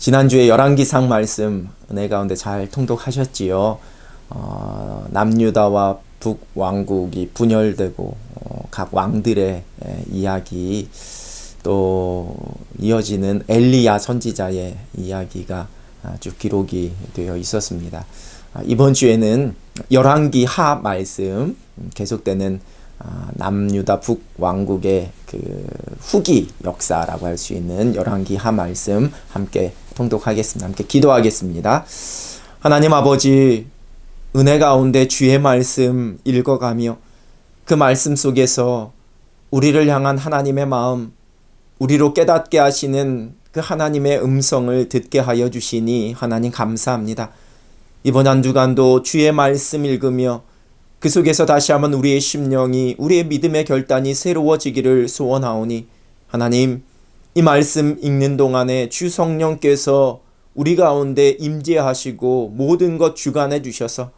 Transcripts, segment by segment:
지난주에 열왕기상 말씀 은혜 가운데 잘 통독하셨지요. 남유다와 북왕국이 분열되고 각 왕들의 이야기, 또 이어지는 엘리야 선지자의 이야기가 쭉 기록이 되어 있었습니다. 이번 주에는 열왕기 하 말씀, 계속되는 남유다 북왕국의 그 후기 역사라고 할 수 있는 열왕기 하 말씀 함께 통독하겠습니다. 함께 기도하겠습니다. 하나님 아버지, 은혜 가운데 주의 말씀 읽어가며 그 말씀 속에서 우리를 향한 하나님의 마음, 우리로 깨닫게 하시는 그 하나님의 음성을 듣게 하여 주시니 하나님 감사합니다. 이번 한 주간도 주의 말씀 읽으며 그 속에서 다시 한번 우리의 심령이, 우리의 믿음의 결단이 새로워지기를 소원하오니 하나님, 이 말씀 읽는 동안에 주 성령께서 우리 가운데 임재하시고 모든 것 주관해 주셔서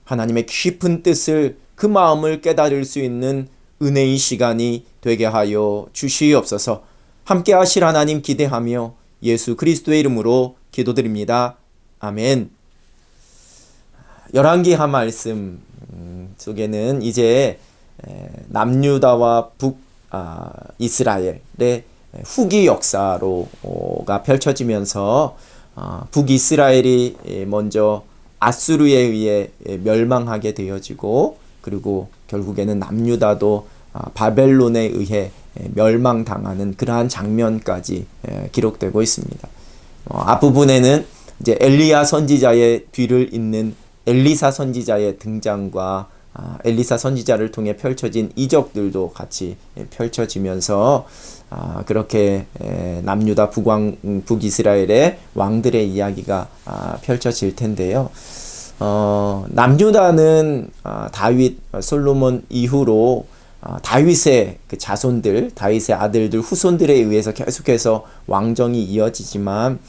하나님의 깊은 뜻을, 그 마음을 깨달을 수 있는 은혜의 시간이 되게 하여 주시옵소서. 함께 하실 하나님 기대하며 예수 그리스도의 이름으로 기도드립니다. 아멘. 열왕기 하 말씀 속에는 이제 남유다와 북이스라엘의 후기 역사로가 펼쳐지면서 북이스라엘이 먼저 아수르에 의해 멸망하게 되어지고, 그리고 결국에는 남유다도 바벨론에 의해 멸망당하는 그러한 장면까지 기록되고 있습니다. 앞부분에는 이제 엘리야 선지자의 뒤를 잇는 엘리사 선지자의 등장과 엘리사 선지자를 통해 펼쳐진 이적들도 같이 펼쳐지면서 그렇게 남유다 북이스라엘의 왕들의 이야기가 펼쳐질 텐데요. 남유다는 다윗, 솔로몬 이후로 다윗의 그 자손들, 다윗의 아들들, 후손들에 의해서 계속해서 왕정이 이어지지만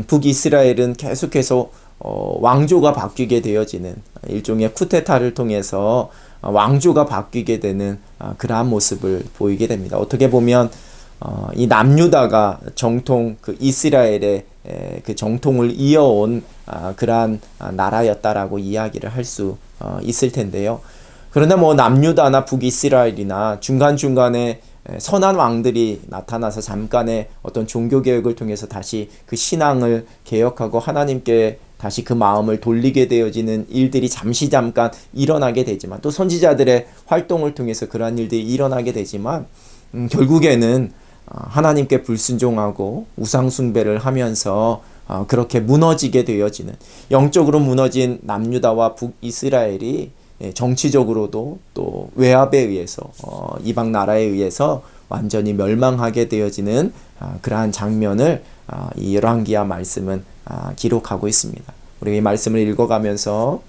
북이스라엘은 계속해서 왕조가 바뀌게 되어지는, 일종의 쿠데타를 통해서 왕조가 바뀌게 되는 그러한 모습을 보이게 됩니다. 어떻게 보면 이 남유다가 정통 그 이스라엘의 그 정통을 이어온 그러한 나라였다라고 이야기를 할 수 있을 텐데요. 그런데 남유다나 북이스라엘이나 중간중간에 선한 왕들이 나타나서 잠깐의 어떤 종교개혁을 통해서 다시 그 신앙을 개혁하고 하나님께 다시 그 마음을 돌리게 되어지는 일들이 잠깐 일어나게 되지만, 또 선지자들의 활동을 통해서 그러한 일들이 일어나게 되지만 결국에는 하나님께 불순종하고 우상숭배를 하면서 그렇게 무너지게 되어지는, 영적으로 무너진 남유다와 북이스라엘이 정치적으로도 또 외압에 의해서 이방 나라에 의해서 완전히 멸망하게 되어지는 그러한 장면을 이 열왕기하 말씀은 기록하고 있습니다. 우리 이 말씀을 읽어가면서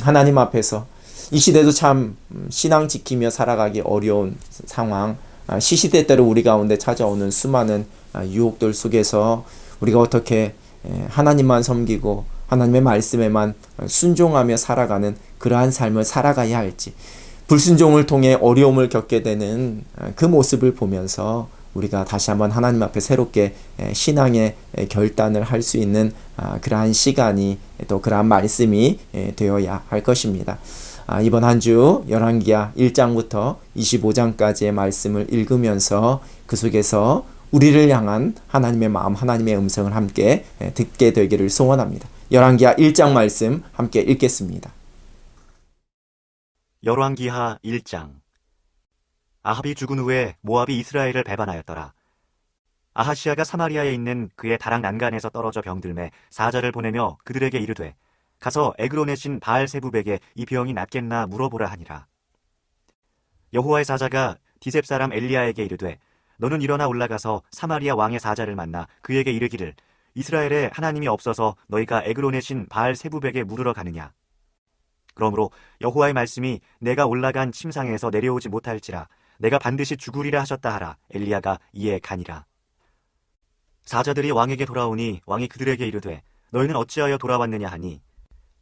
하나님 앞에서 이 시대도 참 신앙 지키며 살아가기 어려운 상황, 시시때때로 우리 가운데 찾아오는 수많은 유혹들 속에서 우리가 어떻게 하나님만 섬기고 하나님의 말씀에만 순종하며 살아가는 그러한 삶을 살아가야 할지, 불순종을 통해 어려움을 겪게 되는 그 모습을 보면서 우리가 다시 한번 하나님 앞에 새롭게 신앙의 결단을 할 수 있는 그러한 시간이, 또 그러한 말씀이 되어야 할 것입니다. 이번 한 주 열왕기하 1장부터 25장까지의 말씀을 읽으면서 그 속에서 우리를 향한 하나님의 마음, 하나님의 음성을 함께 듣게 되기를 소원합니다. 열왕기하 1장 말씀 함께 읽겠습니다. 열왕기하 1장. 아합이 죽은 후에 모압이 이스라엘을 배반하였더라. 아하시아가 사마리아에 있는 그의 다락 난간에서 떨어져 병들매 사자를 보내며 그들에게 이르되, 가서 에그론의 신 바알세부백에 이 병이 낫겠나 물어보라 하니라. 여호와의 사자가 디셉 사람 엘리야에게 이르되, 너는 일어나 올라가서 사마리아 왕의 사자를 만나 그에게 이르기를, 이스라엘에 하나님이 없어서 너희가 에그론의 신 바알세부백에 물으러 가느냐. 그러므로 여호와의 말씀이 내가 올라간 침상에서 내려오지 못할지라 내가 반드시 죽으리라 하셨다 하라. 엘리야가 이에 가니라. 사자들이 왕에게 돌아오니 왕이 그들에게 이르되, 너희는 어찌하여 돌아왔느냐 하니,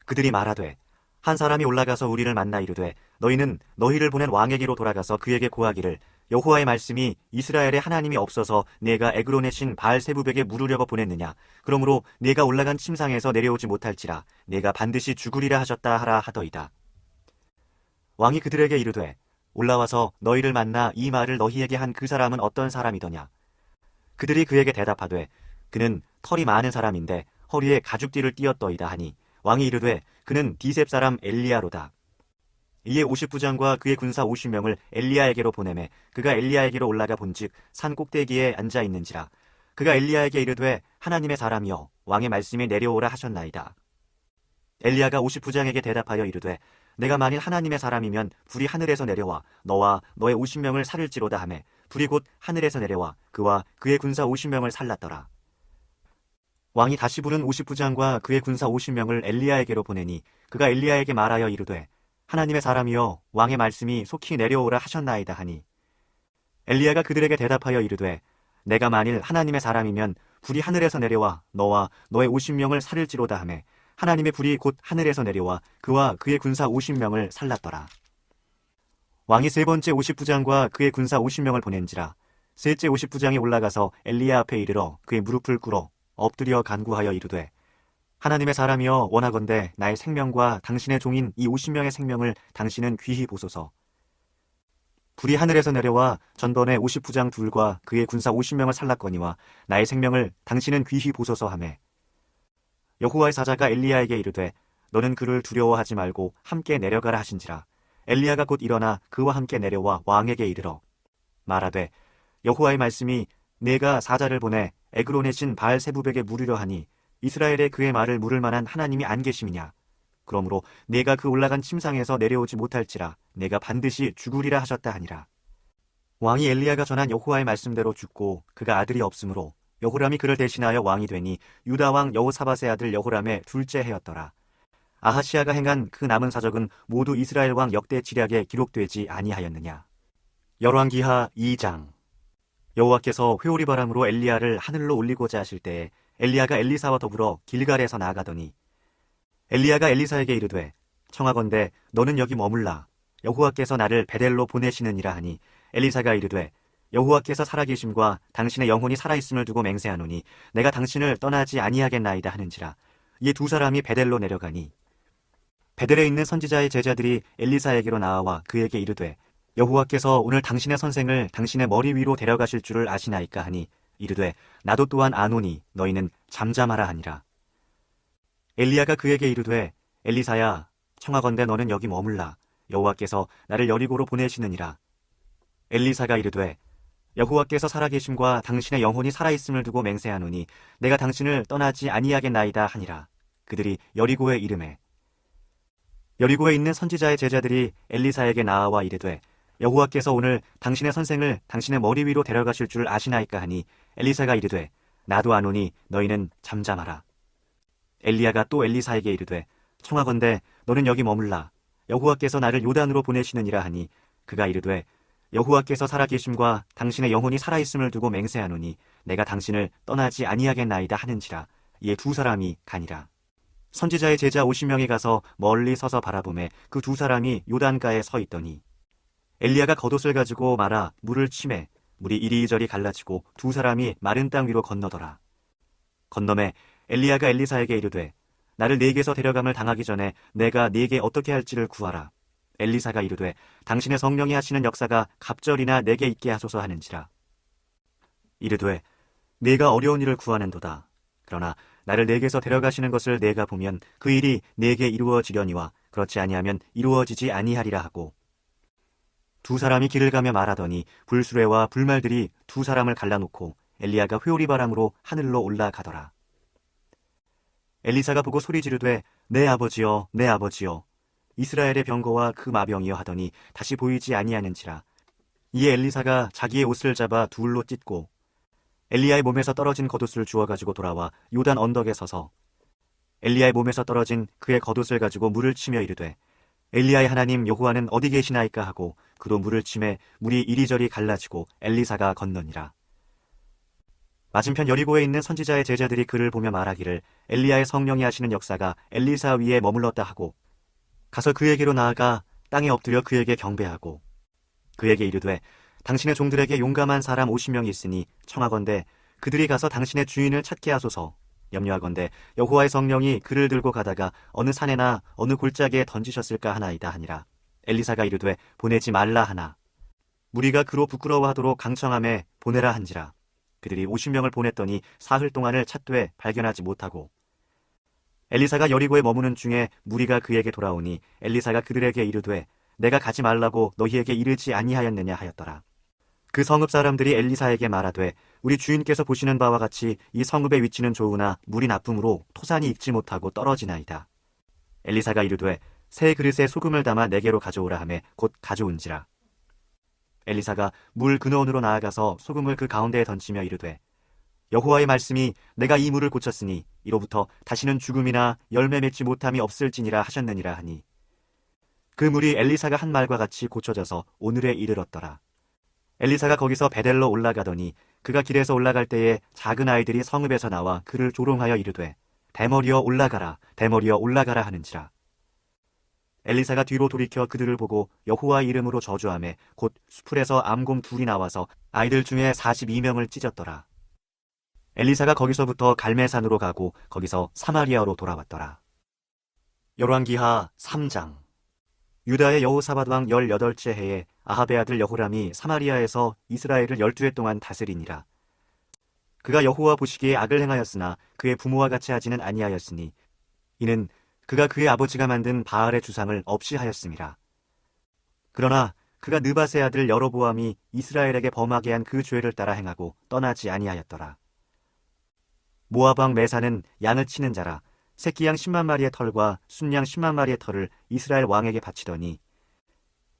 그들이 말하되, 한 사람이 올라가서 우리를 만나 이르되, 너희는 너희를 보낸 왕에게로 돌아가서 그에게 고하기를, 여호와의 말씀이 이스라엘에 하나님이 없어서 내가 에그론의 신 바알세부백에 물으려고 보냈느냐. 그러므로 내가 올라간 침상에서 내려오지 못할지라 내가 반드시 죽으리라 하셨다 하라 하더이다. 왕이 그들에게 이르되 올라와서 너희를 만나 이 말을 너희에게 한 그 사람은 어떤 사람이더냐. 그들이 그에게 대답하되 그는 털이 많은 사람인데 허리에 가죽띠를 띠었더이다 하니 왕이 이르되 그는 디셉 사람 엘리야로다. 이에 50부장과 그의 군사 50명을 엘리야에게로 보내매 그가 엘리야에게로 올라가 본즉 산 꼭대기에 앉아 있는지라. 그가 엘리야에게 이르되 하나님의 사람이여 왕의 말씀이 내려오라 하셨나이다. 엘리야가 50부장에게 대답하여 이르되 내가 만일 하나님의 사람이면 불이 하늘에서 내려와 너와 너의 50명을 살을지로다 하매 불이 곧 하늘에서 내려와 그와 그의 군사 50명을 살랐더라. 왕이 다시 부른 50부장과 그의 군사 50명을 엘리야에게로 보내니 그가 엘리야에게 말하여 이르되 하나님의 사람이여 왕의 말씀이 속히 내려오라 하셨나이다 하니 엘리야가 그들에게 대답하여 이르되 내가 만일 하나님의 사람이면 불이 하늘에서 내려와 너와 너의 50명을 살을지로다 하매 하나님의 불이 곧 하늘에서 내려와 그와 그의 군사 50명을 살랐더라. 왕이 세 번째 50부장과 그의 군사 50명을 보낸지라. 셋째 50부장이 올라가서 엘리야 앞에 이르러 그의 무릎을 꿇어 엎드려 간구하여 이르되 하나님의 사람이여 원하건대 나의 생명과 당신의 종인 이 50명의 생명을 당신은 귀히 보소서. 불이 하늘에서 내려와 전번에 50부장 둘과 그의 군사 50명을 살랐거니와 나의 생명을 당신은 귀히 보소서 하매 여호와의 사자가 엘리야에게 이르되 너는 그를 두려워하지 말고 함께 내려가라 하신지라. 엘리야가 곧 일어나 그와 함께 내려와 왕에게 이르러 말하되 여호와의 말씀이 내가 사자를 보내 에그론의 신 바알세부백에 물으려 하니 이스라엘에 그의 말을 물을 만한 하나님이 안 계심이냐. 그러므로 내가 그 올라간 침상에서 내려오지 못할지라 내가 반드시 죽으리라 하셨다 하니라. 왕이 엘리야가 전한 여호와의 말씀대로 죽고 그가 아들이 없으므로 여호람이 그를 대신하여 왕이 되니 유다 왕 여호사밧의 아들 여호람의 둘째 해였더라. 아하시야가 행한 그 남은 사적은 모두 이스라엘 왕 역대 지략에 기록되지 아니하였느냐. 열왕기하 2장. 여호와께서 회오리 바람으로 엘리야를 하늘로 올리고자 하실 때에 엘리야가 엘리사와 더불어 길갈에서 나아가더니 엘리야가 엘리사에게 이르되 청하건대 너는 여기 머물라. 여호와께서 나를 베델로 보내시느니라 하니 엘리사가 이르되 여호와께서 살아계심과 당신의 영혼이 살아있음을 두고 맹세하노니 내가 당신을 떠나지 아니하겠나이다 하는지라. 이에 두 사람이 베델로 내려가니 베델에 있는 선지자의 제자들이 엘리사에게로 나와 그에게 이르되 여호와께서 오늘 당신의 선생을 당신의 머리 위로 데려가실 줄을 아시나이까 하니 이르되 나도 또한 아노니 너희는 잠잠하라 하니라. 엘리야가 그에게 이르되 엘리사야 청하건대 너는 여기 머물라. 여호와께서 나를 여리고로 보내시느니라. 엘리사가 이르되 여호와께서 살아계심과 당신의 영혼이 살아있음을 두고 맹세하노니 내가 당신을 떠나지 아니하겠나이다 하니라. 그들이 여리고에 이르매 여리고에 있는 선지자의 제자들이 엘리사에게 나아와 이르되 여호와께서 오늘 당신의 선생을 당신의 머리 위로 데려가실 줄 아시나이까 하니 엘리사가 이르되 나도 아노니 너희는 잠잠하라. 엘리야가 또 엘리사에게 이르되 청하건대 너는 여기 머물라. 여호와께서 나를 요단으로 보내시느니라 하니 그가 이르되 여호와께서 살아계심과 당신의 영혼이 살아있음을 두고 맹세하노니 내가 당신을 떠나지 아니하겠나이다 하는지라. 이에 두 사람이 가니라. 선지자의 제자 50명이 가서 멀리 서서 바라보매 그 두 사람이 요단가에 서 있더니 엘리야가 겉옷을 가지고 말아 물을 치매 물이 이리저리 갈라지고 두 사람이 마른 땅 위로 건너더라. 건너매 엘리야가 엘리사에게 이르되 나를 네게서 데려감을 당하기 전에 내가 네게 어떻게 할지를 구하라. 엘리사가 이르되 당신의 성령이 하시는 역사가 갑절이나 내게 있게 하소서 하는지라. 이르되 내가 어려운 일을 구하는도다. 그러나 나를 네게서 데려가시는 것을 내가 보면 그 일이 네게 이루어지려니와 그렇지 아니하면 이루어지지 아니하리라 하고 두 사람이 길을 가며 말하더니 불수레와 불말들이 두 사람을 갈라놓고 엘리야가 회오리 바람으로 하늘로 올라가더라. 엘리사가 보고 소리 지르되 내 아버지여 내 아버지여 이스라엘의 병거와 그 마병이여 하더니 다시 보이지 아니하는지라. 이에 엘리사가 자기의 옷을 잡아 둘로 찢고 엘리야의 몸에서 떨어진 겉옷을 주워가지고 돌아와 요단 언덕에 서서 엘리야의 몸에서 떨어진 그의 겉옷을 가지고 물을 치며 이르되 엘리야의 하나님 여호와는 어디 계시나이까 하고 그로 물을 치매 물이 이리저리 갈라지고 엘리사가 건너니라. 맞은편 여리고에 있는 선지자의 제자들이 그를 보며 말하기를 엘리야의 성령이 하시는 역사가 엘리사 위에 머물렀다 하고 가서 그에게로 나아가 땅에 엎드려 그에게 경배하고 그에게 이르되 당신의 종들에게 용감한 사람 50명이 있으니 청하건대 그들이 가서 당신의 주인을 찾게 하소서. 염려하건대 여호와의 성령이 그를 들고 가다가 어느 산에나 어느 골짜기에 던지셨을까 하나이다 하니라. 엘리사가 이르되 보내지 말라 하나. 무리가 그로 부끄러워하도록 강청함에 보내라 한지라. 그들이 50명을 보냈더니 사흘 동안을 찾되 발견하지 못하고 엘리사가 여리고에 머무는 중에 무리가 그에게 돌아오니 엘리사가 그들에게 이르되 내가 가지 말라고 너희에게 이르지 아니하였느냐 하였더라. 그 성읍 사람들이 엘리사에게 말하되 우리 주인께서 보시는 바와 같이 이 성읍의 위치는 좋으나 물이 나쁨으로 토산이 익지 못하고 떨어지나이다. 엘리사가 이르되 새 그릇에 소금을 담아 내게로 가져오라 하매 곧 가져온지라. 엘리사가 물 근원으로 나아가서 소금을 그 가운데에 던지며 이르되 여호와의 말씀이 내가 이 물을 고쳤으니 이로부터 다시는 죽음이나 열매 맺지 못함이 없을지니라 하셨느니라 하니 그 물이 엘리사가 한 말과 같이 고쳐져서 오늘에 이르렀더라. 엘리사가 거기서 베델로 올라가더니 그가 길에서 올라갈 때에 작은 아이들이 성읍에서 나와 그를 조롱하여 이르되 대머리여 올라가라 대머리여 올라가라 하는지라. 엘리사가 뒤로 돌이켜 그들을 보고 여호와의 이름으로 저주하매 곧 수풀에서 암곰 둘이 나와서 아이들 중에 42명을 찢었더라. 엘리사가 거기서부터 갈멜산으로 가고 거기서 사마리아로 돌아왔더라. 열왕기하 3장. 유다의 여호사밧 왕 18째 해에 아합의 아들 여호람이 사마리아에서 이스라엘을 12해 동안 다스리니라. 그가 여호와 보시기에 악을 행하였으나 그의 부모와 같이 하지는 아니하였으니 이는 그가 그의 아버지가 만든 바알의 주상을 없이 하였음이라. 그러나 그가 느밧의 아들 여로보암이 이스라엘에게 범하게 한 그 죄를 따라 행하고 떠나지 아니하였더라. 모압 왕 메사는 양을 치는 자라 새끼 양 10만 마리의 털과 순양 10만 마리의 털을 이스라엘 왕에게 바치더니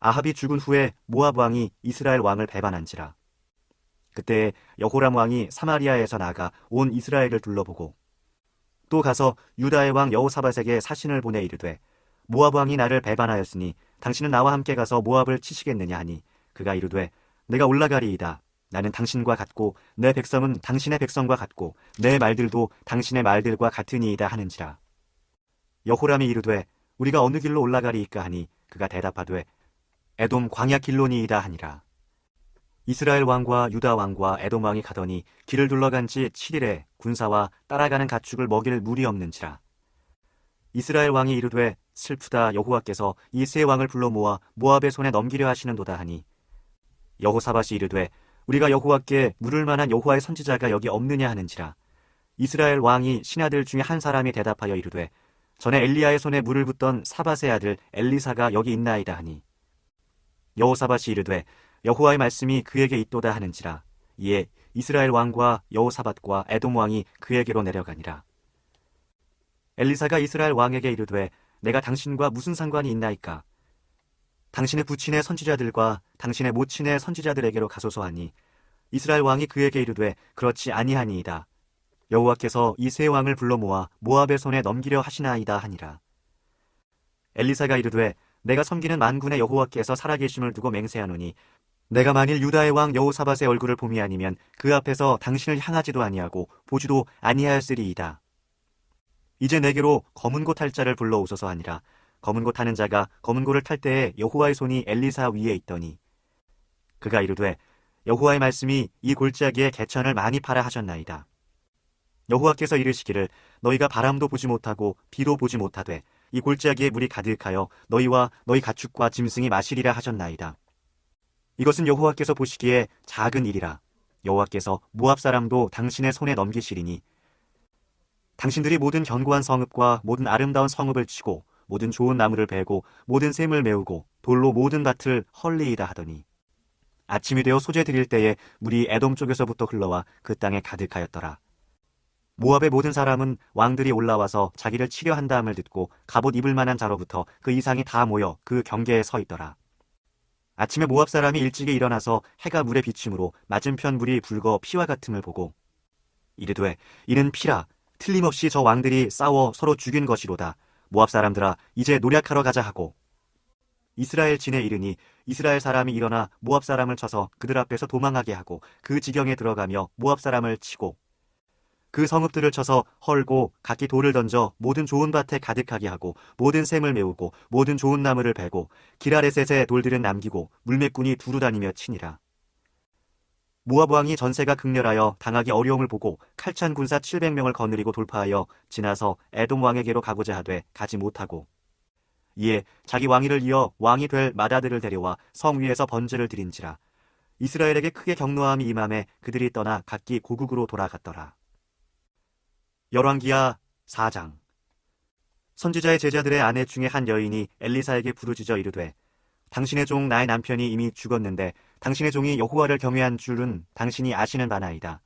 아합이 죽은 후에 모압 왕이 이스라엘 왕을 배반한지라. 그때 여호람 왕이 사마리아에서 나가 온 이스라엘을 둘러보고 또 가서 유다의 왕 여호사밧에게 사신을 보내 이르되 모압 왕이 나를 배반하였으니 당신은 나와 함께 가서 모압을 치시겠느냐 하니 그가 이르되 내가 올라가리이다. 나는 당신과 같고 내 백성은 당신의 백성과 같고 내 말들도 당신의 말들과 같으니이다 하는지라. 여호람이 이르되 우리가 어느 길로 올라가리이까 하니 그가 대답하되 에돔 광야 길로니이다 하니라. 이스라엘 왕과 유다 왕과 에돔 왕이 가더니 길을 둘러간 지 7일에 군사와 따라가는 가축을 먹일 물이 없는지라. 이스라엘 왕이 이르되 슬프다. 여호와께서 이 세 왕을 불러 모아 모압의 손에 넘기려 하시는도다 하니 여호사밧이 이르되 우리가 여호와께 물을 만한 여호와의 선지자가 여기 없느냐 하는지라. 이스라엘 왕이 신하들 중에 한 사람이 대답하여 이르되 전에 엘리야의 손에 물을 붓던 사밧의 아들 엘리사가 여기 있나이다 하니 여호사밧이 이르되 여호와의 말씀이 그에게 있도다 하는지라. 이에 이스라엘 왕과 여호사밧과 에돔 왕이 그에게로 내려가니라. 엘리사가 이스라엘 왕에게 이르되 내가 당신과 무슨 상관이 있나이까? 당신의 부친의 선지자들과 당신의 모친의 선지자들에게로 가소서 하니 이스라엘 왕이 그에게 이르되 그렇지 아니하니이다. 여호와께서 이 세 왕을 불러 모아 모압의 손에 넘기려 하시나이다 하니라. 엘리사가 이르되 내가 섬기는 만군의 여호와께서 살아계심을 두고 맹세하노니 내가 만일 유다의 왕 여호사밧의 얼굴을 봄이 아니면 그 앞에서 당신을 향하지도 아니하고 보지도 아니하였으리이다. 이제 내게로 검은 고 탈 자를 불러오소서 하니라. 검은 고 타는 자가 검은 고를 탈 때에 여호와의 손이 엘리사 위에 있더니 그가 이르되 여호와의 말씀이 이 골짜기에 개천을 많이 파라 하셨나이다. 여호와께서 이르시기를 너희가 바람도 보지 못하고 비도 보지 못하되 이 골짜기에 물이 가득하여 너희와 너희 가축과 짐승이 마시리라 하셨나이다. 이것은 여호와께서 보시기에 작은 일이라. 여호와께서 모압 사람도 당신의 손에 넘기시리니 당신들이 모든 견고한 성읍과 모든 아름다운 성읍을 치고 모든 좋은 나무를 베고 모든 샘을 메우고 돌로 모든 밭을 헐리이다 하더니 아침이 되어 소재 드릴 때에 물이 에돔 쪽에서부터 흘러와 그 땅에 가득하였더라. 모압의 모든 사람은 왕들이 올라와서 자기를 치려 한다함을 듣고 갑옷 입을 만한 자로부터 그 이상이 다 모여 그 경계에 서 있더라. 아침에 모압 사람이 일찍이 일어나서 해가 물에 비침으로 맞은편 물이 붉어 피와 같음을 보고 이르되 이는 피라. 틀림없이 저 왕들이 싸워 서로 죽인 것이로다. 모압 사람들아 이제 노략하러 가자 하고 이스라엘 진에 이르니 이스라엘 사람이 일어나 모압 사람을 쳐서 그들 앞에서 도망하게 하고 그 지경에 들어가며 모압 사람을 치고 그 성읍들을 쳐서 헐고 각기 돌을 던져 모든 좋은 밭에 가득하게 하고 모든 샘을 메우고 모든 좋은 나무를 베고 기라레셋의 돌들은 남기고 물매꾼이 두루 다니며 치니라. 모압 왕이 전세가 극렬하여 당하기 어려움을 보고 칼찬 군사 700명을 거느리고 돌파하여 지나서 에돔 왕에게로 가고자 하되 가지 못하고 이에 자기 왕위를 이어 왕이 될 맏아들을 데려와 성 위에서 번제를 드린지라. 이스라엘에게 크게 경노함이 임함에 그들이 떠나 각기 고국으로 돌아갔더라. 열왕기하 4장. 선지자의 제자들의 아내 중에 한 여인이 엘리사에게 부르짖어 이르되 당신의 종 나의 남편이 이미 죽었는데 당신의 종이 여호와를 경외한 줄은 당신이 아시는 바나이다.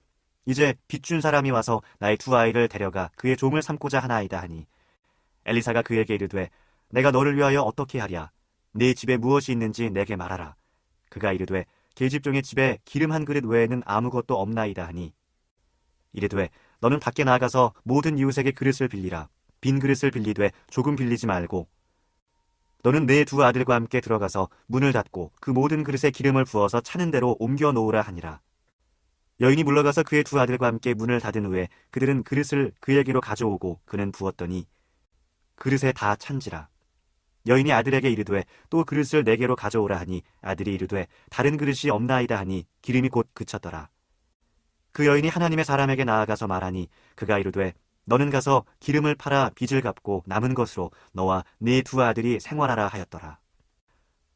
이제 빚준 사람이 와서 나의 두 아이를 데려가 그의 종을 삼고자 하나이다 하니 엘리사가 그에게 이르되 내가 너를 위하여 어떻게 하랴? 네 집에 무엇이 있는지 내게 말하라. 그가 이르되 계집종의 집에 기름 한 그릇 외에는 아무것도 없나이다 하니 이르되 너는 밖에 나가서 모든 이웃에게 그릇을 빌리라. 빈 그릇을 빌리되 조금 빌리지 말고 너는 내 두 아들과 함께 들어가서 문을 닫고 그 모든 그릇에 기름을 부어서 차는 대로 옮겨 놓으라 하니라. 여인이 물러가서 그의 두 아들과 함께 문을 닫은 후에 그들은 그릇을 그에게로 가져오고 그는 부었더니 그릇에 다 찬지라. 여인이 아들에게 이르되 또 그릇을 내게로 가져오라 하니 아들이 이르되 다른 그릇이 없나이다 하니 기름이 곧 그쳤더라. 그 여인이 하나님의 사람에게 나아가서 말하니 그가 이르되 너는 가서 기름을 팔아 빚을 갚고 남은 것으로 너와 네 두 아들이 생활하라 하였더라.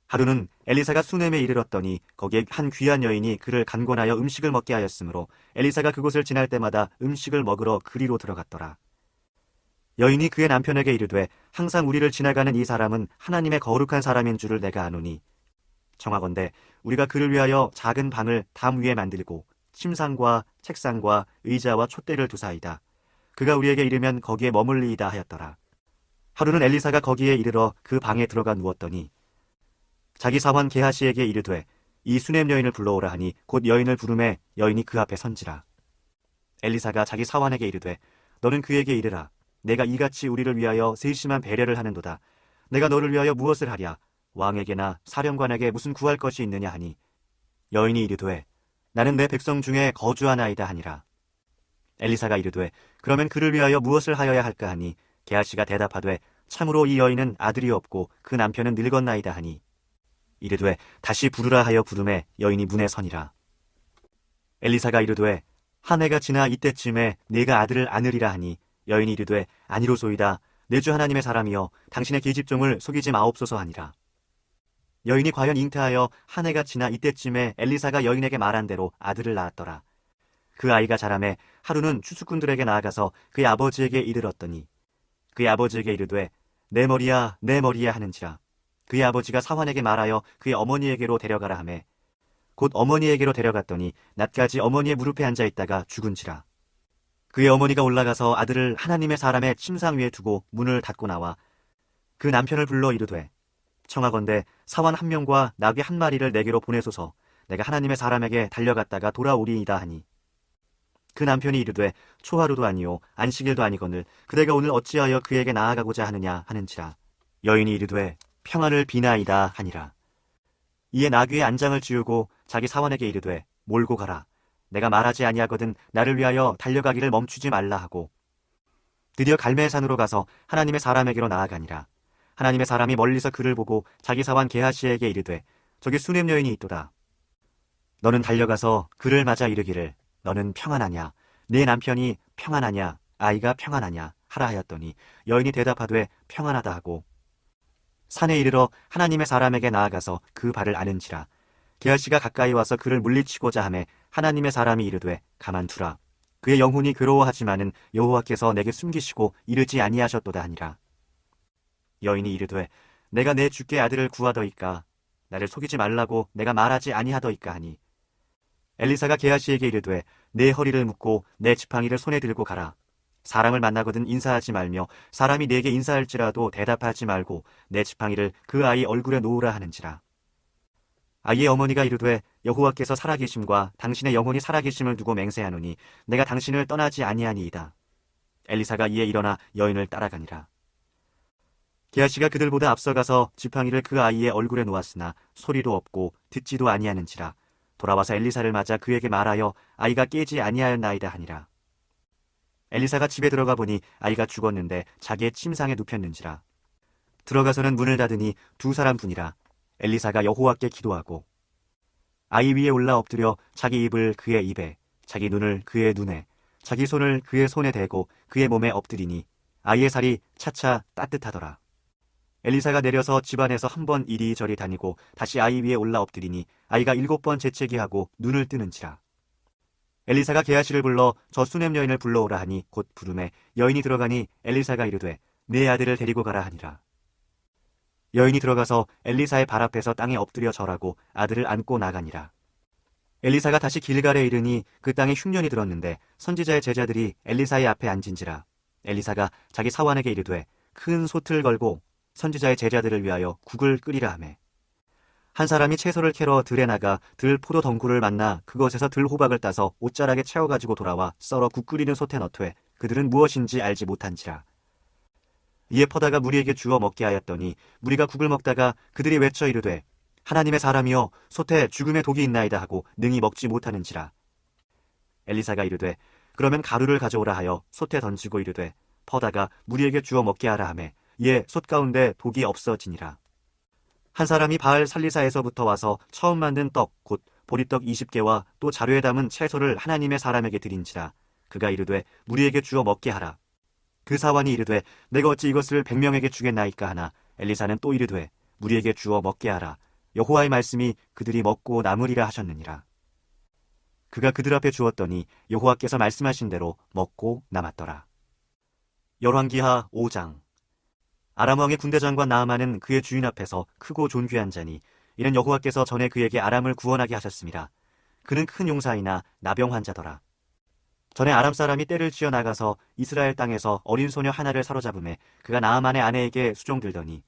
하루는 엘리사가 수넴에 이르렀더니 거기에 한 귀한 여인이 그를 간권하여 음식을 먹게 하였으므로 엘리사가 그곳을 지날 때마다 음식을 먹으러 그리로 들어갔더라. 여인이 그의 남편에게 이르되 항상 우리를 지나가는 이 사람은 하나님의 거룩한 사람인 줄을 내가 아노니 청하건대 우리가 그를 위하여 작은 방을 담 위에 만들고 침상과 책상과 의자와 촛대를 두사이다. 그가 우리에게 이르면 거기에 머물리이다 하였더라. 하루는 엘리사가 거기에 이르러 그 방에 들어가 누웠더니 자기 사환 게하시에게 이르되 이 수넴 여인을 불러오라 하니 곧 여인을 부르매 여인이 그 앞에 선지라. 엘리사가 자기 사환에게 이르되 너는 그에게 이르라. 내가 이같이 우리를 위하여 세심한 배려를 하는도다. 내가 너를 위하여 무엇을 하랴? 왕에게나 사령관에게 무슨 구할 것이 있느냐 하니 여인이 이르되 나는 내 백성 중에 거주하나이다 하니라. 엘리사가 이르되 그러면 그를 위하여 무엇을 하여야 할까 하니 게하시가 대답하되 참으로 이 여인은 아들이 없고 그 남편은 늙었나이다 하니 이르되 다시 부르라 하여 부르매 여인이 문에 서니라. 엘리사가 이르되 한 해가 지나 이때쯤에 네가 아들을 안으리라 하니 여인이 이르되 아니로소이다. 내 주 하나님의 사람이여 당신의 계집종을 속이지 마옵소서 하니라. 여인이 과연 잉태하여 한 해가 지나 이때쯤에 엘리사가 여인에게 말한 대로 아들을 낳았더라. 그 아이가 자라매 하루는 추수꾼들에게 나아가서 그의 아버지에게 이르렀더니 그의 아버지에게 이르되 내 머리야 내 머리야 하는지라. 그의 아버지가 사환에게 말하여 그의 어머니에게로 데려가라 하매 곧 어머니에게로 데려갔더니 낮까지 어머니의 무릎에 앉아 있다가 죽은지라. 그의 어머니가 올라가서 아들을 하나님의 사람의 침상 위에 두고 문을 닫고 나와 그 남편을 불러 이르되 청하건대 사환 한 명과 나귀 한 마리를 내게로 보내소서. 내가 하나님의 사람에게 달려갔다가 돌아오리이다 하니 그 남편이 이르되 초하루도 아니요 안식일도 아니거늘 그대가 오늘 어찌하여 그에게 나아가고자 하느냐 하는지라. 여인이 이르되 평안을 비나이다 하니라. 이에 나귀의 안장을 지우고 자기 사환에게 이르되 몰고 가라. 내가 말하지 아니하거든 나를 위하여 달려가기를 멈추지 말라 하고 드디어 갈멜산으로 가서 하나님의 사람에게로 나아가니라. 하나님의 사람이 멀리서 그를 보고 자기 사환 게하시에게 이르되 저기 수넴 여인이 있도다. 너는 달려가서 그를 맞아 이르기를 너는 평안하냐? 네 남편이 평안하냐? 아이가 평안하냐? 하라 하였더니 여인이 대답하되 평안하다 하고 산에 이르러 하나님의 사람에게 나아가서 그 발을 아는지라. 게하시가 가까이 와서 그를 물리치고자 하매 하나님의 사람이 이르되 가만두라. 그의 영혼이 괴로워하지만은 여호와께서 내게 숨기시고 이르지 아니하셨도다 하니라. 여인이 이르되 내가 내 주께 아들을 구하더이까 나를 속이지 말라고 내가 말하지 아니하더이까 하니 엘리사가 게하시에게 이르되 내 허리를 묶고 내 지팡이를 손에 들고 가라. 사람을 만나거든 인사하지 말며 사람이 네게 인사할지라도 대답하지 말고 내 지팡이를 그 아이 얼굴에 놓으라 하는지라. 아이의 어머니가 이르되 여호와께서 살아계심과 당신의 영혼이 살아계심을 두고 맹세하노니 내가 당신을 떠나지 아니하니이다. 엘리사가 이에 일어나 여인을 따라가니라. 게하시가 그들보다 앞서가서 지팡이를 그 아이의 얼굴에 놓았으나 소리도 없고 듣지도 아니하는지라. 돌아와서 엘리사를 맞아 그에게 말하여 아이가 깨지 아니하였나이다 하니라. 엘리사가 집에 들어가 보니 아이가 죽었는데 자기의 침상에 눕혔는지라. 들어가서는 문을 닫으니 두 사람뿐이라. 엘리사가 여호와께 기도하고 아이 위에 올라 엎드려 자기 입을 그의 입에, 자기 눈을 그의 눈에, 자기 손을 그의 손에 대고 그의 몸에 엎드리니 아이의 살이 차차 따뜻하더라. 엘리사가 내려서 집안에서 한 번 이리저리 다니고 다시 아이 위에 올라 엎드리니 아이가 7번 재채기하고 눈을 뜨는지라. 엘리사가 게하시를 불러 저 수넴 여인을 불러오라 하니 곧 부름에 여인이 들어가니 엘리사가 이르되 내 아들을 데리고 가라 하니라. 여인이 들어가서 엘리사의 발 앞에서 땅에 엎드려 절하고 아들을 안고 나가니라. 엘리사가 다시 길갈에 이르니 그 땅에 흉년이 들었는데 선지자의 제자들이 엘리사의 앞에 앉은지라. 엘리사가 자기 사환에게 이르되 큰 솥을 걸고 선지자의 제자들을 위하여 국을 끓이라 하매 한 사람이 채소를 캐러 들에 나가 들 포도 덩굴을 만나 그것에서 들 호박을 따서 옷자락에 채워가지고 돌아와 썰어 국 끓이는 솥에 넣되 그들은 무엇인지 알지 못한지라. 이에 퍼다가 무리에게 주어 먹게 하였더니 무리가 국을 먹다가 그들이 외쳐 이르되 하나님의 사람이여 솥에 죽음의 독이 있나이다 하고 능히 먹지 못하는지라. 엘리사가 이르되 그러면 가루를 가져오라 하여 솥에 던지고 이르되 퍼다가 무리에게 주어 먹게 하라 하매 이에 솥 가운데 독이 없어지니라. 한 사람이 바알 살리사에서부터 와서 처음 만든 떡 곧 보리떡 20개와 또 자루에 담은 채소를 하나님의 사람에게 드린지라. 그가 이르되 무리에게 주어 먹게 하라. 그 사환이 이르되 내가 어찌 이것을 100명에게 주겠나이까 하나 엘리사는 또 이르되 무리에게 주어 먹게 하라. 여호와의 말씀이 그들이 먹고 남으리라 하셨느니라. 그가 그들 앞에 주었더니 여호와께서 말씀하신 대로 먹고 남았더라. 열왕기하 5장. 아람 왕의 군대장관 나아만은 그의 주인 앞에서 크고 존귀한 자니 이는 여호와께서 전에 그에게 아람을 구원하게 하셨습니다. 그는 큰 용사이나 나병 환자더라. 전에 아람 사람이 떼를 쥐어 나가서 이스라엘 땅에서 어린 소녀 하나를 사로잡음에 그가 나아만의 아내에게 수종들더니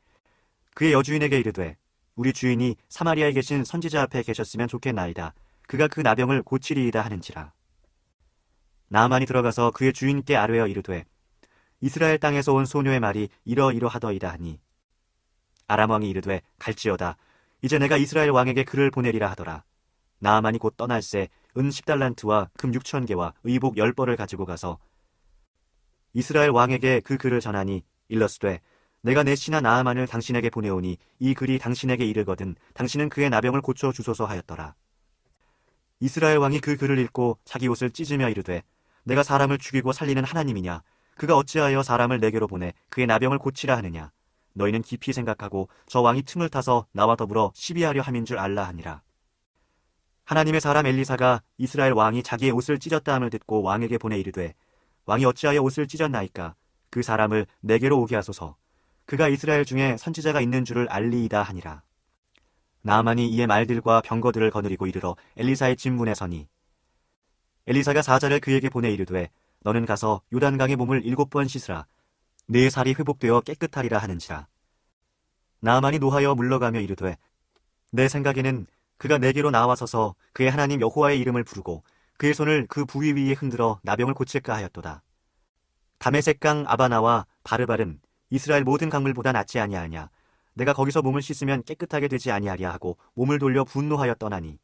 그의 여주인에게 이르되 우리 주인이 사마리아에 계신 선지자 앞에 계셨으면 좋겠나이다. 그가 그 나병을 고치리이다 하는지라. 나아만이 들어가서 그의 주인께 아뢰어 이르되 이스라엘 땅에서 온 소녀의 말이 이러이러하더이다 하니 아람 왕이 이르되 갈지어다. 이제 내가 이스라엘 왕에게 글을 보내리라 하더라. 나아만이 곧 떠날새 은 10달란트와 금 6,000개와 의복 10벌을 가지고 가서 이스라엘 왕에게 그 글을 전하니 일러스되 내가 내 신하 나아만을 당신에게 보내오니 이 글이 당신에게 이르거든 당신은 그의 나병을 고쳐 주소서 하였더라. 이스라엘 왕이 그 글을 읽고 자기 옷을 찢으며 이르되 내가 사람을 죽이고 살리는 하나님이냐? 그가 어찌하여 사람을 내게로 보내 그의 나병을 고치라 하느냐? 너희는 깊이 생각하고 저 왕이 틈을 타서 나와 더불어 시비하려 함인 줄 알라 하니라. 하나님의 사람 엘리사가 이스라엘 왕이 자기의 옷을 찢었다 함을 듣고 왕에게 보내 이르되 왕이 어찌하여 옷을 찢었나이까? 그 사람을 내게로 오게 하소서. 그가 이스라엘 중에 선지자가 있는 줄을 알리이다 하니라. 나아만이 이에 말들과 병거들을 거느리고 이르러 엘리사의 진문에 서니 엘리사가 사자를 그에게 보내 이르되 너는 가서 요단강에 몸을 7번 씻으라. 네 살이 회복되어 깨끗하리라 하는지라. 나아만이 노하여 물러가며 이르되 내 생각에는 그가 내게로 나와서서 그의 하나님 여호와의 이름을 부르고 그의 손을 그 부위 위에 흔들어 나병을 고칠까 하였도다. 다메섹강 아바나와 바르발은 이스라엘 모든 강물보다 낫지 아니하냐. 내가 거기서 몸을 씻으면 깨끗하게 되지 아니하랴 하고 몸을 돌려 분노하여 떠나니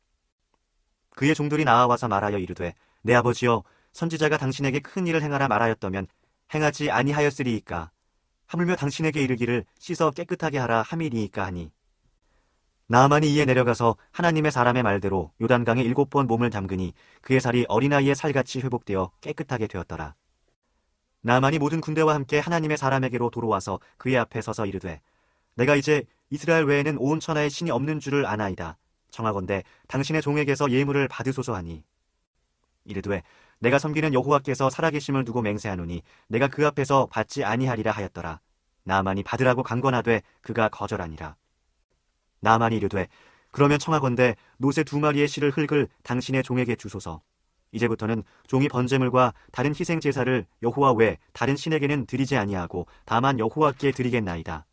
그의 종들이 나아와서 말하여 이르되 내 아버지여 선지자가 당신에게 큰 일을 행하라 말하였다면 행하지 아니하였으리이까. 하물며 당신에게 이르기를 씻어 깨끗하게 하라 함이니이까 하니 나아만이 이에 내려가서 하나님의 사람의 말대로 요단강에 7번 몸을 담그니 그의 살이 어린아이의 살같이 회복되어 깨끗하게 되었더라. 나아만이 모든 군대와 함께 하나님의 사람에게로 돌아와서 그의 앞에 서서 이르되 내가 이제 이스라엘 외에는 온 천하에 신이 없는 줄을 아나이다. 청하건대 당신의 종에게서 예물을 받으소서 하니 이르되 내가 섬기는 여호와께서 살아계심을 두고 맹세하노니 내가 그 앞에서 받지 아니하리라 하였더라. 나아만이 받으라고 강권하되 그가 거절하니라. 나아만이 이르되 그러면 청하건대 노새 2마리의 실을 흙을 당신의 종에게 주소서. 이제부터는 종이 번제물과 다른 희생 제사를 여호와 외 다른 신에게는 드리지 아니하고 다만 여호와께 드리겠나이다.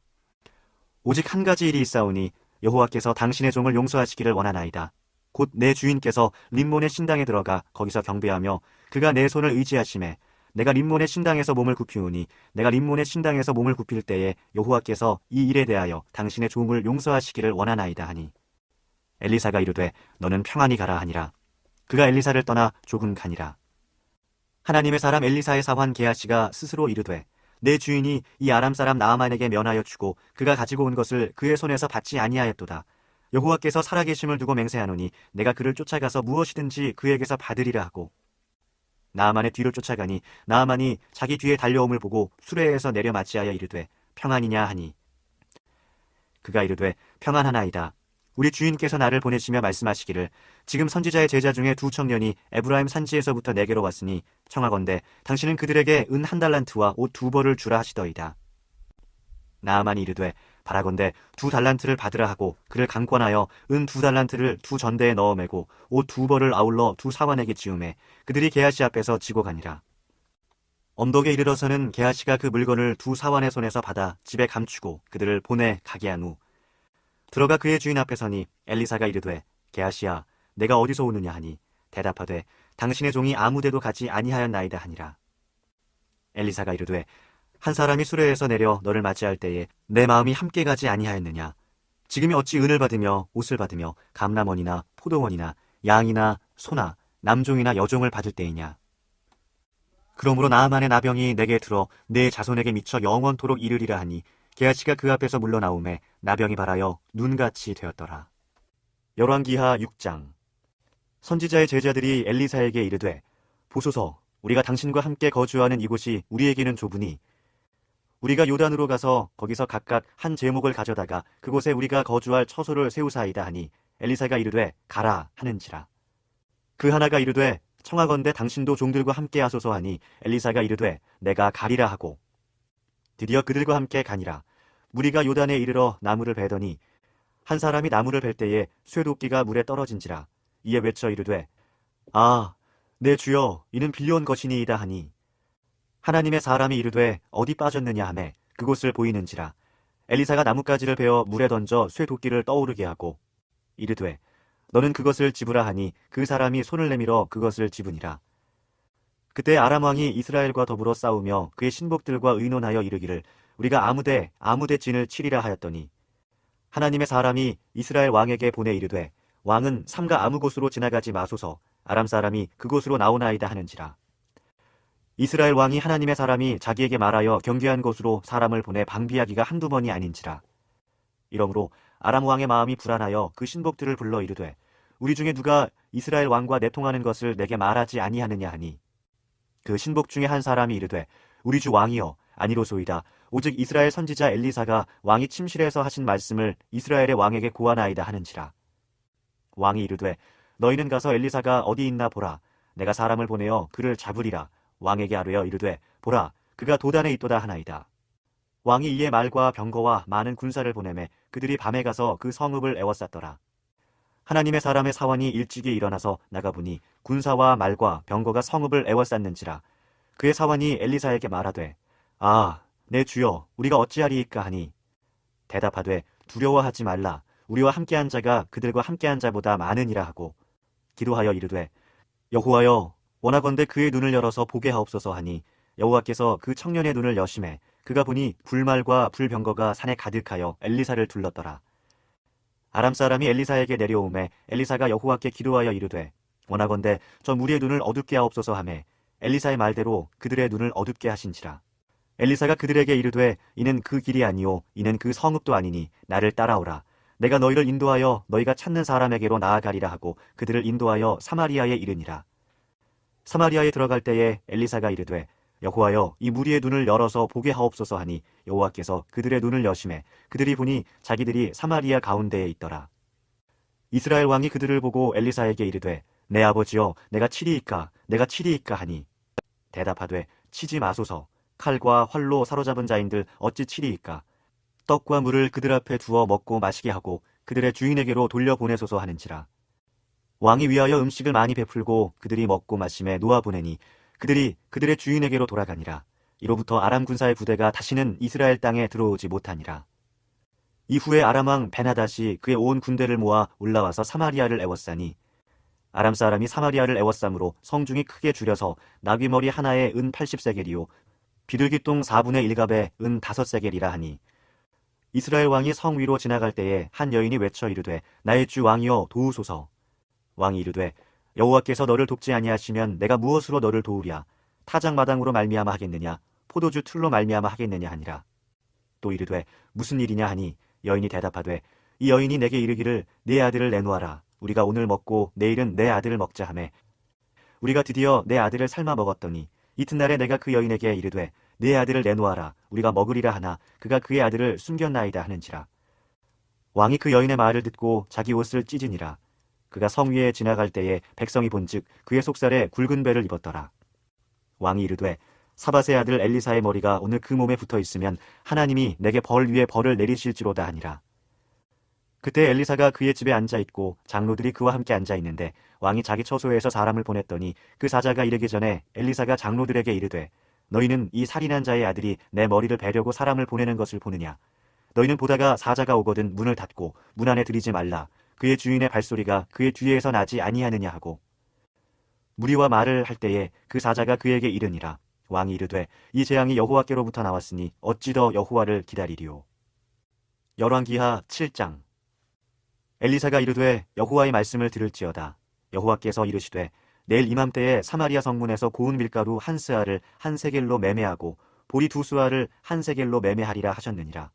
오직 한 가지 일이 있사오니 여호와께서 당신의 종을 용서하시기를 원하나이다. 곧 내 주인께서 림몬의 신당에 들어가 거기서 경배하며 그가 내 손을 의지하심에 내가 림몬의 신당에서 몸을 굽히오니 내가 림몬의 신당에서 몸을 굽힐 때에 여호와께서 이 일에 대하여 당신의 종을 용서하시기를 원하나이다 하니 엘리사가 이르되 너는 평안히 가라 하니라. 그가 엘리사를 떠나 조금 가니라. 하나님의 사람 엘리사의 사환 게하시가 스스로 이르되 내 주인이 이 아람 사람 나아만에게 면하여 주고 그가 가지고 온 것을 그의 손에서 받지 아니하였도다. 여호와께서 살아계심을 두고 맹세하노니 내가 그를 쫓아가서 무엇이든지 그에게서 받으리라 하고 나아만의 뒤를 쫓아가니 나아만이 자기 뒤에 달려옴을 보고 수레에서 내려 맞이하여 이르되 평안이냐 하니 그가 이르되 평안하나이다. 우리 주인께서 나를 보내시며 말씀하시기를 지금 선지자의 제자 중에 두 청년이 에브라임 산지에서부터 내게로 왔으니 청하건대 당신은 그들에게 은 1달란트와 옷 2벌을 주라 하시더이다. 나아만이 이르되 바라건대 2달란트를 받으라 하고 그를 강권하여 은 2달란트를 2전대에 넣어 매고 옷 2벌을 아울러 2사환에게 지우매 그들이 게하시 앞에서 지고 가니라. 언덕에 이르러서는 게하시가 그 물건을 2사환의 손에서 받아 집에 감추고 그들을 보내 가게 한 후 들어가 그의 주인 앞에 서니 엘리사가 이르되 게하시야 내가 어디서 오느냐 하니 대답하되 당신의 종이 아무데도 가지 아니하였나이다 하니라. 엘리사가 이르되 한 사람이 수레에서 내려 너를 맞이할 때에 내 마음이 함께 가지 아니하였느냐. 지금이 어찌 은을 받으며 옷을 받으며 감람원이나 포도원이나 양이나 소나 남종이나 여종을 받을 때이냐. 그러므로 나아만의 나병이 내게 들어 내 자손에게 미쳐 영원토록 이르리라 하니 게하시가 그 앞에서 물러나오매 나병이 발하여 눈같이 되었더라. 열왕기하 6장. 선지자의 제자들이 엘리사에게 이르되 보소서 우리가 당신과 함께 거주하는 이곳이 우리에게는 좁으니 우리가 요단으로 가서 거기서 각각 한 제목을 가져다가 그곳에 우리가 거주할 처소를 세우사이다 하니 엘리사가 이르되 가라 하는지라. 그 하나가 이르되 청하건대 당신도 종들과 함께 하소서 하니 엘리사가 이르되 내가 가리라 하고 드디어 그들과 함께 가니라. 무리가 요단에 이르러 나무를 베더니 한 사람이 나무를 벨 때에 쇠도끼가 물에 떨어진지라. 이에 외쳐 이르되 아, 내 주여 이는 빌려온 것이니이다 하니 하나님의 사람이 이르되 어디 빠졌느냐 하매 그곳을 보이는지라. 엘리사가 나뭇가지를 베어 물에 던져 쇠도끼를 떠오르게 하고 이르되 너는 그것을 집으라 하니 그 사람이 손을 내밀어 그것을 집으니라. 그때 아람 왕이 이스라엘과 더불어 싸우며 그의 신복들과 의논하여 이르기를 우리가 아무데 진을 치리라 하였더니 하나님의 사람이 이스라엘 왕에게 보내 이르되 왕은 삼가 아무 곳으로 지나가지 마소서 아람 사람이 그곳으로 나오나이다 하는지라. 이스라엘 왕이 하나님의 사람이 자기에게 말하여 경계한 곳으로 사람을 보내 방비하기가 한두 번이 아닌지라. 이러므로 아람 왕의 마음이 불안하여 그 신복들을 불러 이르되 우리 중에 누가 이스라엘 왕과 내통하는 것을 내게 말하지 아니하느냐 하니 그 신복 중에 한 사람이 이르되 우리 주 왕이여 아니로소이다. 오직 이스라엘 선지자 엘리사가 왕이 침실에서 하신 말씀을 이스라엘의 왕에게 고하나이다 하는지라. 왕이 이르되 너희는 가서 엘리사가 어디 있나 보라. 내가 사람을 보내어 그를 잡으리라. 왕에게 아뢰어 이르되 보라 그가 도단에 있도다 하나이다. 왕이 이에 말과 병거와 많은 군사를 보내매 그들이 밤에 가서 그 성읍을 에워쌌더라. 하나님의 사람의 사원이 일찍이 일어나서 나가보니 군사와 말과 병거가 성읍을 에워쌌는지라. 그의 사원이 엘리사에게 말하되 아, 내 주여 우리가 어찌하리이까 하니 대답하되 두려워하지 말라. 우리와 함께한 자가 그들과 함께한 자보다 많으니라 하고 기도하여 이르되 여호와여 원하건대 그의 눈을 열어서 보게 하옵소서 하니 여호와께서 그 청년의 눈을 여심해 그가 보니 불말과 불병거가 산에 가득하여 엘리사를 둘렀더라. 아람 사람이 엘리사에게 내려오매 엘리사가 여호와께 기도하여 이르되 원하건대 저 무리의 눈을 어둡게 하옵소서 하매 엘리사의 말대로 그들의 눈을 어둡게 하신지라. 엘리사가 그들에게 이르되 이는 그 길이 아니요 이는 그 성읍도 아니니 나를 따라오라. 내가 너희를 인도하여 너희가 찾는 사람에게로 나아가리라 하고 그들을 인도하여 사마리아에 이르니라. 사마리아에 들어갈 때에 엘리사가 이르되 여호와여 이 무리의 눈을 열어서 보게 하옵소서 하니 여호와께서 그들의 눈을 여심해 그들이 보니 자기들이 사마리아 가운데에 있더라. 이스라엘 왕이 그들을 보고 엘리사에게 이르되 내 아버지여 내가 치리이까 하니 대답하되 치지 마소서. 칼과 활로 사로잡은 자인들 어찌 치리이까. 떡과 물을 그들 앞에 두어 먹고 마시게 하고 그들의 주인에게로 돌려보내소서 하는지라. 왕이 위하여 음식을 많이 베풀고 그들이 먹고 마심에 놓아보내니 그들이 그들의 주인에게로 돌아가니라. 이로부터 아람 군사의 부대가 다시는 이스라엘 땅에 들어오지 못하니라. 이후에 아람 왕 베나닷이 그의 온 군대를 모아 올라와서 사마리아를 에워싸니 아람 사람이 사마리아를 에워싸므로 성중이 크게 줄여서 나귀머리 하나에 은 80세겔이요 비둘기똥 4분의 1갑에 은 5세겔이라 하니 이스라엘 왕이 성 위로 지나갈 때에 한 여인이 외쳐 이르되 나의 주 왕이여 도우소서. 왕이 이르되 여호와께서 너를 돕지 아니하시면 내가 무엇으로 너를 도우랴. 타작마당으로 말미암아 하겠느냐 포도주 틀로 말미암아 하겠느냐 하니라. 또 이르되 무슨 일이냐 하니 여인이 대답하되 이 여인이 내게 이르기를 네 아들을 내놓아라. 우리가 오늘 먹고 내일은 내 아들을 먹자 하매 우리가 드디어 내 아들을 삶아 먹었더니 이튿날에 내가 그 여인에게 이르되 네 아들을 내놓아라. 우리가 먹으리라 하나 그가 그의 아들을 숨겼나이다 하는지라. 왕이 그 여인의 말을 듣고 자기 옷을 찢으니라. 그가 성 위에 지나갈 때에 백성이 본즉 그의 속살에 굵은 배를 입었더라. 왕이 이르되 사밧의 아들 엘리사의 머리가 오늘 그 몸에 붙어 있으면 하나님이 내게 벌 위에 벌을 내리실지로다 하니라. 그때 엘리사가 그의 집에 앉아 있고 장로들이 그와 함께 앉아 있는데 왕이 자기 처소에서 사람을 보냈더니 그 사자가 이르기 전에 엘리사가 장로들에게 이르되 너희는 이 살인한 자의 아들이 내 머리를 베려고 사람을 보내는 것을 보느냐. 너희는 보다가 사자가 오거든 문을 닫고 문 안에 들이지 말라. 그의 주인의 발소리가 그의 뒤에서 나지 아니하느냐 하고 무리와 말을 할 때에 그 사자가 그에게 이르니라. 왕이 이르되 이 재앙이 여호와께로부터 나왔으니 어찌 더 여호와를 기다리리요. 열왕기하 7장. 엘리사가 이르되 여호와의 말씀을 들을지어다. 여호와께서 이르시되 내일 이맘때에 사마리아 성문에서 고운 밀가루 한 스아를 한 세겔로 매매하고 보리 두 수아를 한 세겔로 매매하리라 하셨느니라.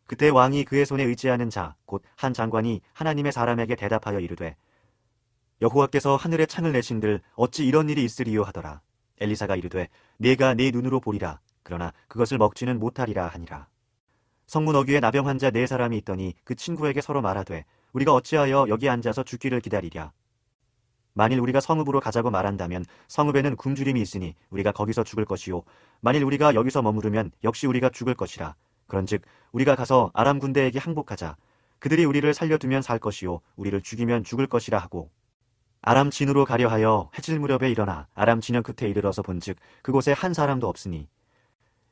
그때 왕이 그의 손에 의지하는 자 곧 한 장관이 하나님의 사람에게 대답하여 이르되 여호와께서 하늘에 창을 내신들 어찌 이런 일이 있으리요 하더라. 엘리사가 이르되 네가 네 눈으로 보리라. 그러나 그것을 먹지는 못하리라 하니라. 성문 어귀에 나병 환자 4사람이 있더니 그 친구에게 서로 말하되 우리가 어찌하여 여기 앉아서 죽기를 기다리랴. 만일 우리가 성읍으로 가자고 말한다면 성읍에는 굶주림이 있으니 우리가 거기서 죽을 것이요 만일 우리가 여기서 머무르면 역시 우리가 죽을 것이라. 그런즉 우리가 가서 아람 군대에게 항복하자. 그들이 우리를 살려두면 살 것이요 우리를 죽이면 죽을 것이라 하고 아람 진으로 가려 하여 해질 무렵에 일어나 아람 진영 끝에 이르러서 본즉 그곳에 한 사람도 없으니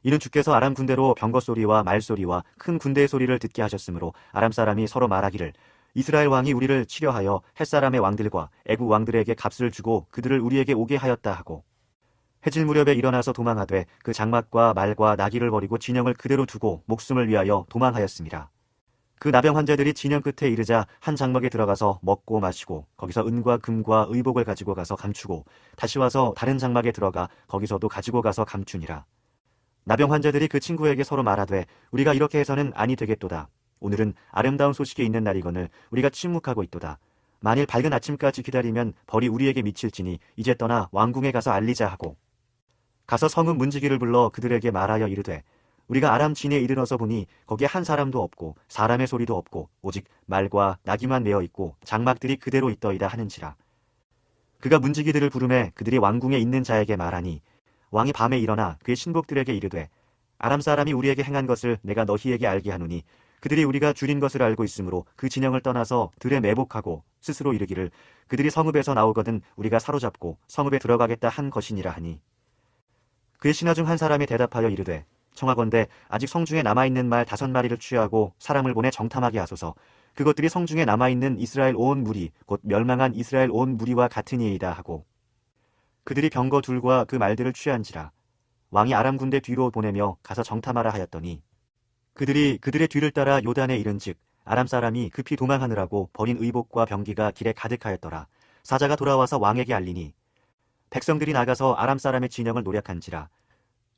이는 주께서 아람 군대로 병거 소리와 말 소리와 큰 군대의 소리를 듣게 하셨으므로 아람 사람이 서로 말하기를 이스라엘 왕이 우리를 치려하여 햇사람의 왕들과 애국 왕들에게 값을 주고 그들을 우리에게 오게 하였다 하고 해질 무렵에 일어나서 도망하되 그 장막과 말과 나귀를 버리고 진영을 그대로 두고 목숨을 위하여 도망하였습니다. 그 나병 환자들이 진영 끝에 이르자 한 장막에 들어가서 먹고 마시고 거기서 은과 금과 의복을 가지고 가서 감추고 다시 와서 다른 장막에 들어가 거기서도 가지고 가서 감추니라. 나병 환자들이 그 친구에게 서로 말하되 우리가 이렇게 해서는 아니 되겠도다. 오늘은 아름다운 소식이 있는 날이거늘 우리가 침묵하고 있도다. 만일 밝은 아침까지 기다리면 벌이 우리에게 미칠지니 이제 떠나 왕궁에 가서 알리자 하고 가서 성읍 문지기를 불러 그들에게 말하여 이르되 우리가 아람 진에 이르러서 보니 거기에 한 사람도 없고 사람의 소리도 없고 오직 말과 나귀만 메어 있고 장막들이 그대로 있더이다 하는지라. 그가 문지기들을 부르매 그들이 왕궁에 있는 자에게 말하니 왕이 밤에 일어나 그의 신복들에게 이르되 아람 사람이 우리에게 행한 것을 내가 너희에게 알게 하노니 그들이 우리가 줄인 것을 알고 있으므로 그 진영을 떠나서 들에 매복하고 스스로 이르기를 그들이 성읍에서 나오거든 우리가 사로잡고 성읍에 들어가겠다 한 것이니라 하니 그의 신하 중 한 사람이 대답하여 이르되 청하건대 아직 성중에 남아있는 말 5마리를 취하고 사람을 보내 정탐하게 하소서. 그것들이 성중에 남아있는 이스라엘 온 무리 곧 멸망한 이스라엘 온 무리와 같으니이다 하고 그들이 병거 둘과 그 말들을 취한지라. 왕이 아람 군대 뒤로 보내며 가서 정탐하라 하였더니 그들이 그들의 뒤를 따라 요단에 이른즉 아람 사람이 급히 도망하느라고 버린 의복과 병기가 길에 가득하였더라. 사자가 돌아와서 왕에게 알리니 백성들이 나가서 아람 사람의 진영을 노략한지라.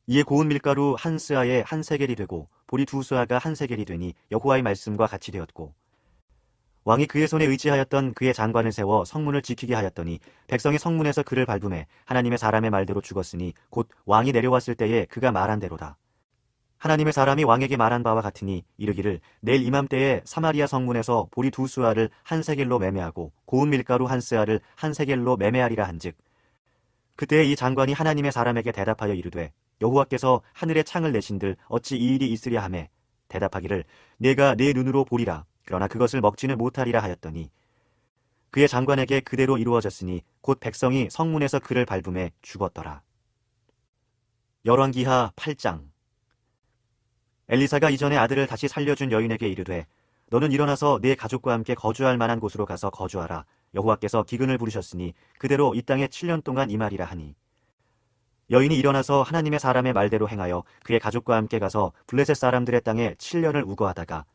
이에 고운 밀가루 한 스아에 한 세겔이 되고 보리 2수아가 한 세겔이 되니 여호와의 말씀과 같이 되었고 왕이 그의 손에 의지하였던 그의 장관을 세워 성문을 지키게 하였더니 백성이 성문에서 그를 밟음에 하나님의 사람의 말대로 죽었으니 곧 왕이 내려왔을 때에 그가 말한 대로다. 하나님의 사람이 왕에게 말한 바와 같으니 이르기를 내일 이맘때에 사마리아 성문에서 보리 2수아를 한 세겔로 매매하고 고운 밀가루 한 스아를 한 세겔로 매매하리라 한즉 그때 이 장관이 하나님의 사람에게 대답하여 이르되 여호와께서 하늘에 창을 내신들 어찌 이 일이 있으랴 하매 대답하기를 내가 내 눈으로 보리라. 그러나 그것을 먹지는 못하리라 하였더니 그의 장관에게 그대로 이루어졌으니 곧 백성이 성문에서 그를 밟음에 죽었더라. 열왕기하 8장. 엘리사가 이전에 아들을 다시 살려준 여인에게 이르되 너는 일어나서 네 가족과 함께 거주할 만한 곳으로 가서 거주하라. 여호와께서 기근을 부르셨으니 그대로 이 땅에 7년 동안 임하리라 하니 여인이 일어나서 하나님의 사람의 말대로 행하여 그의 가족과 함께 가서 블레셋 사람들의 땅에 7년을 우거하다가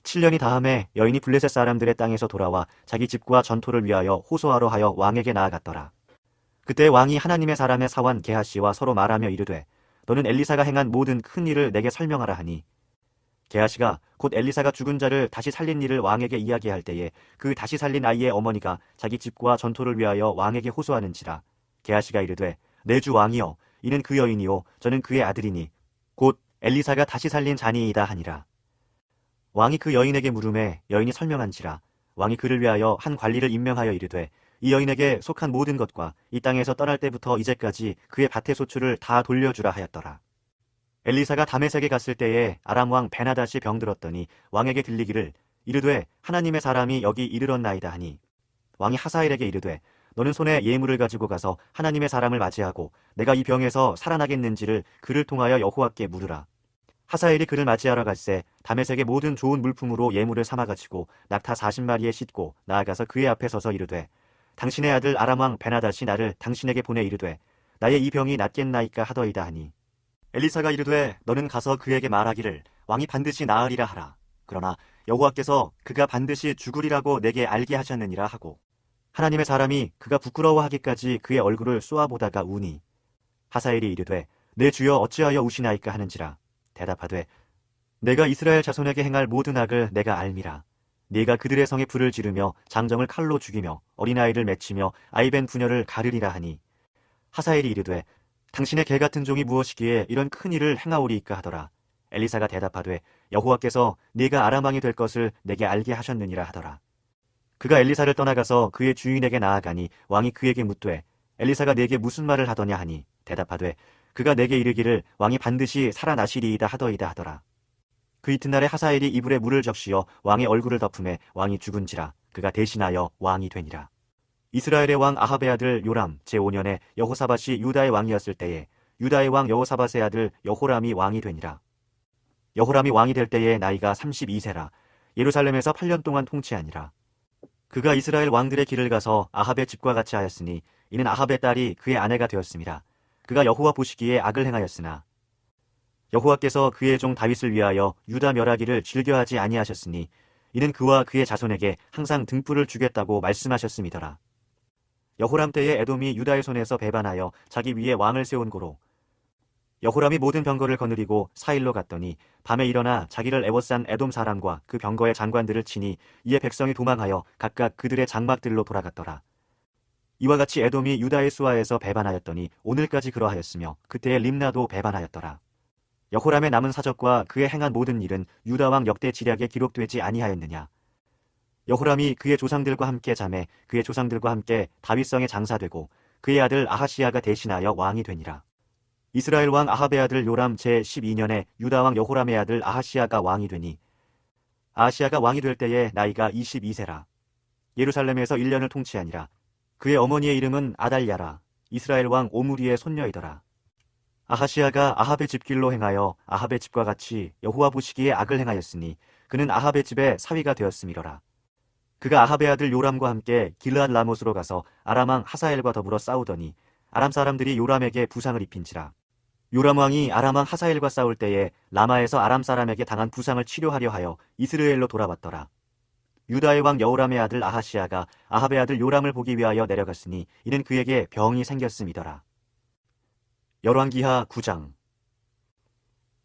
7년이 다음에 여인이 블레셋 사람들의 땅에서 돌아와 자기 집과 전토를 위하여 호소하러 하여 왕에게 나아갔더라. 그때 왕이 하나님의 사람의 사원 게하시와 서로 말하며 이르되 너는 엘리사가 행한 모든 큰 일을 내게 설명하라 하니 게하시가 곧 엘리사가 죽은 자를 다시 살린 일을 왕에게 이야기할 때에 그 다시 살린 아이의 어머니가 자기 집과 전토를 위하여 왕에게 호소하는지라. 게하시가 이르되 내 주 왕이여, 이는 그 여인이요 저는 그의 아들이니 곧 엘리사가 다시 살린 자니이다 하니라. 왕이 그 여인에게 물음에 여인이 설명한지라. 왕이 그를 위하여 한 관리를 임명하여 이르되 이 여인에게 속한 모든 것과 이 땅에서 떠날 때부터 이제까지 그의 밭의 소출을 다 돌려주라 하였더라. 엘리사가 다메섹에 갔을 때에 아람 왕 베나닷이 병들었더니 왕에게 들리기를 이르되 하나님의 사람이 여기 이르렀나이다 하니, 왕이 하사엘에게 이르되 너는 손에 예물을 가지고 가서 하나님의 사람을 맞이하고 내가 이 병에서 살아나겠는지를 그를 통하여 여호와께 물으라. 하사엘이 그를 맞이하러 갈새 다메섹의 모든 좋은 물품으로 예물을 삼아가지고 낙타 40마리에 싣고 나아가서 그의 앞에 서서 이르되 당신의 아들 아람 왕 베나닷이 나를 당신에게 보내 이르되 나의 이 병이 낫겠나이까 하더이다 하니, 엘리사가 이르되 너는 가서 그에게 말하기를 왕이 반드시 나으리라 하라. 그러나 여호와께서 그가 반드시 죽으리라고 내게 알게 하셨느니라 하고, 하나님의 사람이 그가 부끄러워하기까지 그의 얼굴을 쏘아보다가 우니, 하사엘이 이르되 내 주여 어찌하여 우시나이까 하는지라. 대답하되 내가 이스라엘 자손에게 행할 모든 악을 내가 알미라. 네가 그들의 성에 불을 지르며 장정을 칼로 죽이며 어린아이를 맺히며 아이벤 부녀를 가르리라 하니, 하사엘이 이르되 당신의 개 같은 종이 무엇이기에 이런 큰 일을 행하오리이까 하더라. 엘리사가 대답하되 여호와께서 네가 아람 왕이 될 것을 내게 알게 하셨느니라 하더라. 그가 엘리사를 떠나가서 그의 주인에게 나아가니 왕이 그에게 묻되 엘리사가 네게 무슨 말을 하더냐 하니, 대답하되 그가 내게 이르기를 왕이 반드시 살아나시리이다 하더이다 하더라. 그 이튿날에 하사엘이 이불에 물을 적시어 왕의 얼굴을 덮음에 왕이 죽은지라. 그가 대신하여 왕이 되니라. 이스라엘의 왕 아합의 아들 요람 제5년에 여호사밧이 유다의 왕이었을 때에 유다의 왕 여호사밧의 아들 여호람이 왕이 되니라. 여호람이 왕이 될 때에 나이가 32세라. 예루살렘에서 8년 동안 통치하니라. 그가 이스라엘 왕들의 길을 가서 아합의 집과 같이 하였으니 이는 아합의 딸이 그의 아내가 되었습니다. 그가 여호와 보시기에 악을 행하였으나 여호와께서 그의 종 다윗을 위하여 유다 멸하기를 즐겨하지 아니하셨으니 이는 그와 그의 자손에게 항상 등불을 주겠다고 말씀하셨음이더라. 여호람 때에 에돔이 유다의 손에서 배반하여 자기 위에 왕을 세운 고로 여호람이 모든 병거를 거느리고 사일로 갔더니 밤에 일어나 자기를 애워싼 에돔 사람과 그 병거의 장관들을 치니 이에 백성이 도망하여 각각 그들의 장막들로 돌아갔더라. 이와 같이 에돔이 유다의 수하에서 배반하였더니 오늘까지 그러하였으며 그때의 림나도 배반하였더라. 여호람의 남은 사적과 그의 행한 모든 일은 유다 왕 역대 지략에 기록되지 아니하였느냐. 여호람이 그의 조상들과 함께 잠에 그의 조상들과 함께 다윗성에 장사되고 그의 아들 아하시야가 대신하여 왕이 되니라. 이스라엘 왕 아합의 아들 요람 제12년에 유다 왕 여호람의 아들 아하시야가 왕이 되니 아하시야가 왕이 될 때에 나이가 22세라. 예루살렘에서 1년을 통치하니라. 그의 어머니의 이름은 아달랴라. 이스라엘 왕 오므리의 손녀이더라. 아하시야가 아합의 집길로 행하여 아합의 집과 같이 여호와 보시기에 악을 행하였으니 그는 아합의 집에 사위가 되었음이로라. 그가 아합의 아들 요람과 함께 길르앗 라못으로 가서 아람 왕 하사엘과 더불어 싸우더니 아람 사람들이 요람에게 부상을 입힌지라. 요람 왕이 아람 왕 하사엘과 싸울 때에 라마에서 아람 사람에게 당한 부상을 치료하려 하여 이스라엘로 돌아왔더라. 유다의 왕 여호람의 아들 아하시야가 아합의 아들 요람을 보기 위하여 내려갔으니 이는 그에게 병이 생겼음이더라. 열왕기하 9장.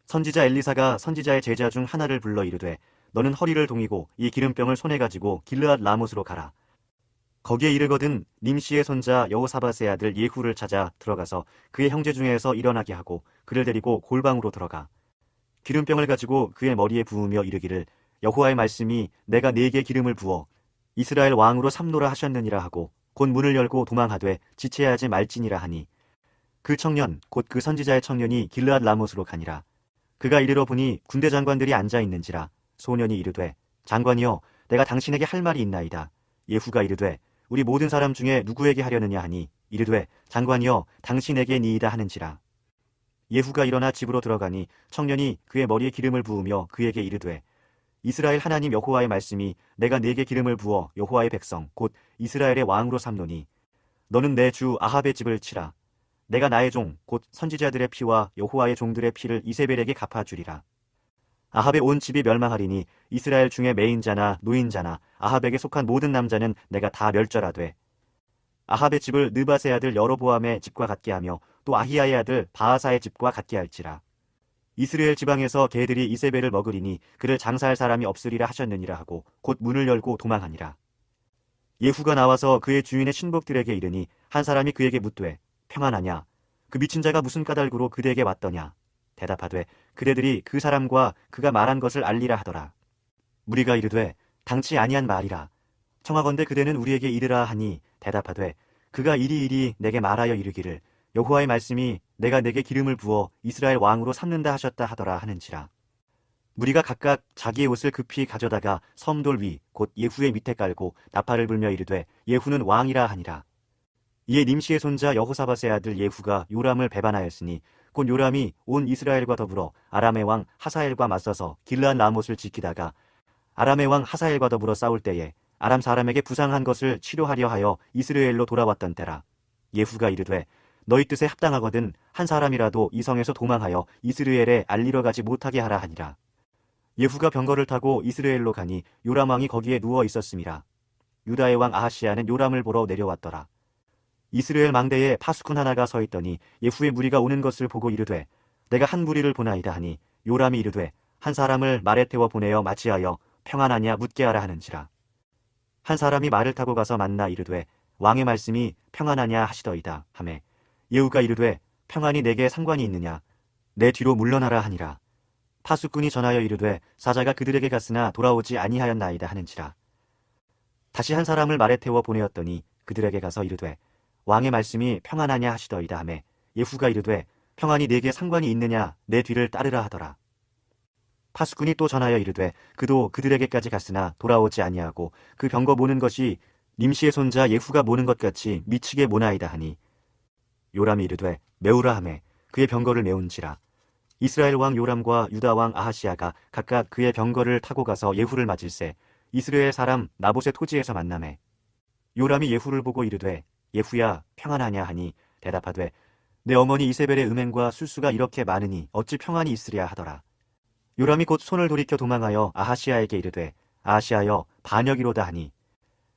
선지자 엘리사가 선지자의 제자 중 하나를 불러 이르되 너는 허리를 동이고 이 기름병을 손에 가지고 길르앗 라못으로 가라. 거기에 이르거든 님시의 손자 여호사밧의 아들 예후를 찾아 들어가서 그의 형제 중에서 일어나게 하고 그를 데리고 골방으로 들어가 기름병을 가지고 그의 머리에 부으며 이르기를 여호와의 말씀이 내가 네게 기름을 부어 이스라엘 왕으로 삼노라 하셨느니라 하고 곧 문을 열고 도망하되 지체하지 말지니라 하니, 그 청년 곧 그 선지자의 청년이 길르앗 라못으로 가니라. 그가 이르러 보니 군대 장관들이 앉아 있는지라. 소년이 이르되 장관이여 내가 당신에게 할 말이 있나이다. 예후가 이르되 우리 모든 사람 중에 누구에게 하려느냐 하니 이르되 장관이여 당신에게니이다 하는지라. 예후가 일어나 집으로 들어가니 청년이 그의 머리에 기름을 부으며 그에게 이르되 이스라엘 하나님 여호와의 말씀이 내가 네게 기름을 부어 여호와의 백성 곧 이스라엘의 왕으로 삼노니 너는 내 주 아합의 집을 치라. 내가 나의 종 곧 선지자들의 피와 여호와의 종들의 피를 이세벨에게 갚아주리라. 아합의 온 집이 멸망하리니 이스라엘 중에 매인자나 노인자나 아합에게 속한 모든 남자는 내가 다 멸절하되 아합의 집을 느밧의 아들 여로보암의 집과 같게 하며 또 아히야의 아들 바하사의 집과 같게 할지라. 이스라엘 지방에서 개들이 이세벨을 먹으리니 그를 장사할 사람이 없으리라 하셨느니라 하고 곧 문을 열고 도망하니라. 예후가 나와서 그의 주인의 신복들에게 이르니 한 사람이 그에게 묻되 평안하냐? 그 미친 자가 무슨 까닭으로 그대에게 왔더냐? 대답하되 그대들이 그 사람과 그가 말한 것을 알리라 하더라. 무리가 이르되 당치 아니한 말이라. 청하건대 그대는 우리에게 이르라 하니 대답하되 그가 이리 내게 말하여 이르기를 여호와의 말씀이 내가 내게 기름을 부어 이스라엘 왕으로 삼는다 하셨다 하더라 하는지라. 무리가 각각 자기의 옷을 급히 가져다가 섬돌 위 곧 예후의 밑에 깔고 나팔을 불며 이르되 예후는 왕이라 하니라. 이에 nim시의 손자 여호사밧의 아들 예후가 요람을 배반하였으니 곧 요람이 온 이스라엘과 더불어 아람의 왕 하사엘과 맞서서 길르앗 라못을 지키다가 아람의 왕 하사엘과 더불어 싸울 때에 아람 사람에게 부상한 것을 치료하려 하여 이스라엘로 돌아왔던 때라. 예후가 이르되 너희 뜻에 합당하거든 한 사람이라도 이 성에서 도망하여 이스라엘에 알리러 가지 못하게 하라 하니라. 예후가 병거를 타고 이스라엘로 가니 요람 왕이 거기에 누워 있었음이라. 유다의 왕 아하시야는 요람을 보러 내려왔더라. 이스라엘 망대에 파수꾼 하나가 서 있더니 예후의 무리가 오는 것을 보고 이르되 내가 한 무리를 보나이다 하니 요람이 이르되 한 사람을 말에 태워 보내어 맞이하여 평안하냐 묻게 하라 하는지라. 한 사람이 말을 타고 가서 만나 이르되 왕의 말씀이 평안하냐 하시더이다 하매 예후가 이르되 평안이 내게 상관이 있느냐 내 뒤로 물러나라 하니라. 파수꾼이 전하여 이르되 사자가 그들에게 갔으나 돌아오지 아니하였나이다 하는지라. 다시 한 사람을 말에 태워 보내었더니 그들에게 가서 이르되 왕의 말씀이 평안하냐 하시더이다 하매 예후가 이르되 평안이 내게 상관이 있느냐 내 뒤를 따르라 하더라. 파수꾼이 또 전하여 이르되 그도 그들에게까지 갔으나 돌아오지 아니하고 그 병거 모는 것이 nim시의 손자 예후가 모는 것 같이 미치게 모나이다 하니 요람이 이르되 메우라 하매 그의 병거를 메운지라. 이스라엘 왕 요람과 유다 왕 아하시야가 각각 그의 병거를 타고 가서 예후를 맞을세 이스라엘 사람 나봇의 토지에서 만나매 요람이 예후를 보고 이르되 예후야 평안하냐 하니 대답하되 내 어머니 이세벨의 음행과 술수가 이렇게 많으니 어찌 평안이 있으랴 하더라. 요람이 곧 손을 돌이켜 도망하여 아하시야에게 이르되 아하시야여 반역이로다 하니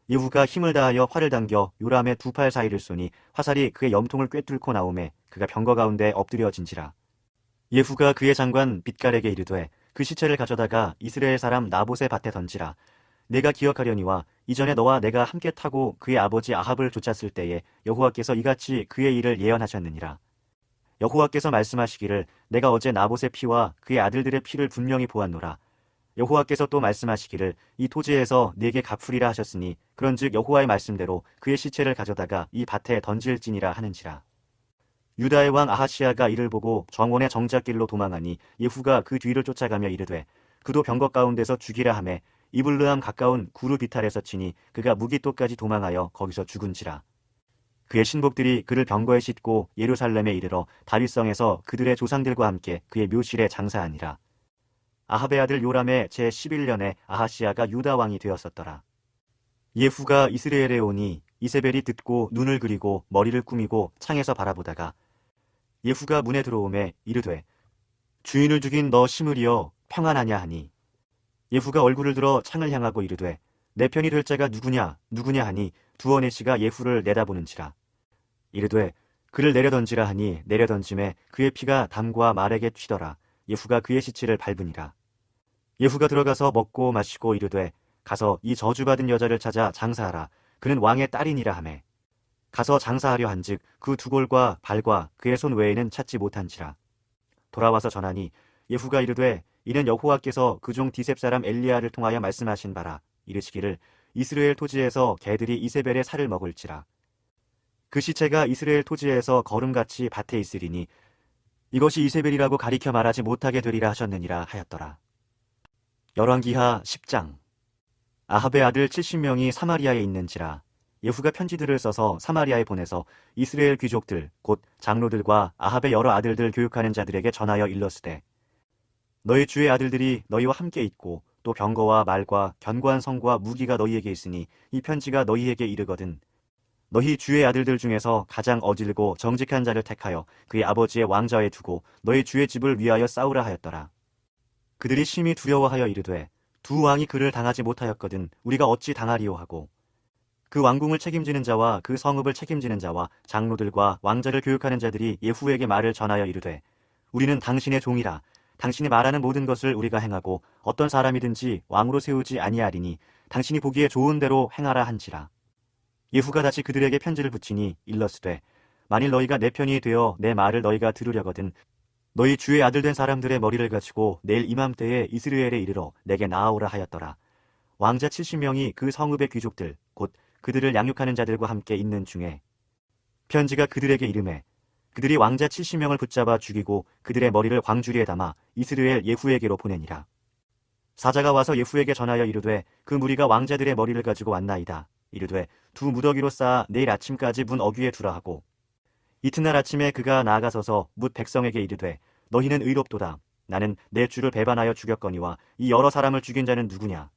예후가 힘을 다하여 활을 당겨 요람의 두 팔 사이를 쏘니 화살이 그의 염통을 꿰뚫고 나오매 그가 병거 가운데 엎드려진지라. 예후가 그의 장관 빛갈에게 이르되 그 시체를 가져다가 이스라엘 사람 나봇의 밭에 던지라. 내가 기억하려니와 이전에 너와 내가 함께 타고 그의 아버지 아합을 쫓았을 때에 여호와께서 이같이 그의 일을 예언하셨느니라. 여호와께서 말씀하시기를 내가 어제 나봇의 피와 그의 아들들의 피를 분명히 보았노라. 여호와께서 또 말씀하시기를 이 토지에서 네게 갚으리라 하셨으니 그런즉 여호와의 말씀대로 그의 시체를 가져다가 이 밭에 던질지니라 하는지라. 유다의 왕 아하시야가 이를 보고 정원의 정작길로 도망하니 예후가 그 뒤를 쫓아가며 이르되 그도 병거 가운데서 죽이라 하매 이블르함 가까운 구르 비탈에서 치니 그가 무기토까지 도망하여 거기서 죽은지라. 그의 신복들이 그를 병거에 싣고 예루살렘에 이르러 다윗성에서 그들의 조상들과 함께 그의 묘실에 장사하니라. 아합의 아들 요람의 제11년에 아하시야가 유다 왕이 되었었더라. 예후가 이스라엘에 오니 이세벨이 듣고 눈을 그리고 머리를 꾸미고 창에서 바라보다가 예후가 문에 들어오매 이르되 주인을 죽인 너 시므리여 평안하냐 하니 예후가 얼굴을 들어 창을 향하고 이르되 내 편이 될 자가 누구냐 하니 두어 내시가 예후를 내다보는지라. 이르되 그를 내려던지라 하니 내려던짐에 그의 피가 담과 말에게 튀더라. 예후가 그의 시체를 밟으니라. 예후가 들어가서 먹고 마시고 이르되 가서 이 저주받은 여자를 찾아 장사하라. 그는 왕의 딸이니라 하매 가서 장사하려 한즉 그 두골과 발과 그의 손 외에는 찾지 못한지라. 돌아와서 전하니 예후가 이르되 이는 여호와께서 그종 디셉 사람 엘리야를 통하여 말씀하신 바라. 이르시기를 이스라엘 토지에서 개들이 이세벨의 살을 먹을지라. 그 시체가 이스라엘 토지에서 거름같이 밭에 있으리니 이것이 이세벨이라고 가리켜 말하지 못하게 되리라 하셨느니라 하였더라. 열왕기하 10장. 아합의 아들 70명이 사마리아에 있는지라. 예후가 편지들을 써서 사마리아에 보내서 이스라엘 귀족들 곧 장로들과 아합의 여러 아들들 교육하는 자들에게 전하여 일렀으되 너희 주의 아들들이 너희와 함께 있고 또 병거와 말과 견고한 성과 무기가 너희에게 있으니 이 편지가 너희에게 이르거든 너희 주의 아들들 중에서 가장 어질고 정직한 자를 택하여 그의 아버지의 왕좌에 두고 너희 주의 집을 위하여 싸우라 하였더라. 그들이 심히 두려워하여 이르되 두 왕이 그를 당하지 못하였거든 우리가 어찌 당하리요 하고 그 왕궁을 책임지는 자와 그 성읍을 책임지는 자와 장로들과 왕자를 교육하는 자들이 예후에게 말을 전하여 이르되 우리는 당신의 종이라 당신이 말하는 모든 것을 우리가 행하고 어떤 사람이든지 왕으로 세우지 아니하리니 당신이 보기에 좋은 대로 행하라 한지라. 예후가 다시 그들에게 편지를 붙이니 일러스되 만일 너희가 내 편이 되어 내 말을 너희가 들으려거든 너희 주의 아들 된 사람들의 머리를 가지고 내일 이맘때에 이스라엘에 이르러 내게 나아오라 하였더라. 왕자 70명이 그 성읍의 귀족들 곧 그들을 양육하는 자들과 함께 있는 중에 편지가 그들에게 이르매 그들이 왕자 70명을 붙잡아 죽이고 그들의 머리를 광주리에 담아 이스라엘 예후에게로 보내니라. 사자가 와서 예후에게 전하여 이르되 그 무리가 왕자들의 머리를 가지고 왔나이다. 이르되 두 무더기로 쌓아 내일 아침까지 문 어귀에 두라 하고 이튿날 아침에 그가 나아가서서 뭇 백성에게 이르되 너희는 의롭도다. 나는 내 주를 배반하여 죽였거니와 이 여러 사람을 죽인 자는 누구냐.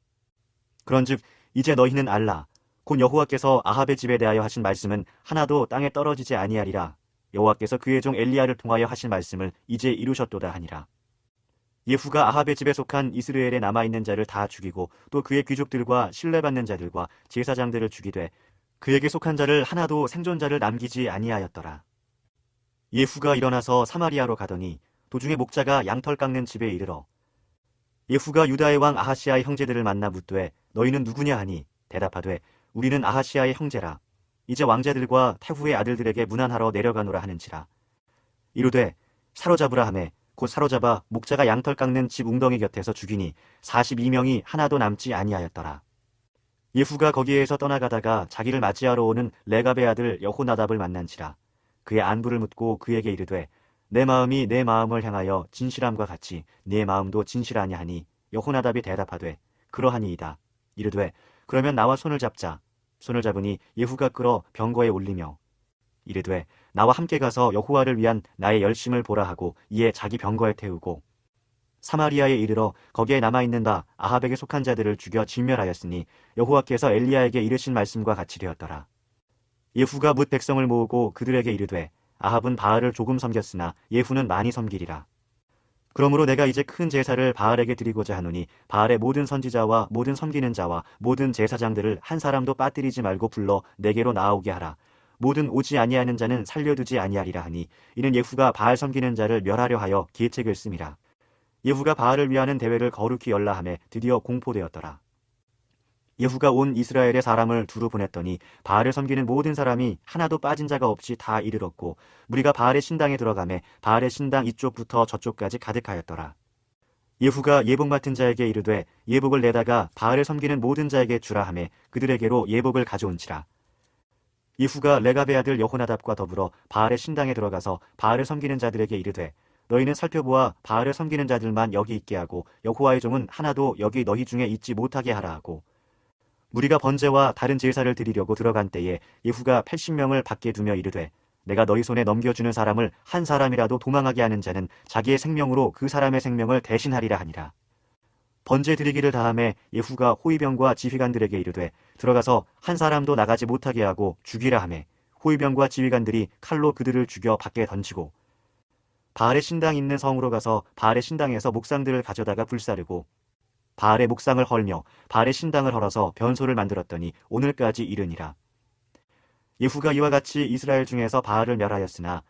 그런즉 이제 너희는 알라. 곧 여호와께서 아합의 집에 대하여 하신 말씀은 하나도 땅에 떨어지지 아니하리라. 여호와께서 그의 종 엘리야를 통하여 하신 말씀을 이제 이루셨도다 하니라. 예후가 아합의 집에 속한 이스라엘에 남아있는 자를 다 죽이고 또 그의 귀족들과 신뢰받는 자들과 제사장들을 죽이되 그에게 속한 자를 하나도 생존자를 남기지 아니하였더라. 예후가 일어나서 사마리아로 가더니 도중에 목자가 양털 깎는 집에 이르러 예후가 유다의 왕 아하시아의 형제들을 만나 묻되 너희는 누구냐 하니 대답하되 우리는 아하시아의 형제라. 이제 왕자들과 태후의 아들들에게 문안하러 내려가노라 하는지라. 이르되 사로잡으라 하매 곧 사로잡아 목자가 양털 깎는 집 웅덩이 곁에서 죽이니 42명이 하나도 남지 아니하였더라. 예후가 거기에서 떠나가다가 자기를 맞이하러 오는 레갑의 아들 여호나답을 만난지라. 그의 안부를 묻고 그에게 이르되 내 마음이 내 마음을 향하여 진실함과 같이 네 마음도 진실하냐 하니 여호나답이 대답하되 그러하니이다. 이르되 그러면 나와 손을 잡자. 손을 잡으니 예후가 끌어 병거에 올리며 이르되 나와 함께 가서 여호와를 위한 나의 열심을 보라 하고 이에 자기 병거에 태우고 사마리아에 이르러 거기에 남아있는 바 아합에게 속한 자들을 죽여 진멸하였으니 여호와께서 엘리야에게 이르신 말씀과 같이 되었더라. 예후가 뭇 백성을 모으고 그들에게 이르되 아합은 바알을 조금 섬겼으나 예후는 많이 섬기리라. 그러므로 내가 이제 큰 제사를 바알에게 드리고자 하노니 바알의 모든 선지자와 모든 섬기는 자와 모든 제사장들을 한 사람도 빠뜨리지 말고 불러 내게로 나아오게 하라. 모든 오지 아니하는 자는 살려두지 아니하리라 하니 이는 예후가 바알 섬기는 자를 멸하려 하여 계책을 씀이라. 예후가 바알을 위하는 대회를 거룩히 열라 하매 드디어 공포되었더라. 예후가 온 이스라엘의 사람을 두루 보냈더니 바알을 섬기는 모든 사람이 하나도 빠진 자가 없이 다 이르렀고 무리가 바알의 신당에 들어가매 바알의 신당 이쪽부터 저쪽까지 가득하였더라. 예후가 예복 맡은 자에게 이르되 예복을 내다가 바알을 섬기는 모든 자에게 주라 하매 그들에게로 예복을 가져온지라. 예후가 레갑의 아들 여호나답과 더불어 바알의 신당에 들어가서 바알을 섬기는 자들에게 이르되 너희는 살펴보아 바알을 섬기는 자들만 여기 있게 하고 여호와의 종은 하나도 여기 너희 중에 있지 못하게 하라 하고 무리가 번제와 다른 제사를 드리려고 들어간 때에 예후가 80명을 밖에 두며 이르되 내가 너희 손에 넘겨주는 사람을 한 사람이라도 도망하게 하는 자는 자기의 생명으로 그 사람의 생명을 대신하리라 하니라. 번제 드리기를 다함에 예후가 호위병과 지휘관들에게 이르되 들어가서 한 사람도 나가지 못하게 하고 죽이라 하매 호위병과 지휘관들이 칼로 그들을 죽여 밖에 던지고 바알의 신당 있는 성으로 가서 바알의 신당에서 목상들을 가져다가 불사르고 바알의 목상을 헐며 바알의 신당을 헐어서 변소를 만들었더니 오늘까지 이르니라. 예후가 이와 같이 이스라엘 중에서 바알을 멸하였으나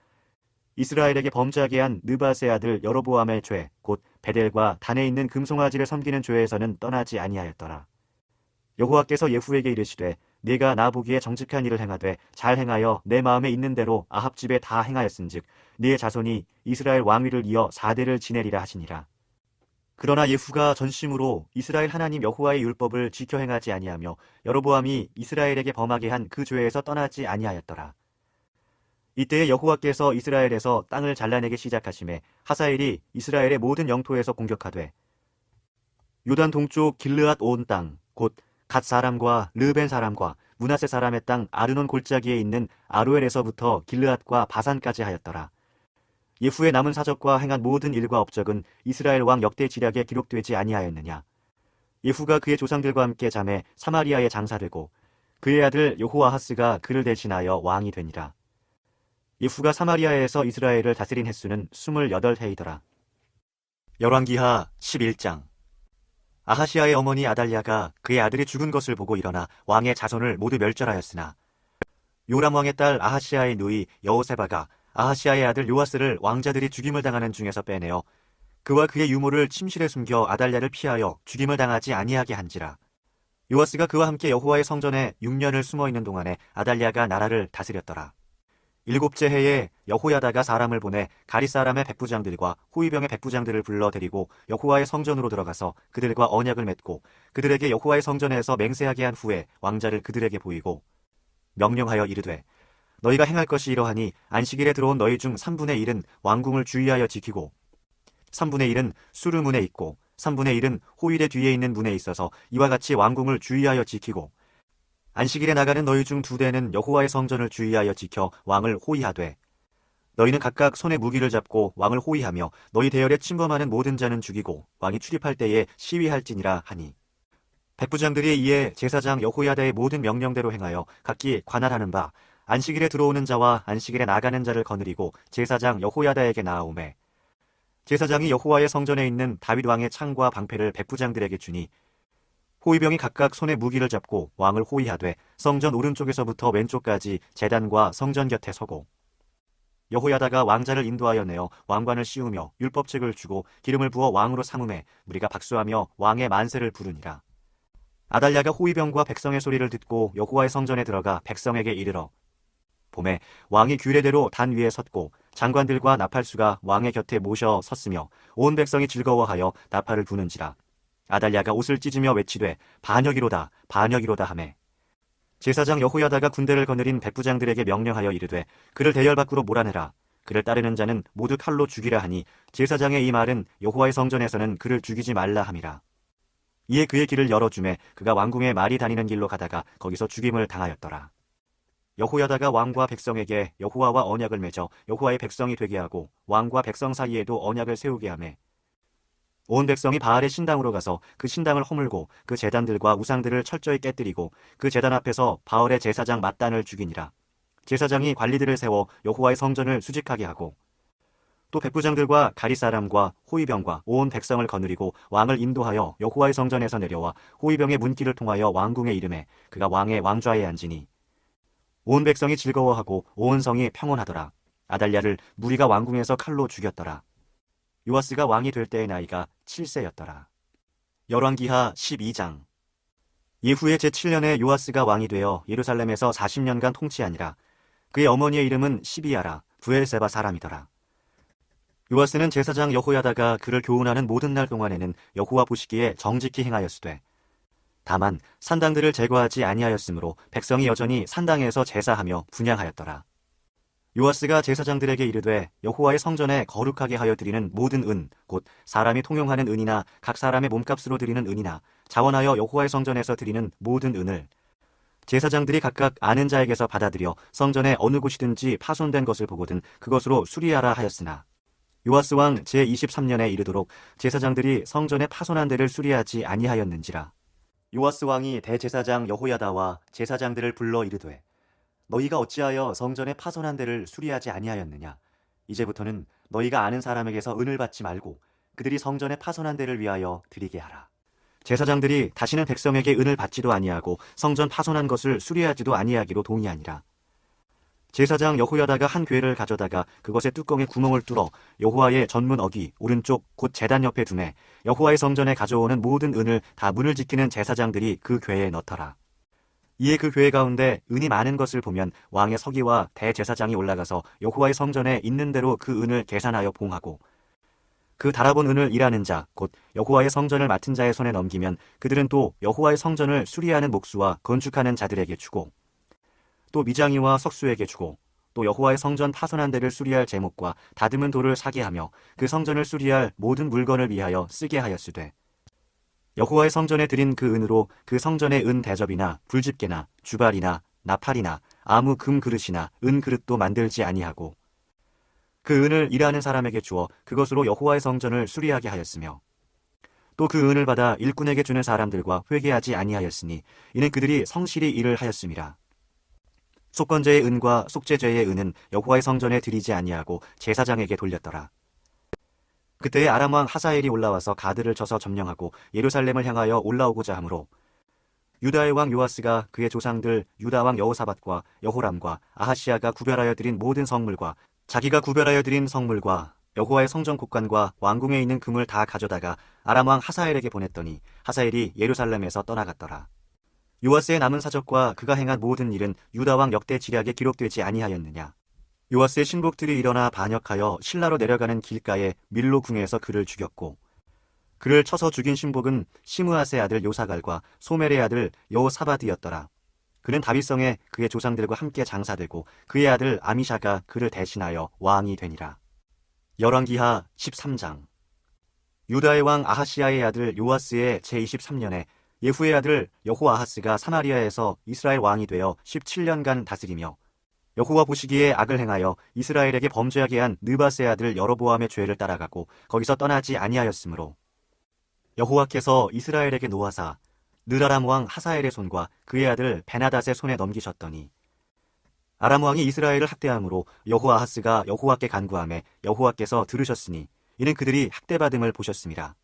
이스라엘에게 범죄하게 한 느밧의 아들 여로보암의 죄 곧 베델과 단에 있는 금송아지를 섬기는 죄에서는 떠나지 아니하였더라. 여호와께서 예후에게 이르시되 네가 나 보기에 정직한 일을 행하되 잘 행하여 내 마음에 있는 대로 아합 집에 다 행하였은즉 네 자손이 이스라엘 왕위를 이어 4대를 지내리라 하시니라. 그러나 예후가 전심으로 이스라엘 하나님 여호와의 율법을 지켜 행하지 아니하며 여로보암이 이스라엘에게 범하게 한 그 죄에서 떠나지 아니하였더라. 이때에 여호와께서 이스라엘에서 땅을 잘라내기 시작하심에 하사엘이 이스라엘의 모든 영토에서 공격하되 요단 동쪽 길르앗 온 땅 곧 갓 사람과 르벤 사람과 므낫세 사람의 땅 아르논 골짜기에 있는 아로엘에서부터 길르앗과 바산까지 하였더라. 예후의 남은 사적과 행한 모든 일과 업적은 이스라엘 왕 역대 지략에 기록되지 아니하였느냐. 예후가 그의 조상들과 함께 잠에 사마리아에 장사되고 그의 아들 여호아하스가 그를 대신하여 왕이 되니라. 예후가 사마리아에서 이스라엘을 다스린 횟수는 28해이더라. 열왕기하 11장. 아하시아의 어머니 아달랴가 그의 아들이 죽은 것을 보고 일어나 왕의 자손을 모두 멸절하였으나 요람 왕의 딸 아하시아의 누이 여호세바가 아하시아의 아들 요아스를 왕자들이 죽임을 당하는 중에서 빼내어 그와 그의 유모를 침실에 숨겨 아달랴를 피하여 죽임을 당하지 아니하게 한지라. 요아스가 그와 함께 여호와의 성전에 6년을 숨어 있는 동안에 아달랴가 나라를 다스렸더라. 7째 해에 여호야다가 사람을 보내 가리 사람의 백부장들과 호위병의 백부장들을 불러 데리고 여호와의 성전으로 들어가서 그들과 언약을 맺고 그들에게 여호와의 성전에서 맹세하게 한 후에 왕자를 그들에게 보이고 명령하여 이르되 너희가 행할 것이 이러하니 안식일에 들어온 너희 중 3분의 1은 왕궁을 주의하여 지키고 3분의 1은 수르문에 있고 3분의 1은 호일의 뒤에 있는 문에 있어서 이와 같이 왕궁을 주의하여 지키고 안식일에 나가는 너희 중 2대는 여호와의 성전을 주의하여 지켜 왕을 호위하되 너희는 각각 손에 무기를 잡고 왕을 호위하며 너희 대열에 침범하는 모든 자는 죽이고 왕이 출입할 때에 시위할지니라 하니 백부장들이 이에 제사장 여호야다의 모든 명령대로 행하여 각기 관할하는 바 안식일에 들어오는 자와 안식일에 나가는 자를 거느리고 제사장 여호야다에게 나아오매 제사장이 여호와의 성전에 있는 다윗 왕의 창과 방패를 백부장들에게 주니 호위병이 각각 손에 무기를 잡고 왕을 호위하되 성전 오른쪽에서부터 왼쪽까지 제단과 성전 곁에 서고 여호야다가 왕자를 인도하여 내어 왕관을 씌우며 율법책을 주고 기름을 부어 왕으로 삼음에 무리가 박수하며 왕의 만세를 부르니라. 아달랴가 호위병과 백성의 소리를 듣고 여호와의 성전에 들어가 백성에게 이르러 봄에 왕이 규례대로 단 위에 섰고 장관들과 나팔수가 왕의 곁에 모셔 섰으며 온 백성이 즐거워하여 나팔을 부는지라. 아달랴가 옷을 찢으며 외치되 반역이로다 반역이로다 하매 제사장 여호야다가 군대를 거느린 백부장들에게 명령하여 이르되 그를 대열 밖으로 몰아내라. 그를 따르는 자는 모두 칼로 죽이라 하니 제사장의 이 말은 여호와의 성전에서는 그를 죽이지 말라 함이라. 이에 그의 길을 열어주매 그가 왕궁에 말이 다니는 길로 가다가 거기서 죽임을 당하였더라. 여호야다가 왕과 백성에게 여호와와 언약을 맺어 여호와의 백성이 되게 하고 왕과 백성 사이에도 언약을 세우게 하매 온 백성이 바알의 신당으로 가서 그 신당을 허물고 그 제단들과 우상들을 철저히 깨뜨리고 그 제단 앞에서 바알의 제사장 맏단을 죽이니라. 제사장이 관리들을 세워 여호와의 성전을 수직하게 하고 또 백부장들과 가리 사람과 호위병과 온 백성을 거느리고 왕을 인도하여 여호와의 성전에서 내려와 호위병의 문길을 통하여 왕궁에 이르매 그가 왕의 왕좌에 앉으니 온 백성이 즐거워하고 온 성이 평온하더라. 아달랴를 무리가 왕궁에서 칼로 죽였더라. 요아스가 왕이 될 때의 나이가 7세였더라. 열왕기하 12장. 이후에 제7년에 요아스가 왕이 되어 예루살렘에서 40년간 통치하니라. 그의 어머니의 이름은 시비야라 부엘세바 사람이더라. 요아스는 제사장 여호야다가 그를 교훈하는 모든 날 동안에는 여호와 보시기에 정직히 행하였으되 다만 산당들을 제거하지 아니하였으므로 백성이 여전히 산당에서 제사하며 분향하였더라. 요아스가 제사장들에게 이르되 여호와의 성전에 거룩하게 하여 드리는 모든 은 곧 사람이 통용하는 은이나 각 사람의 몸값으로 드리는 은이나 자원하여 여호와의 성전에서 드리는 모든 은을 제사장들이 각각 아는 자에게서 받아들여 성전의 어느 곳이든지 파손된 것을 보거든 그것으로 수리하라 하였으나 요아스 왕 제23년에 이르도록 제사장들이 성전의 파손한 데를 수리하지 아니하였는지라. 요아스 왕이 대제사장 여호야다와 제사장들을 불러 이르되 너희가 어찌하여 성전의 파손한 데를 수리하지 아니하였느냐. 이제부터는 너희가 아는 사람에게서 은을 받지 말고 그들이 성전의 파손한 데를 위하여 드리게 하라. 제사장들이 다시는 백성에게 은을 받지도 아니하고 성전 파손한 것을 수리하지도 아니하기로 동의하니라. 제사장 여호야다가 한 궤를 가져다가 그것의 뚜껑에 구멍을 뚫어 여호와의 전문 어귀 오른쪽 곧 제단 옆에 두매 여호와의 성전에 가져오는 모든 은을 다 문을 지키는 제사장들이 그 궤에 넣더라. 이에 그 궤 가운데 은이 많은 것을 보면 왕의 서기와 대제사장이 올라가서 여호와의 성전에 있는 대로 그 은을 계산하여 봉하고 그 달아본 은을 일하는 자 곧 여호와의 성전을 맡은 자의 손에 넘기면 그들은 또 여호와의 성전을 수리하는 목수와 건축하는 자들에게 주고 또 미장이와 석수에게 주고 또 여호와의 성전 파손한 데를 수리할 제목과 다듬은 돌을 사게 하며 그 성전을 수리할 모든 물건을 위하여 쓰게 하였으되 여호와의 성전에 드린 그 은으로 그 성전의 은 대접이나 불집게나 주발이나 나팔이나 아무 금 그릇이나 은 그릇도 만들지 아니하고 그 은을 일하는 사람에게 주어 그것으로 여호와의 성전을 수리하게 하였으며 또 그 은을 받아 일꾼에게 주는 사람들과 회개하지 아니하였으니 이는 그들이 성실히 일을 하였음이라. 속건제의 은과 속죄제의 은은 여호와의 성전에 드리지 아니하고 제사장에게 돌렸더라. 그때에 아람 왕 하사엘이 올라와서 가드를 쳐서 점령하고 예루살렘을 향하여 올라오고자 하므로 유다의 왕 요아스가 그의 조상들 유다 왕 여호사밧과 여호람과 아하시아가 구별하여 드린 모든 성물과 자기가 구별하여 드린 성물과 여호와의 성전 곳간과 왕궁에 있는 금을 다 가져다가 아람 왕 하사엘에게 보냈더니 하사엘이 예루살렘에서 떠나갔더라. 요아스의 남은 사적과 그가 행한 모든 일은 유다 왕 역대 지략에 기록되지 아니하였느냐. 요아스의 신복들이 일어나 반역하여 신라로 내려가는 길가에 밀로 궁에서 그를 죽였고, 그를 쳐서 죽인 신복은 시므아스의 아들 요사갈과 소멜의 아들 여호사바드였더라. 그는 다윗성에 그의 조상들과 함께 장사되고 그의 아들 아미샤가 그를 대신하여 왕이 되니라. 열왕기하 13장. 유다의 왕 아하시야의 아들 요아스의 제23년에 예후의 아들 여호아하스가 사마리아에서 이스라엘 왕이 되어 17년간 다스리며, 여호와 보시기에 악을 행하여 이스라엘에게 범죄하게 한 느밧의 아들 여로보암의 죄를 따라가고 거기서 떠나지 아니하였으므로 여호와께서 이스라엘에게 노하사 느라람 왕 하사엘의 손과 그의 아들 베나닷의 손에 넘기셨더니, 아람 왕이 이스라엘을 학대함으로 여호아하스가 여호와께 간구하매 여호와께서 들으셨으니 이는 그들이 학대받음을 보셨습니다.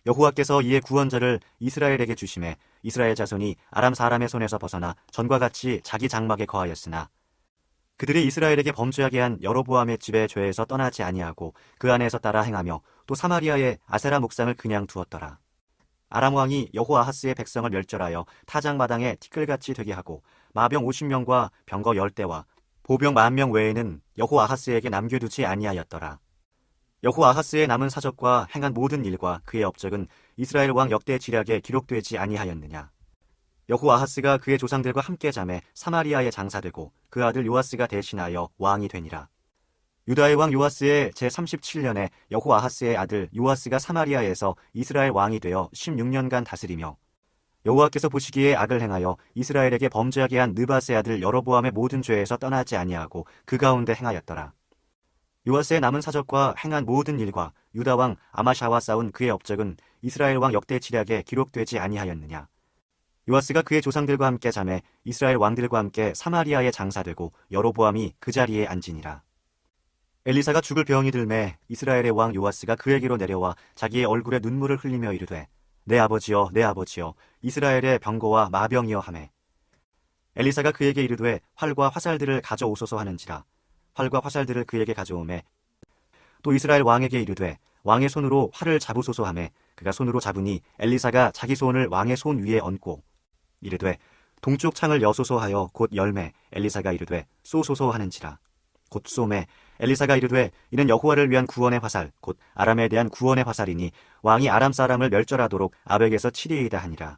여호와께서 이에 구원자를 이스라엘에게 주심에 이스라엘 자손이 아람 사람의 손에서 벗어나 전과 같이 자기 장막에 거하였으나, 그들이 이스라엘에게 범죄하게 한 여로보암의 집의 죄에서 떠나지 아니하고 그 안에서 따라 행하며 또 사마리아의 아세라 목상을 그냥 두었더라. 아람 왕이 여호아하스의 백성을 멸절하여 타작마당에 티끌같이 되게 하고 마병 50명과 병거 10대와 보병 10,000명 외에는 여호아하스에게 남겨두지 아니하였더라. 여호아하스의 남은 사적과 행한 모든 일과 그의 업적은 이스라엘 왕 역대 지략에 기록되지 아니하였느냐. 여호아하스가 그의 조상들과 함께 잠에 사마리아에 장사되고 그 아들 요아스가 대신하여 왕이 되니라. 유다의 왕 요아스의 제37년에 여호아하스의 아들 요아스가 사마리아에서 이스라엘 왕이 되어 16년간 다스리며, 여호와께서 보시기에 악을 행하여 이스라엘에게 범죄하게 한 느밧의 아들 여로보암의 모든 죄에서 떠나지 아니하고 그 가운데 행하였더라. 요아스의 남은 사적과 행한 모든 일과 유다 왕 아마샤와 싸운 그의 업적은 이스라엘 왕 역대 지략에 기록되지 아니하였느냐. 요아스가 그의 조상들과 함께 잠에 이스라엘 왕들과 함께 사마리아에 장사되고 여로보암이 그 자리에 앉으니라. 엘리사가 죽을 병이 들매 이스라엘의 왕 요아스가 그에게로 내려와 자기의 얼굴에 눈물을 흘리며 이르되, 내 아버지여, 내 아버지여, 이스라엘의 병거와 마병이여 하매, 엘리사가 그에게 이르되 활과 화살들을 가져오소서 하는지라. 활과 화살들을 그에게 가져오매 또 이스라엘 왕에게 이르되 왕의 손으로 활을 잡으소서 하매 그가 손으로 잡으니 엘리사가 자기 손을 왕의 손 위에 얹고 이르되 동쪽 창을 여소서 하여 곧 열매 엘리사가 이르되 쏘소서 하는지라. 곧 쏘매 엘리사가 이르되 이는 여호와를 위한 구원의 화살 곧 아람에 대한 구원의 화살이니 왕이 아람 사람을 멸절하도록 아벡에서 치리이다 하니라.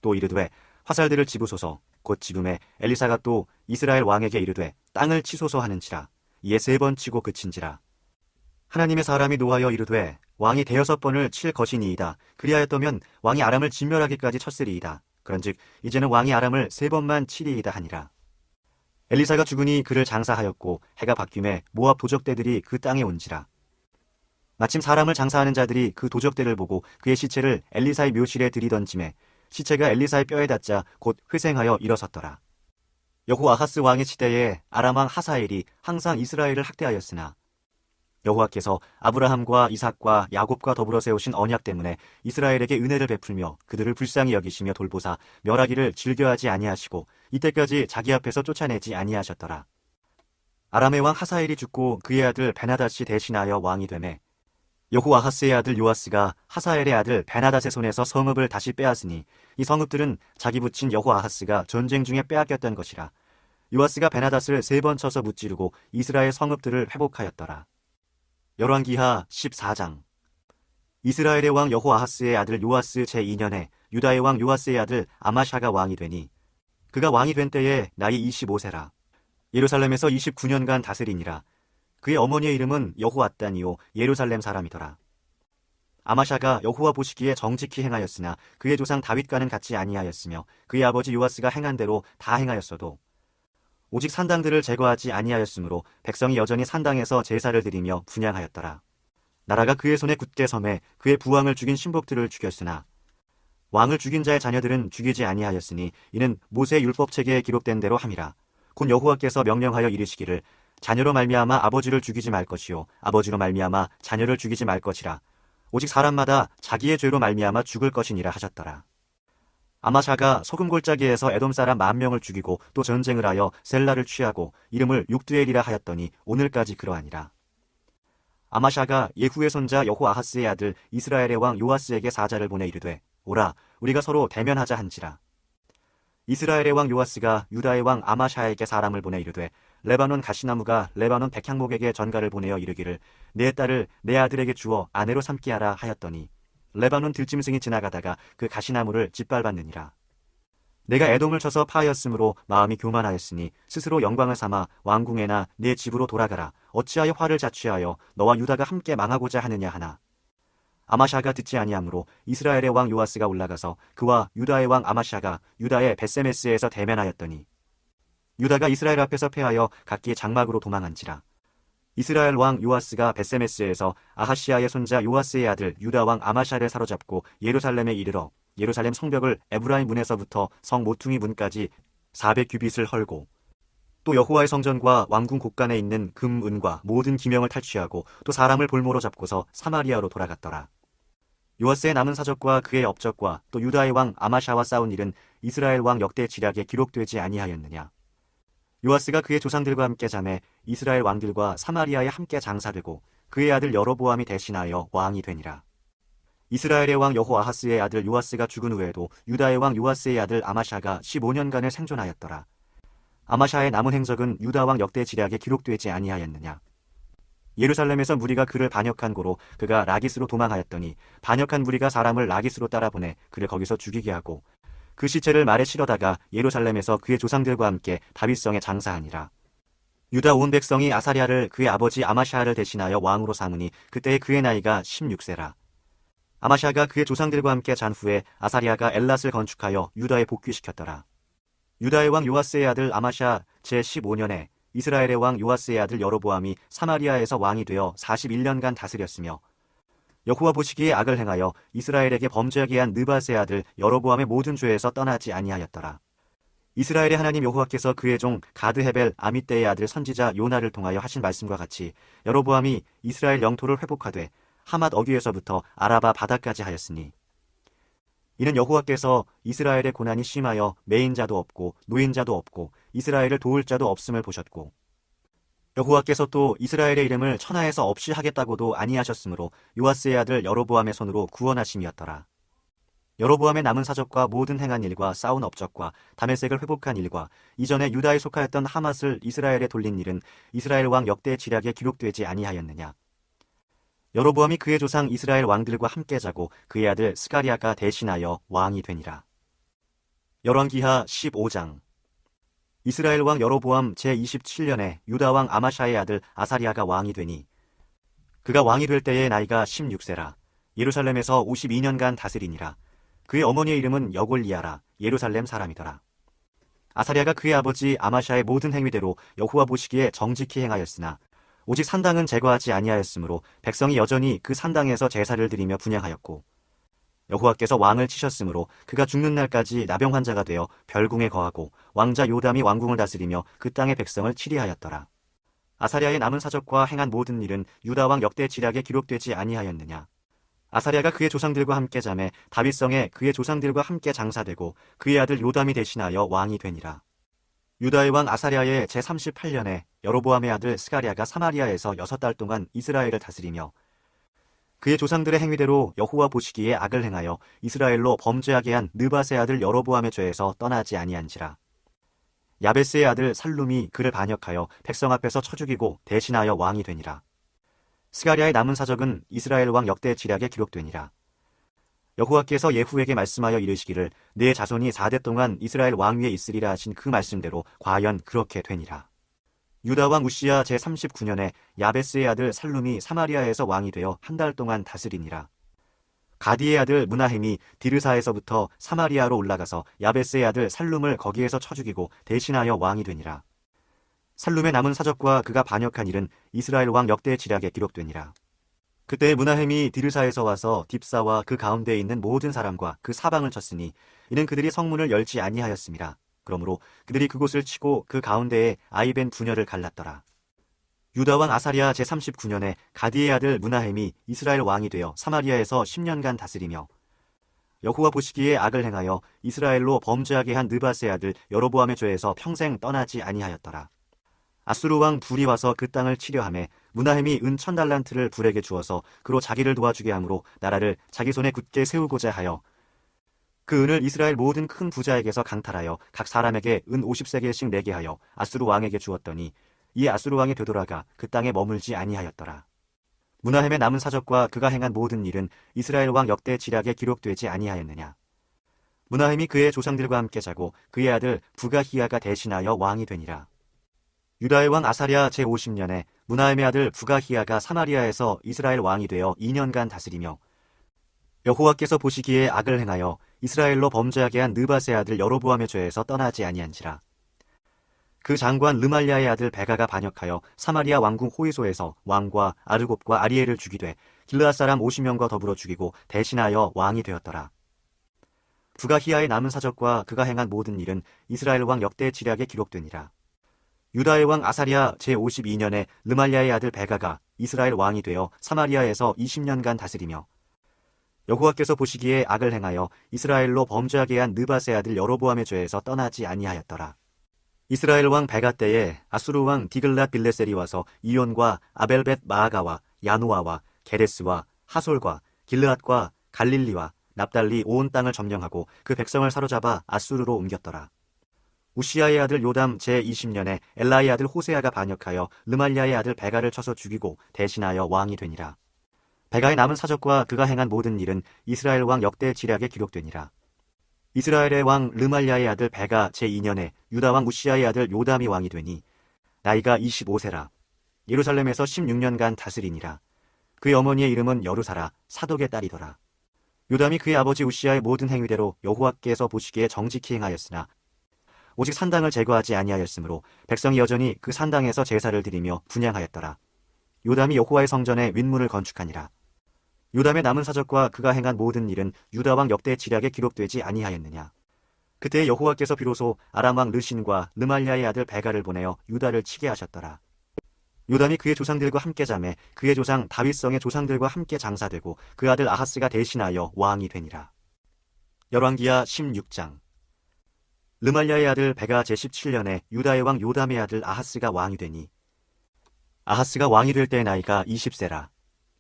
또 이르되 화살들을 집으소서. 곧 집음에 엘리사가 또 이스라엘 왕에게 이르되 땅을 치소서 하는지라. 이에 3번 치고 그친지라. 하나님의 사람이 노하여 이르되 왕이 6번을 칠 것이니이다. 그리하였다면 왕이 아람을 진멸하기까지 쳤으리이다. 그런즉 이제는 왕이 아람을 3번만 치리이다 하니라. 엘리사가 죽으니 그를 장사하였고 해가 바뀌매 모압 도적대들이 그 땅에 온지라. 마침 사람을 장사하는 자들이 그 도적대를 보고 그의 시체를 엘리사의 묘실에 들이던짐에 시체가 엘리사의 뼈에 닿자 곧 회생하여 일어섰더라. 여호아하스 왕의 시대에 아람 왕 하사엘이 항상 이스라엘을 학대하였으나 여호와께서 아브라함과 이삭과 야곱과 더불어 세우신 언약 때문에 이스라엘에게 은혜를 베풀며 그들을 불쌍히 여기시며 돌보사 멸하기를 즐겨하지 아니하시고 이때까지 자기 앞에서 쫓아내지 아니하셨더라. 아람의 왕 하사엘이 죽고 그의 아들 베나닷이 대신하여 왕이 되매 여호아하스의 아들 요아스가 하사엘의 아들 베나닷의 손에서 성읍을 다시 빼앗으니 이 성읍들은 자기 부친 여호아하스가 전쟁 중에 빼앗겼던 것이라. 요아스가 베나닷을 3번 쳐서 무찌르고 이스라엘 성읍들을 회복하였더라. 열왕기하 14장. 이스라엘의 왕 여호아하스의 아들 요아스 제2년에 유다의 왕 요아스의 아들 아마샤가 왕이 되니 그가 왕이 된 때에 나이 25세라. 예루살렘에서 29년간 다스리니라. 그의 어머니의 이름은 여호앗단이요 예루살렘 사람이더라. 아마샤가 여호와 보시기에 정직히 행하였으나 그의 조상 다윗과는 같지 아니하였으며 그의 아버지 요아스가 행한 대로 다 행하였어도 오직 산당들을 제거하지 아니하였으므로 백성이 여전히 산당에서 제사를 드리며 분향하였더라. 나라가 그의 손에 굳게 섬에 그의 부왕을 죽인 신복들을 죽였으나 왕을 죽인 자의 자녀들은 죽이지 아니하였으니 이는 모세 율법책에 기록된 대로 함이라. 곧 여호와께서 명령하여 이르시기를 자녀로 말미암아 아버지를 죽이지 말 것이요 아버지로 말미암아 자녀를 죽이지 말 것이라. 오직 사람마다 자기의 죄로 말미암아 죽을 것이니라 하셨더라. 아마샤가 소금 골짜기에서 에돔 사람 10,000명을 죽이고 또 전쟁을 하여 셀라를 취하고 이름을 육두엘이라 하였더니 오늘까지 그러하니라. 아마샤가 예후의 손자 여호아하스의 아들 이스라엘의 왕 요아스에게 사자를 보내 이르되 오라 우리가 서로 대면하자 한지라. 이스라엘의 왕 요아스가 유다의 왕 아마샤에게 사람을 보내 이르되 레바논 가시나무가 레바논 백향목에게 전가를 보내어 이르기를 내 딸을 내 아들에게 주어 아내로 삼게 하라 하였더니 레바논 들짐승이 지나가다가 그 가시나무를 짓밟았느니라. 내가 애동을 쳐서 파하였으므로 마음이 교만하였으니 스스로 영광을 삼아 왕궁에나 내 집으로 돌아가라. 어찌하여 화를 자취하여 너와 유다가 함께 망하고자 하느냐 하나. 아마샤가 듣지 아니하므로 이스라엘의 왕 요아스가 올라가서 그와 유다의 왕 아마샤가 유다의 벳세메스에서 대면하였더니 유다가 이스라엘 앞에서 패하여 각기 장막으로 도망한지라. 이스라엘 왕 요아스가 벳세메스에서 아하시아의 손자 요아스의 아들 유다 왕 아마샤를 사로잡고 예루살렘에 이르러 예루살렘 성벽을 에브라임 문에서부터 성 모퉁이 문까지 400규빗을 헐고 또 여호와의 성전과 왕궁 곳간에 있는 금, 은과 모든 기명을 탈취하고 또 사람을 볼모로 잡고서 사마리아로 돌아갔더라. 요아스의 남은 사적과 그의 업적과 또 유다의 왕 아마샤와 싸운 일은 이스라엘 왕 역대 지략에 기록되지 아니하였느냐. 요아스가 그의 조상들과 함께 자매 이스라엘 왕들과 사마리아에 함께 장사되고 그의 아들 여로보암이 대신하여 왕이 되니라. 이스라엘의 왕 여호아하스의 아들 요아스가 죽은 후에도 유다의 왕 요아스의 아들 아마샤가 15년간을 생존하였더라. 아마샤의 남은 행적은 유다 왕 역대 지략에 기록되지 아니하였느냐. 예루살렘에서 무리가 그를 반역한 고로 그가 라기스로 도망하였더니 반역한 무리가 사람을 라기스로 따라보내 그를 거기서 죽이게 하고 그 시체를 말에 실어다가 예루살렘에서 그의 조상들과 함께 다윗성에 장사하니라. 유다 온 백성이 아사랴를 그의 아버지 아마샤를 대신하여 왕으로 삼으니 그때 그의 나이가 16세라. 아마샤가 그의 조상들과 함께 잔 후에 아사랴가 엘랏을 건축하여 유다에 복귀시켰더라. 유다의 왕 요아스의 아들 아마샤 제15년에 이스라엘의 왕 요아스의 아들 여로보암이 사마리아에서 왕이 되어 41년간 다스렸으며 여호와 보시기에 악을 행하여 이스라엘에게 범죄하게 한 느밧의 아들 여로보암의 모든 죄에서 떠나지 아니하였더라. 이스라엘의 하나님 여호와께서 그의 종 가드헤벨 아미떼의 아들 선지자 요나를 통하여 하신 말씀과 같이 여로보암이 이스라엘 영토를 회복하되 하맛 어귀에서부터 아라바 바다까지 하였으니 이는 여호와께서 이스라엘의 고난이 심하여 매인자도 없고 노인자도 없고 이스라엘을 도울 자도 없음을 보셨고 여호와께서 또 이스라엘의 이름을 천하에서 없이 하겠다고도 아니하셨으므로 요아스의 아들 여로보암의 손으로 구원하심이었더라. 여로보암의 남은 사적과 모든 행한 일과 싸운 업적과 다메섹을 회복한 일과 이전에 유다에 속하였던 하맛을 이스라엘에 돌린 일은 이스라엘 왕 역대 지략에 기록되지 아니하였느냐. 여로보암이 그의 조상 이스라엘 왕들과 함께 자고 그의 아들 스가리아가 대신하여 왕이 되니라. 열왕기하 15장. 이스라엘 왕 여로보암 제27년에 유다 왕 아마샤의 아들 아사리아가 왕이 되니 그가 왕이 될 때의 나이가 16세라. 예루살렘에서 52년간 다스리니라. 그의 어머니의 이름은 여골리아라. 예루살렘 사람이더라. 아사리아가 그의 아버지 아마샤의 모든 행위대로 여호와 보시기에 정직히 행하였으나 오직 산당은 제거하지 아니하였으므로 백성이 여전히 그 산당에서 제사를 드리며 분향하였고 여호와께서 왕을 치셨으므로 그가 죽는 날까지 나병 환자가 되어 별궁에 거하고 왕자 요담이 왕궁을 다스리며 그 땅의 백성을 치리하였더라. 아사랴의 남은 사적과 행한 모든 일은 유다 왕 역대 지략에 기록되지 아니하였느냐. 아사랴가 그의 조상들과 함께 자매 다윗성에 그의 조상들과 함께 장사되고 그의 아들 요담이 대신하여 왕이 되니라. 유다의 왕 아사랴의 제38년에 여로보암의 아들 스가랴가 사마리아에서 6달 동안 이스라엘을 다스리며 그의 조상들의 행위대로 여호와 보시기에 악을 행하여 이스라엘로 범죄하게 한 느밧의 아들 여로보암의 죄에서 떠나지 아니한지라. 야베스의 아들 살룸이 그를 반역하여 백성 앞에서 쳐 죽이고 대신하여 왕이 되니라. 스가랴의 남은 사적은 이스라엘 왕 역대 지략에 기록되니라. 여호와께서 예후에게 말씀하여 이르시기를 내 자손이 4대 동안 이스라엘 왕 위에 있으리라 하신 그 말씀대로 과연 그렇게 되니라. 유다 왕 우시야 제39년에 야베스의 아들 살룸이 사마리아에서 왕이 되어 1달 동안 다스리니라. 가디의 아들 무나헴이 디르사에서부터 사마리아로 올라가서 야베스의 아들 살룸을 거기에서 쳐 죽이고 대신하여 왕이 되니라. 살룸의 남은 사적과 그가 반역한 일은 이스라엘 왕 역대 지략에 기록되니라. 그때 무나헴이 디르사에서 와서 딥사와 그 가운데에 있는 모든 사람과 그 사방을 쳤으니 이는 그들이 성문을 열지 아니하였음이라. 그러므로 그들이 그곳을 치고 그 가운데에 아이벤 부녀를 갈랐더라. 유다 왕 아사랴 제39년에 가디의 아들 무나헴이 이스라엘 왕이 되어 사마리아에서 10년간 다스리며 여호와 보시기에 악을 행하여 이스라엘로 범죄하게 한 느밧의 아들 여로보암의 죄에서 평생 떠나지 아니하였더라. 아수르 왕 불이 와서 그 땅을 치려하매 므나헴이 은 1000달란트를 불에게 주어서 그로 자기를 도와주게 하므로 나라를 자기 손에 굳게 세우고자 하여 그 은을 이스라엘 모든 큰 부자에게서 강탈하여 각 사람에게 은 50세겔씩 내게 하여 아수르 왕에게 주었더니 이에 아수르 왕이 되돌아가 그 땅에 머물지 아니하였더라. 므나헴의 남은 사적과 그가 행한 모든 일은 이스라엘 왕 역대 지략에 기록되지 아니하였느냐. 므나헴이 그의 조상들과 함께 자고 그의 아들 부가히야가 대신하여 왕이 되니라. 유다의 왕 아사랴 제50년에 므나헴의 아들 부가히야가 사마리아에서 이스라엘 왕이 되어 2년간 다스리며 여호와께서 보시기에 악을 행하여 이스라엘로 범죄하게 한 느밧의 아들 여로보암의 죄에서 떠나지 아니한지라. 그 장관 르말랴의 아들 베가가 반역하여 사마리아 왕궁 호이소에서 왕과 아르곱과 아리엘을 죽이되 길르앗 사람 50명과 더불어 죽이고 대신하여 왕이 되었더라. 부가히야의 남은 사적과 그가 행한 모든 일은 이스라엘 왕 역대 지략에 기록되니라. 유다의 왕 아사랴 제52년에 르말랴의 아들 베가가 이스라엘 왕이 되어 사마리아에서 20년간 다스리며 여호와께서 보시기에 악을 행하여 이스라엘로 범죄하게 한 느밧의 아들 여로보암의 죄에서 떠나지 아니하였더라. 이스라엘 왕 베가 때에 아수르 왕 디글랏 빌레셀이 와서 이온과 아벨벳 마아가와 야노아와 게데스와 하솔과 길르앗과 갈릴리와 납달리 온 땅을 점령하고 그 백성을 사로잡아 아수르로 옮겼더라. 우시아의 아들 요담 제20년에 엘라의 아들 호세아가 반역하여 르말랴의 아들 베가를 쳐서 죽이고 대신하여 왕이 되니라. 베가의 남은 사적과 그가 행한 모든 일은 이스라엘 왕 역대 지략에 기록되니라. 이스라엘의 왕 르말랴의 아들 베가 제2년에 유다 왕 우시아의 아들 요담이 왕이 되니 나이가 25세라. 예루살렘에서 16년간 다스리니라. 그의 어머니의 이름은 여루사라 사독의 딸이더라. 요담이 그의 아버지 우시아의 모든 행위대로 여호와께서 보시기에 정직히 행하였으나 오직 산당을 제거하지 아니하였으므로 백성이 여전히 그 산당에서 제사를 드리며 분향하였더라. 요담이 여호와의 성전에 윗문을 건축하니라. 요담의 남은 사적과 그가 행한 모든 일은 유다 왕 역대 지략에 기록되지 아니하였느냐. 그때 여호와께서 비로소 아람 왕 르신과 르말랴의 아들 베가를 보내어 유다를 치게 하셨더라. 요담이 그의 조상들과 함께 자매 그의 조상 다윗성의 조상들과 함께 장사되고 그 아들 아하스가 대신하여 왕이 되니라. 열왕기하 16장. 르말랴의 아들 베가 제17년에 유다의 왕 요담의 아들 아하스가 왕이 되니 아하스가 왕이 될 때의 나이가 20세라.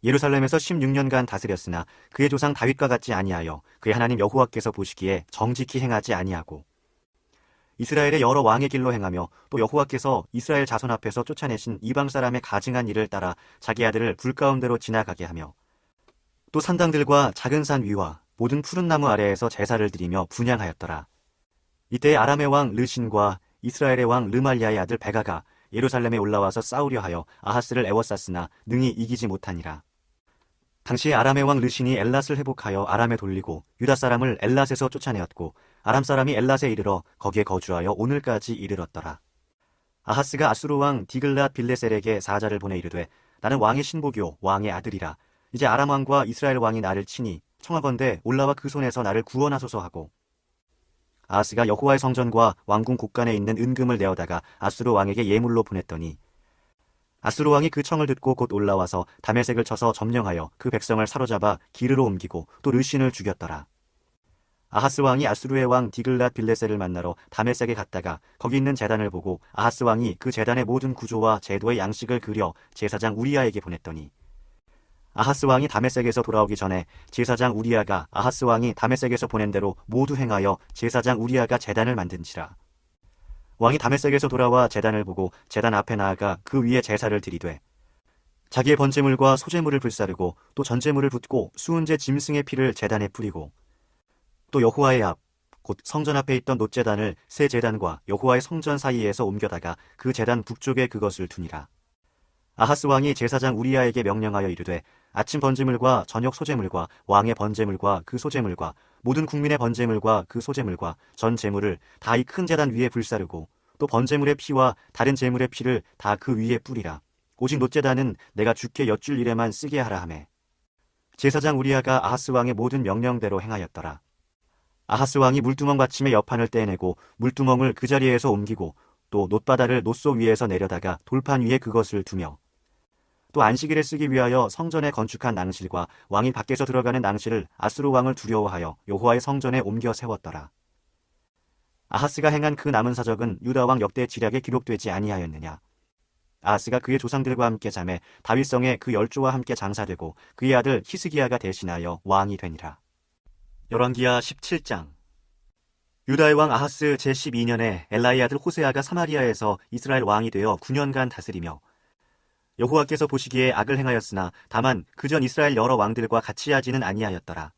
예루살렘에서 16년간 다스렸으나 그의 조상 다윗과 같지 아니하여 그의 하나님 여호와께서 보시기에 정직히 행하지 아니하고 이스라엘의 여러 왕의 길로 행하며 또 여호와께서 이스라엘 자손 앞에서 쫓아내신 이방 사람의 가증한 일을 따라 자기 아들을 불 가운데로 지나가게 하며 또 산당들과 작은 산 위와 모든 푸른 나무 아래에서 제사를 드리며 분향하였더라. 이때 아람의 왕 르신과 이스라엘의 왕 르말랴의 아들 베가가 예루살렘에 올라와서 싸우려 하여 아하스를 애워쌌으나 능히 이기지 못하니라. 당시 아람의 왕 르신이 엘랏을 회복하여 아람에 돌리고 유다 사람을 엘랏에서 쫓아내었고 아람 사람이 엘랏에 이르러 거기에 거주하여 오늘까지 이르렀더라. 아하스가 아수르 왕 디글랏 빌레셀에게 사자를 보내 이르되 나는 왕의 신복이요 왕의 아들이라. 이제 아람 왕과 이스라엘 왕이 나를 치니 청하건대 올라와 그 손에서 나를 구원하소서 하고 아하스가 여호와의 성전과 왕궁 곳간에 있는 은금을 내어다가 아수르 왕에게 예물로 보냈더니 아수르 왕이 그 청을 듣고 곧 올라와서 다메섹을 쳐서 점령하여 그 백성을 사로잡아 기르로 옮기고 또 르신을 죽였더라. 아하스 왕이 아수르의 왕 디글랏 빌레셀을 만나러 다메섹에 갔다가 거기 있는 제단을 보고 아하스 왕이 그 제단의 모든 구조와 제도의 양식을 그려 제사장 우리야에게 보냈더니 아하스 왕이 다메섹에서 돌아오기 전에 제사장 우리야가 아하스 왕이 다메섹에서 보낸 대로 모두 행하여 제사장 우리야가 제단을 만든지라. 왕이 다메섹에서 돌아와 제단을 보고 제단 앞에 나아가 그 위에 제사를 드리되 자기의 번제물과 소제물을 불사르고 또 전제물을 붓고 수은제 짐승의 피를 제단에 뿌리고 또 여호와의 앞 곧 성전 앞에 있던 놋제단을 새 제단과 여호와의 성전 사이에서 옮겨다가 그 제단 북쪽에 그것을 두니라. 아하스 왕이 제사장 우리야에게 명령하여 이르되 아침 번제물과 저녁 소제물과 왕의 번제물과 그 소제물과 모든 국민의 번제물과 그 소제물과 전 제물을 다 이 큰 제단 위에 불사르고 또 번제물의 피와 다른 제물의 피를 다 그 위에 뿌리라. 오직 놋제단은 내가 주께 여쭐 일에만 쓰게 하라 하매 제사장 우리야가 아하스 왕의 모든 명령대로 행하였더라. 아하스 왕이 물두멍 받침의 여판을 떼내고 물두멍을 그 자리에서 옮기고 또 놋바다를 놋소 위에서 내려다가 돌판 위에 그것을 두며 또 안식일에 쓰기 위하여 성전에 건축한 낭실과 왕이 밖에서 들어가는 낭실을 아수르 왕을 두려워하여 여호와의 성전에 옮겨 세웠더라. 아하스가 행한 그 남은 사적은 유다 왕 역대 지략에 기록되지 아니하였느냐. 아하스가 그의 조상들과 함께 잠에 다윗성에 그 열조와 함께 장사되고 그의 아들 히스기야가 대신하여 왕이 되니라. 열왕기하 17장. 유다의 왕 아하스 제12년에 엘라의 아들 호세아가 사마리아에서 이스라엘 왕이 되어 9년간 다스리며 여호와께서 보시기에 악을 행하였으나 다만 그전 이스라엘 여러 왕들과 같이 하지는 아니하였더라.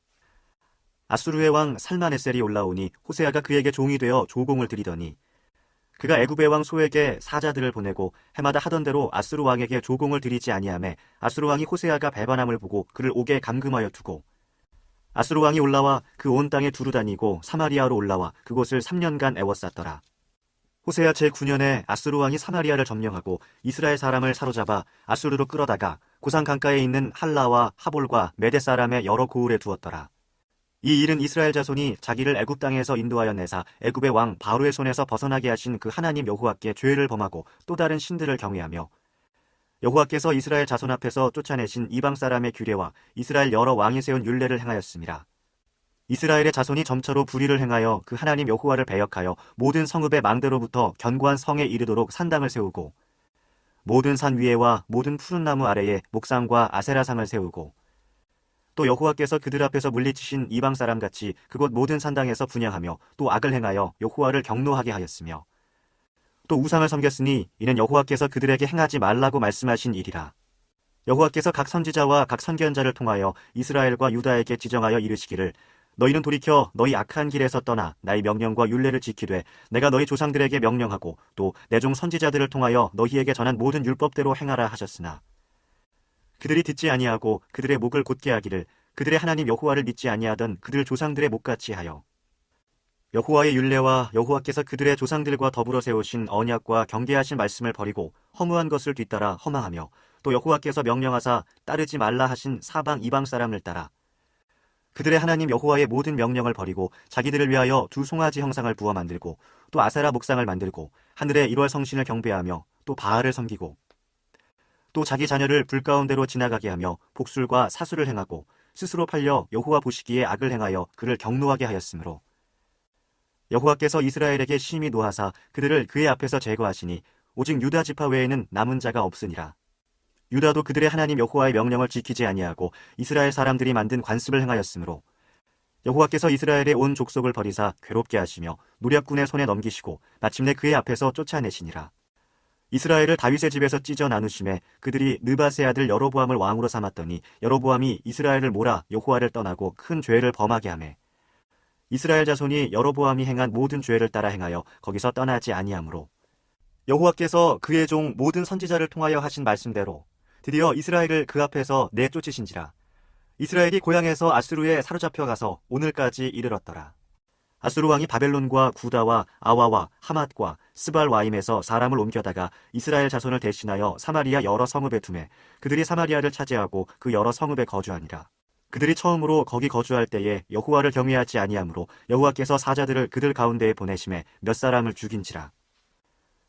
아수르의 왕 살마네셀이 올라오니 호세아가 그에게 종이 되어 조공을 드리더니 그가 애굽의 왕 소에게 사자들을 보내고 해마다 하던 대로 아수르 왕에게 조공을 드리지 아니하매 아수르 왕이 호세아가 배반함을 보고 그를 옥에 감금하여 두고 아수르 왕이 올라와 그 온 땅에 두루 다니고 사마리아로 올라와 그곳을 3년간 애워쌌더라. 호세아 제9년에 아수르 왕이 사마리아를 점령하고 이스라엘 사람을 사로잡아 아수르로 끌어다가 고산 강가에 있는 할라와 하볼과 메대 사람의 여러 고을에 두었더라. 이 일은 이스라엘 자손이 자기를 애굽 땅에서 인도하여 내사 애굽의 왕 바로의 손에서 벗어나게 하신 그 하나님 여호와께 죄를 범하고 또 다른 신들을 경외하며 여호와께서 이스라엘 자손 앞에서 쫓아내신 이방 사람의 규례와 이스라엘 여러 왕이 세운 율례를 행하였습니다. 이스라엘의 자손이 점차로 불의를 행하여 그 하나님 여호와를 배역하여 모든 성읍의 망대로부터 견고한 성에 이르도록 산당을 세우고 모든 산 위에와 모든 푸른 나무 아래에 목상과 아세라상을 세우고 또 여호와께서 그들 앞에서 물리치신 이방 사람같이 그곳 모든 산당에서 분향하며 또 악을 행하여 여호와를 경노하게 하였으며 또 우상을 섬겼으니 이는 여호와께서 그들에게 행하지 말라고 말씀하신 일이라. 여호와께서 각 선지자와 각 선견자를 통하여 이스라엘과 유다에게 지정하여 이르시기를 너희는 돌이켜 너희 악한 길에서 떠나 나의 명령과 율례를 지키되 내가 너희 조상들에게 명령하고 또 내 종 선지자들을 통하여 너희에게 전한 모든 율법대로 행하라 하셨으나 그들이 듣지 아니하고 그들의 목을 곧게 하기를 그들의 하나님 여호와를 믿지 아니하던 그들 조상들의 목같이 하여 여호와의 율례와 여호와께서 그들의 조상들과 더불어 세우신 언약과 경계하신 말씀을 버리고 허무한 것을 뒤따라 허망하며 또 여호와께서 명령하사 따르지 말라 하신 사방 이방 사람을 따라 그들의 하나님 여호와의 모든 명령을 버리고 자기들을 위하여 두 송아지 형상을 부어 만들고 또 아세라 목상을 만들고 하늘의 1월 성신을 경배하며 또 바알을 섬기고 또 자기 자녀를 불 가운데로 지나가게 하며 복술과 사수를 행하고 스스로 팔려 여호와 보시기에 악을 행하여 그를 경노하게 하였으므로 여호와께서 이스라엘에게 심히 노하사 그들을 그의 앞에서 제거하시니 오직 유다 지파 외에는 남은 자가 없으니라. 유다도 그들의 하나님 여호와의 명령을 지키지 아니하고 이스라엘 사람들이 만든 관습을 행하였으므로 여호와께서 이스라엘의 온 족속을 버리사 괴롭게 하시며 노략군의 손에 넘기시고 마침내 그의 앞에서 쫓아내시니라. 이스라엘을 다윗의 집에서 찢어 나누심에 그들이 느밧의 아들 여로보암을 왕으로 삼았더니 여로보암이 이스라엘을 몰아 여호와를 떠나고 큰 죄를 범하게 하매 이스라엘 자손이 여로보암이 행한 모든 죄를 따라 행하여 거기서 떠나지 아니하므로 여호와께서 그의 종 모든 선지자를 통하여 하신 말씀대로 드디어 이스라엘을 그 앞에서 내쫓으신지라. 이스라엘이 고향에서 아수르에 사로잡혀 가서 오늘까지 이르렀더라. 아수르 왕이 바벨론과 구다와 아와와 하맛과 스발와임에서 사람을 옮겨다가 이스라엘 자손을 대신하여 사마리아 여러 성읍에 두매 그들이 사마리아를 차지하고 그 여러 성읍에 거주하니라. 그들이 처음으로 거기 거주할 때에 여호와를 경외하지 아니하므로 여호와께서 사자들을 그들 가운데에 보내심에 몇 사람을 죽인지라.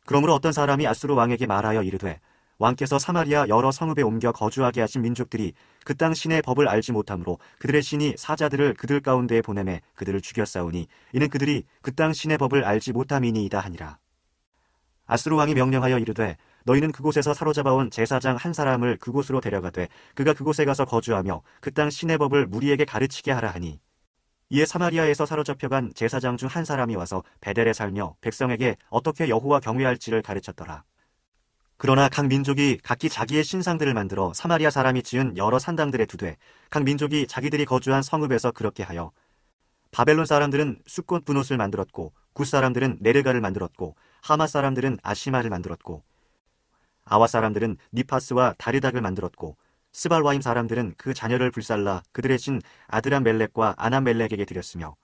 그러므로 어떤 사람이 아수르 왕에게 말하여 이르되 왕께서 사마리아 여러 성읍에 옮겨 거주하게 하신 민족들이 그 땅 신의 법을 알지 못하므로 그들의 신이 사자들을 그들 가운데에 보내매 그들을 죽였사오니 이는 그들이 그 땅 신의 법을 알지 못함이니이다 하니라. 아수르 왕이 명령하여 이르되 너희는 그곳에서 사로잡아온 제사장 한 사람을 그곳으로 데려가되 그가 그곳에 가서 거주하며 그 땅 신의 법을 무리에게 가르치게 하라 하니 이에 사마리아에서 사로잡혀간 제사장 중 한 사람이 와서 베델에 살며 백성에게 어떻게 여호와 경외할지를 가르쳤더라. 그러나 각 민족이 각기 자기의 신상들을 만들어 사마리아 사람이 지은 여러 산당들에 두되 각 민족이 자기들이 거주한 성읍에서 그렇게 하여 바벨론 사람들은 숫꽃 분옷을 만들었고 굿 사람들은 네르가를 만들었고 하맛 사람들은 아시마를 만들었고 아와 사람들은 니파스와 다르닥을 만들었고 스발와임 사람들은 그 자녀를 불살라 그들의 신 아드람멜렉과 아남멜렉에게 드렸으며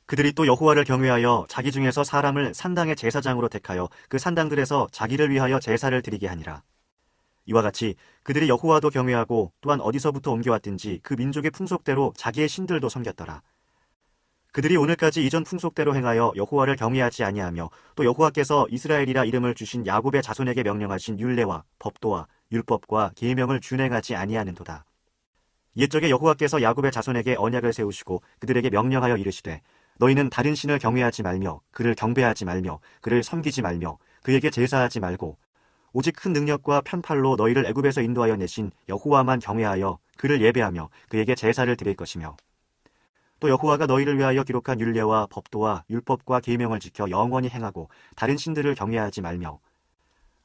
그들이 또 여호와를 경외하여 자기 중에서 사람을 산당의 제사장으로 택하여 그 산당들에서 자기를 위하여 제사를 드리게 하니라. 이와 같이 그들이 여호와도 경외하고 또한 어디서부터 옮겨왔든지 그 민족의 풍속대로 자기의 신들도 섬겼더라. 그들이 오늘까지 이전 풍속대로 행하여 여호와를 경외하지 아니하며 또 여호와께서 이스라엘이라 이름을 주신 야곱의 자손에게 명령하신 율례와 법도와 율법과 계명을 준행하지 아니하는도다. 옛적에 여호와께서 야곱의 자손에게 언약을 세우시고 그들에게 명령하여 이르시되 너희는 다른 신을 경외하지 말며 그를 경배하지 말며 그를 섬기지 말며 그에게 제사하지 말고 오직 큰 능력과 편팔로 너희를 애굽에서 인도하여 내신 여호와만 경외하여 그를 예배하며 그에게 제사를 드릴 것이며 또 여호와가 너희를 위하여 기록한 율례와 법도와 율법과 계명을 지켜 영원히 행하고 다른 신들을 경외하지 말며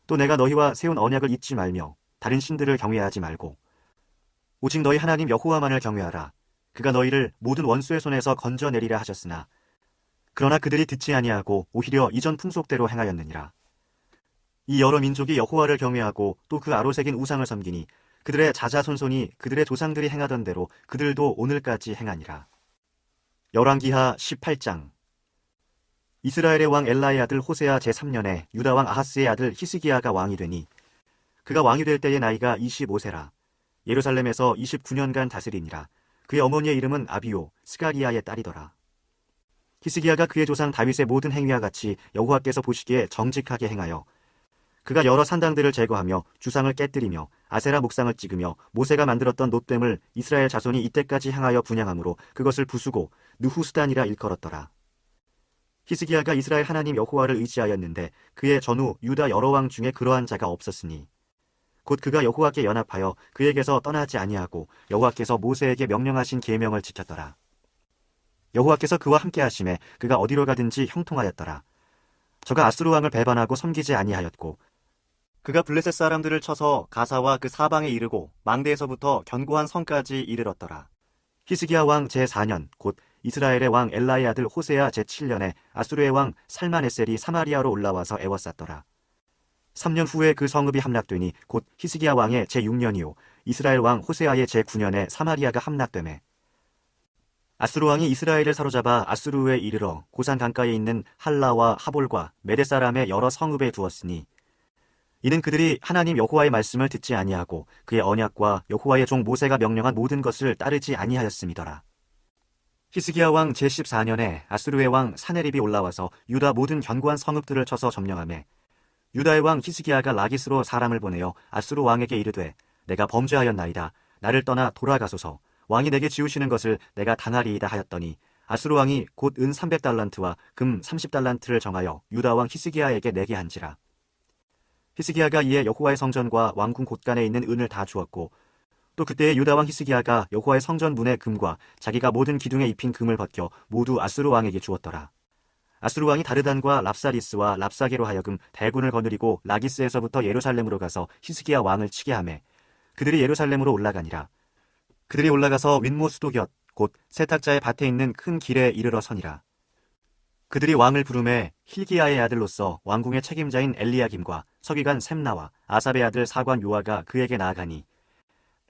또 내가 너희와 세운 언약을 잊지 말며 다른 신들을 경외하지 말고 오직 너희 하나님 여호와만을 경외하라. 그가 너희를 모든 원수의 손에서 건져내리라 하셨으나 그러나 그들이 듣지 아니하고 오히려 이전 풍속대로 행하였느니라. 이 여러 민족이 여호와를 경외하고 또 그 아로새긴 우상을 섬기니 그들의 자자손손이 그들의 조상들이 행하던 대로 그들도 오늘까지 행하니라. 열왕기하 18장. 이스라엘의 왕 엘라의 아들 호세아 제3년에 유다 왕 아하스의 아들 히스기야가 왕이 되니 그가 왕이 될 때의 나이가 25세라. 예루살렘에서 29년간 다스리니라. 그의 어머니의 이름은 아비오 스가리아의 딸이더라. 히스기야가 그의 조상 다윗의 모든 행위와 같이 여호와께서 보시기에 정직하게 행하여 그가 여러 산당들을 제거하며 주상을 깨뜨리며 아세라 목상을 찍으며 모세가 만들었던 놋뱀을 이스라엘 자손이 이때까지 향하여 분향함으로 그것을 부수고 느후스단이라 일컬었더라. 히스기야가 이스라엘 하나님 여호와를 의지하였는데 그의 전후 유다 여러 왕 중에 그러한 자가 없었으니 곧 그가 여호와께 연합하여 그에게서 떠나지 아니하고 여호와께서 모세에게 명령하신 계명을 지켰더라. 여호와께서 그와 함께 하심에 그가 어디로 가든지 형통하였더라. 저가 아수르 왕을 배반하고 섬기지 아니하였고 그가 블레셋 사람들을 쳐서 가사와 그 사방에 이르고 망대에서부터 견고한 성까지 이르렀더라. 히스기야 왕 제4년 곧 이스라엘의 왕 엘라의 아들 호세아 제7년에 아수르의 왕 살마네셀이 사마리아로 올라와서 애워쌌더라. 3년 후에 그 성읍이 함락되니 곧 히스기야 왕의 제6년이요 이스라엘 왕 호세아의 제9년에 사마리아가 함락되매 아수르 왕이 이스라엘을 사로잡아 아수르에 이르러 고산 강가에 있는 할라와 하볼과 메대 사람의 여러 성읍에 두었으니 이는 그들이 하나님 여호와의 말씀을 듣지 아니하고 그의 언약과 여호와의 종 모세가 명령한 모든 것을 따르지 아니하였음이더라. 히스기야 왕 제14년에 아수르의 왕 사네립이 올라와서 유다 모든 견고한 성읍들을 쳐서 점령하매 유다의 왕 히스기야가 라기스로 사람을 보내어 아수르 왕에게 이르되 내가 범죄하였나이다. 나를 떠나 돌아가소서. 왕이 내게 지우시는 것을 내가 당하리이다 하였더니 아수르 왕이 곧 은 300달란트와 금 30달란트를 정하여 유다 왕 히스기야에게 내게 한지라. 히스기야가 이에 여호와의 성전과 왕궁 곳간에 있는 은을 다 주었고 또 그때의 유다 왕 히스기야가 여호와의 성전 문의 금과 자기가 모든 기둥에 입힌 금을 벗겨 모두 아수르 왕에게 주었더라. 아수르 왕이 다르단과 랍사리스와 랍사게로 하여금 대군을 거느리고 라기스에서부터 예루살렘으로 가서 히스기야 왕을 치게 하매 그들이 예루살렘으로 올라가니라. 그들이 올라가서 윗모 수도 곁 곧 세탁자의 밭에 있는 큰 길에 이르러 서니라. 그들이 왕을 부르매 힐기야의 아들로서 왕궁의 책임자인 엘리야김과 서기관 셈나와 아삽의 아들 사관 요아가 그에게 나아가니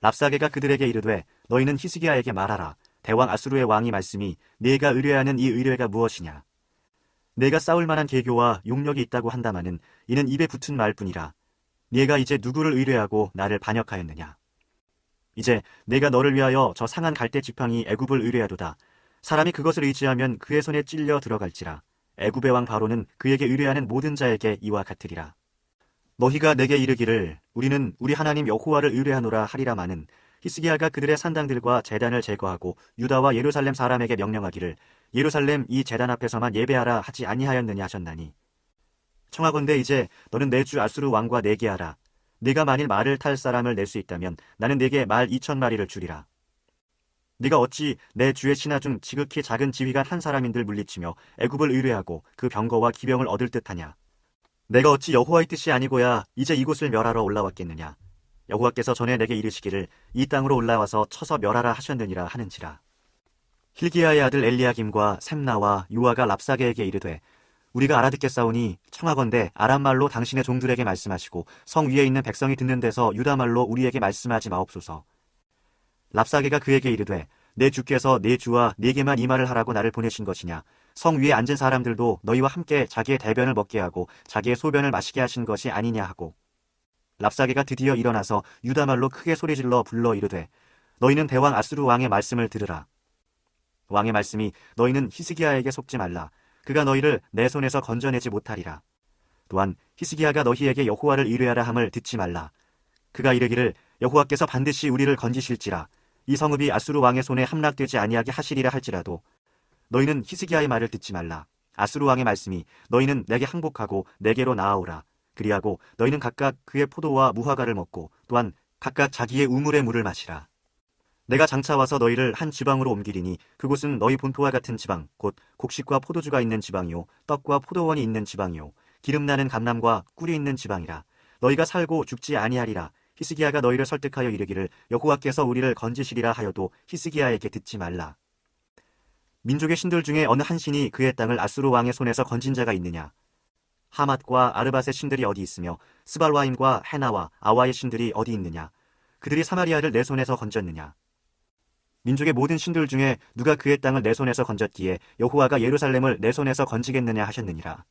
랍사게가 그들에게 이르되 너희는 히스기야에게 말하라. 대왕 아수르의 왕이 말씀이 네가 의뢰하는 이 의뢰가 무엇이냐. 내가 싸울 만한 계교와 용력이 있다고 한다마는 이는 입에 붙은 말뿐이라. 네가 이제 누구를 의뢰하고 나를 반역하였느냐. 이제 내가 너를 위하여 저 상한 갈대 지팡이 애굽을 의뢰하도다. 사람이 그것을 의지하면 그의 손에 찔려 들어갈지라. 애굽의 왕 바로는 그에게 의뢰하는 모든 자에게 이와 같으리라. 너희가 내게 이르기를 우리는 우리 하나님 여호와를 의뢰하노라 하리라마는 히스기야가 그들의 산당들과 제단을 제거하고 유다와 예루살렘 사람에게 명령하기를 예루살렘 이 제단 앞에서만 예배하라 하지 아니하였느냐 하셨나니 청하건대 이제 너는 내 주 아수르 왕과 내게하라. 네가 만일 말을 탈 사람을 낼 수 있다면 나는 네게 말 2,000마리를 주리라. 네가 어찌 내 주의 신하 중 지극히 작은 지휘관 한 사람인들 물리치며 애굽을 의뢰하고 그 병거와 기병을 얻을 듯하냐. 내가 어찌 여호와의 뜻이 아니고야 이제 이곳을 멸하러 올라왔겠느냐. 여호와께서 전에 내게 이르시기를 이 땅으로 올라와서 쳐서 멸하라 하셨느니라 하는지라. 힐기야의 아들 엘리야김과 셈나와 요아가 랍사게에게 이르되 우리가 알아듣겠사오니 청하건대 아람말로 당신의 종들에게 말씀하시고 성 위에 있는 백성이 듣는 데서 유다말로 우리에게 말씀하지 마옵소서. 랍사게가 그에게 이르되 내 주께서 내 주와 네게만 이 말을 하라고 나를 보내신 것이냐. 성 위에 앉은 사람들도 너희와 함께 자기의 대변을 먹게 하고 자기의 소변을 마시게 하신 것이 아니냐 하고 랍사게가 드디어 일어나서 유다말로 크게 소리질러 불러 이르되 너희는 대왕 아수르 왕의 말씀을 들으라. 왕의 말씀이 너희는 히스기야에게 속지 말라. 그가 너희를 내 손에서 건져내지 못하리라. 또한 히스기야가 너희에게 여호와를 의뢰하라 함을 듣지 말라. 그가 이르기를 여호와께서 반드시 우리를 건지실지라. 이 성읍이 아수르 왕의 손에 함락되지 아니하게 하시리라 할지라도 너희는 히스기야의 말을 듣지 말라. 아수르 왕의 말씀이 너희는 내게 항복하고 내게로 나아오라. 그리하고 너희는 각각 그의 포도와 무화과를 먹고 또한 각각 자기의 우물의 물을 마시라. 내가 장차 와서 너희를 한 지방으로 옮기리니 그곳은 너희 본토와 같은 지방, 곧 곡식과 포도주가 있는 지방이요 떡과 포도원이 있는 지방이요 기름나는 감람과 꿀이 있는 지방이라. 너희가 살고 죽지 아니하리라. 히스기야가 너희를 설득하여 이르기를 여호와께서 우리를 건지시리라 하여도 히스기야에게 듣지 말라. 민족의 신들 중에 어느 한 신이 그의 땅을 아수르 왕의 손에서 건진 자가 있느냐? 하맛과 아르밧의 신들이 어디 있으며 스발와임과 헤나와 아와의 신들이 어디 있느냐? 그들이 사마리아를 내 손에서 건졌느냐? 민족의 모든 신들 중에 누가 그의 땅을 내 손에서 건졌기에 여호와가 예루살렘을 내 손에서 건지겠느냐 하셨느니라.